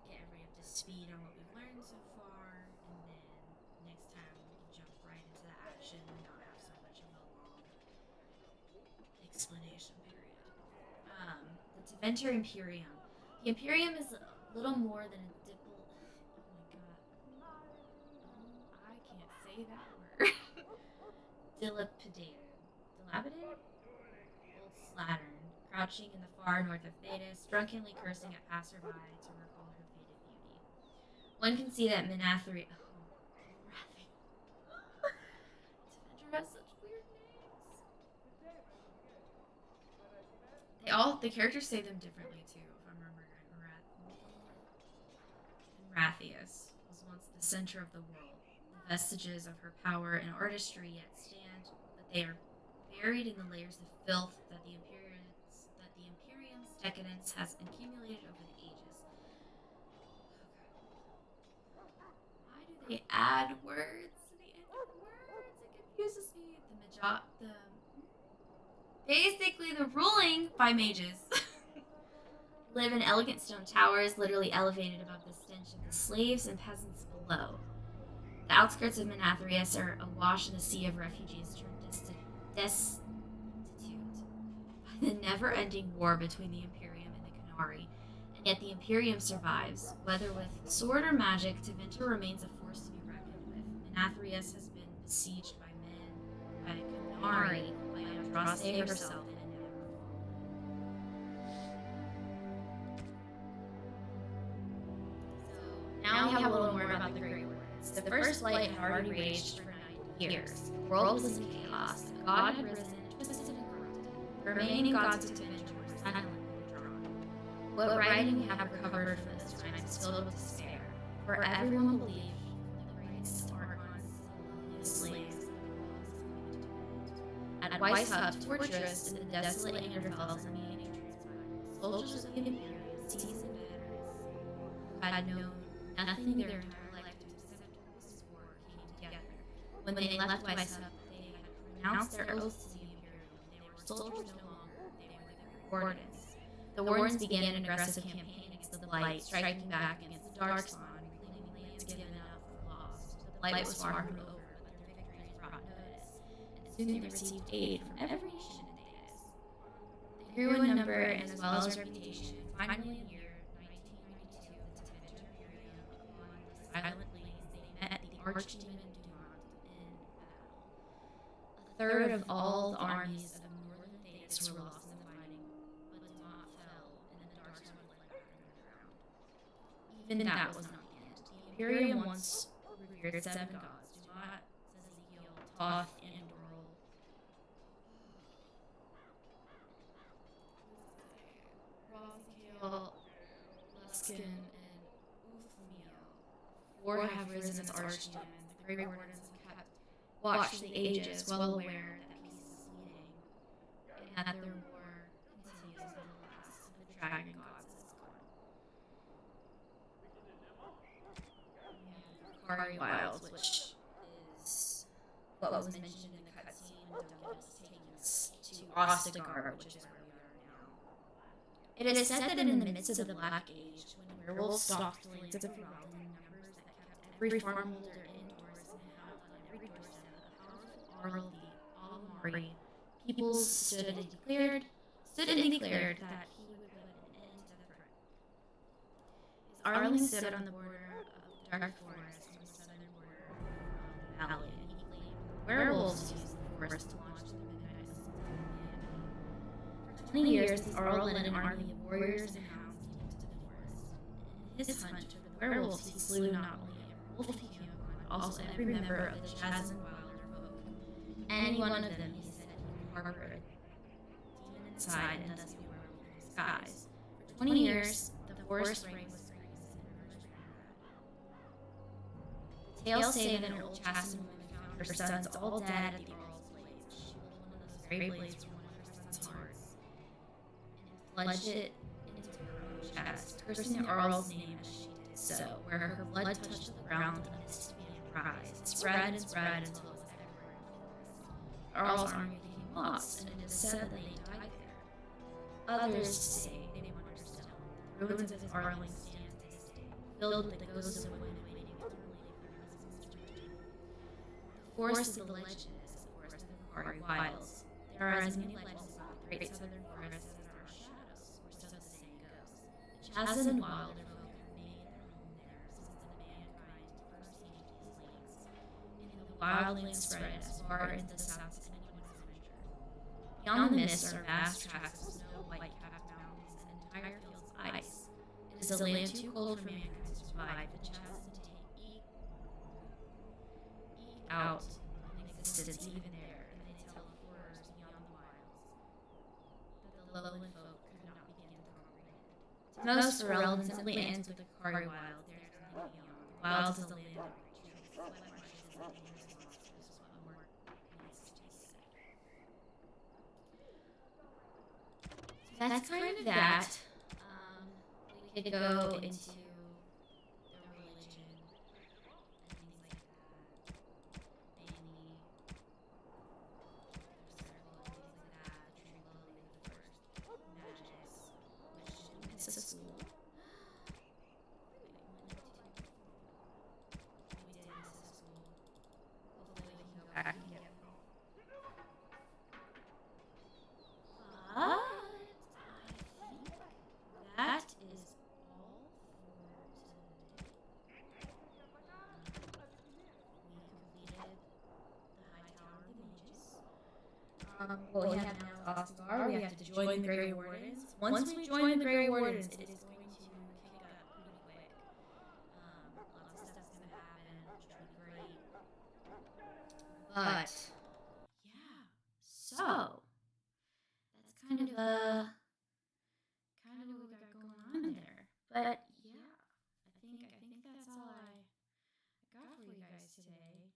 get everybody up to speed on what we've learned so far, and then next time we can jump right into the action and not have so much of a long explanation period. The Teventer Imperium. The Imperium is a little more than a dipl. Oh my god. I can't say that word. Dilapidated? Old slattern, crouching in the far north of Thedas, drunkenly cursing at passerby to recall her faded beauty. One can see that Menathri. Teventer has such weird names. The characters say them differently too, if I'm remembering right. Rathius was once the center of the world. The vestiges of her power and artistry yet stand, but they are buried in the layers of filth that the Imperium's decadence has accumulated over the ages. Why do they add words to the end of words? It confuses me. Basically the ruling by mages live in elegant stone towers, literally elevated above the stench of the slaves and peasants below. The outskirts of Menathrius are awash in a sea of refugees turned destitute by the never-ending war between the Imperium and the Canari, and yet the Imperium survives. Whether with sword or magic, Teventer remains a force to be reckoned with. Menathrius has been besieged by men, by Canari, by Andraste herself, and now we have a little more about the Grey Wardens. The First Light had already raged for 90 years. The world was in chaos. A god had risen, twisted and corrupted. The remaining gods of Teventer were silently withdrawn. What writing we have recovered from this time is filled with despair, for everyone believed the greatest Archons and slaves. At Weishaupt Fortress, in the desolate Angerfels and the ancient Transpire, soldiers of the Imperium, seasoned veterans, who had known nothing their entire lifetime except this war, came together. When they left Weishaupt, they had renounced their oaths to the Imperium. They were soldiers no longer, they were the Wardens. The Wardens began an aggressive campaign against the Blight, striking back against the Darkspawn, reclaiming lands given up for lost. The Blight was far from over, but their victories brought notice, and soon they received aid from every nation in Thedas. They grew in number and as well as reputation. Finally, in the year 1992, the Teventer Imperium, upon the silent lanes, they met the Archdemon Dumont in battle. A third of all the armies of northern Thedas were lost in the fighting, but Dumont fell, and the Darkspawn fled back underground. Even that was not the end. The Imperium once revered 7 gods: Dumont, Ezekiel, Toth, and Doral. Rozicael, Luskin, and Uthmiel. 4 have risen as archdemons. The Grey Wardens have kept watch for the ages, well aware that peace is fleeting, and that their war continues until the last of the dragon gods is gone. We have the Kari Wilds, which is what was mentioned in the cutscene when Duncan was taking us to Ostagar, which is where we are now. It is said that in the midst of the Black Age, when werewolves stalked the lands of Ferelden in numbers that kept every farmholder indoors and howled on every doorstep, a powerful Arl the Alamari peoples stood and declared that he would put an end to the threat. His Arling stood on the border of the Dark Forest on the southern border of the Valley, and he claimed the werewolves used the forest to launch their midnight assault on the enemy. For 20 years, the Arl led an army of warriors and hounds deep into the forest. In his hunt for the werewolves, he slew not only every wolf he came upon, but also every member of the Chazan Wilder folk. Any one of them, he said, he could harbor a demon inside and thus be a werewolf in disguise. For 20 years, the forest rang with screams and murmurs from Tales say that an old Chasson woman found her sons all dead at the Earl's blades. She pulled one of those very blades from one of her sons' hearts and plunged it into her own chest, cursing the Earl's name as she did so. Where her blood touched the ground, a mist began to rise. It spread and spread until it was everywhere in the forest. The Earl's army became lost, and it is said that they died there. Others say they wander still. The ruins of his Arling stand to this day, filled with the ghosts of women waiting eternally for their husbands to return. The forest of the legend is the forest of the Kari Wilds. There are as many legends about the great southern forest as there are shadows, or so the saying goes. The Chasson Wilder folk have made their home there since the mankind first came to these lands, and the wildlands spread as far into the south as anyone has ventured. Beyond the mists are vast tracts of snow, white-capped mountains, and entire fields of ice. It is a land too cold for mankind to survive. The Chasson eke out an existence even there, and they tell of horrors beyond the wilds that the lowland folk could not begin to comprehend. To most, Ferelden simply ends with the Kari Wild. There is nothing beyond. The wilds is the land of great trees, wet marshes, and dangerous monsters, is what more needs to be said. So that's kind of that. We could go into the religion and things like that. Any circle and things like that. The tranquility of the forest. Magics, which didn't miss a school. We did miss a school. Hopefully we can go back and get one. But I think that is all for today. We completed the High Tower of the Mages. What we have now is Ostagar. We have to join the Grey Wardens. Once we join the Grey Wardens, it is going to kick up pretty quick. Lots of stuff's going to happen, which will be great. But, yeah. So, that's kind of what we got going on there. But yeah, I think that's all I got for you guys today.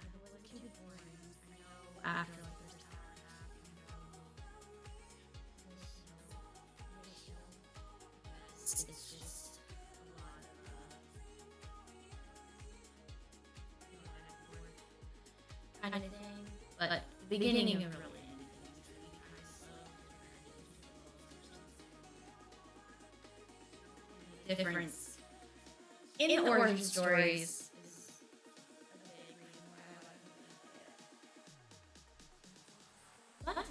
It wasn't too boring. I know after like the first hour and a half, it's just a lot of kind of thing. But the beginning of really anything is really kind of slow. The difference in the origin stories is a big reason why I like it. But if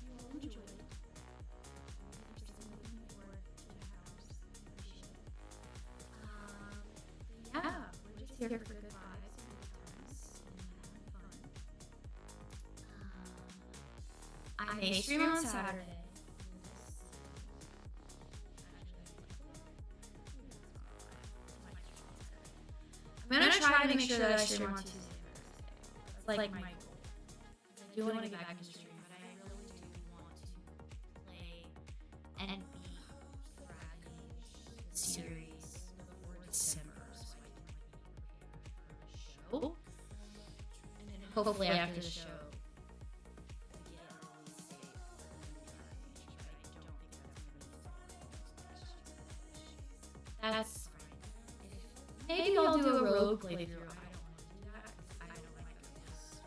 you all enjoyed it, thanks for staying with me for 2.5 hours. Appreciate it. Yeah, we're just here for good vibes, good times, and fun. I may stream on Saturday. I'm gonna try to make sure that I stream on Tuesday and Thursday. That's like my goal. I do want to get back into stream, but I really do want to play and beat the series before December, so I can prepare for the show. And then hopefully after the show, we get a release date for the new Dragon Age, but I don't think that's fine. Maybe I'll do a rogue playthrough. I don't want to do that because I don't like ghosts.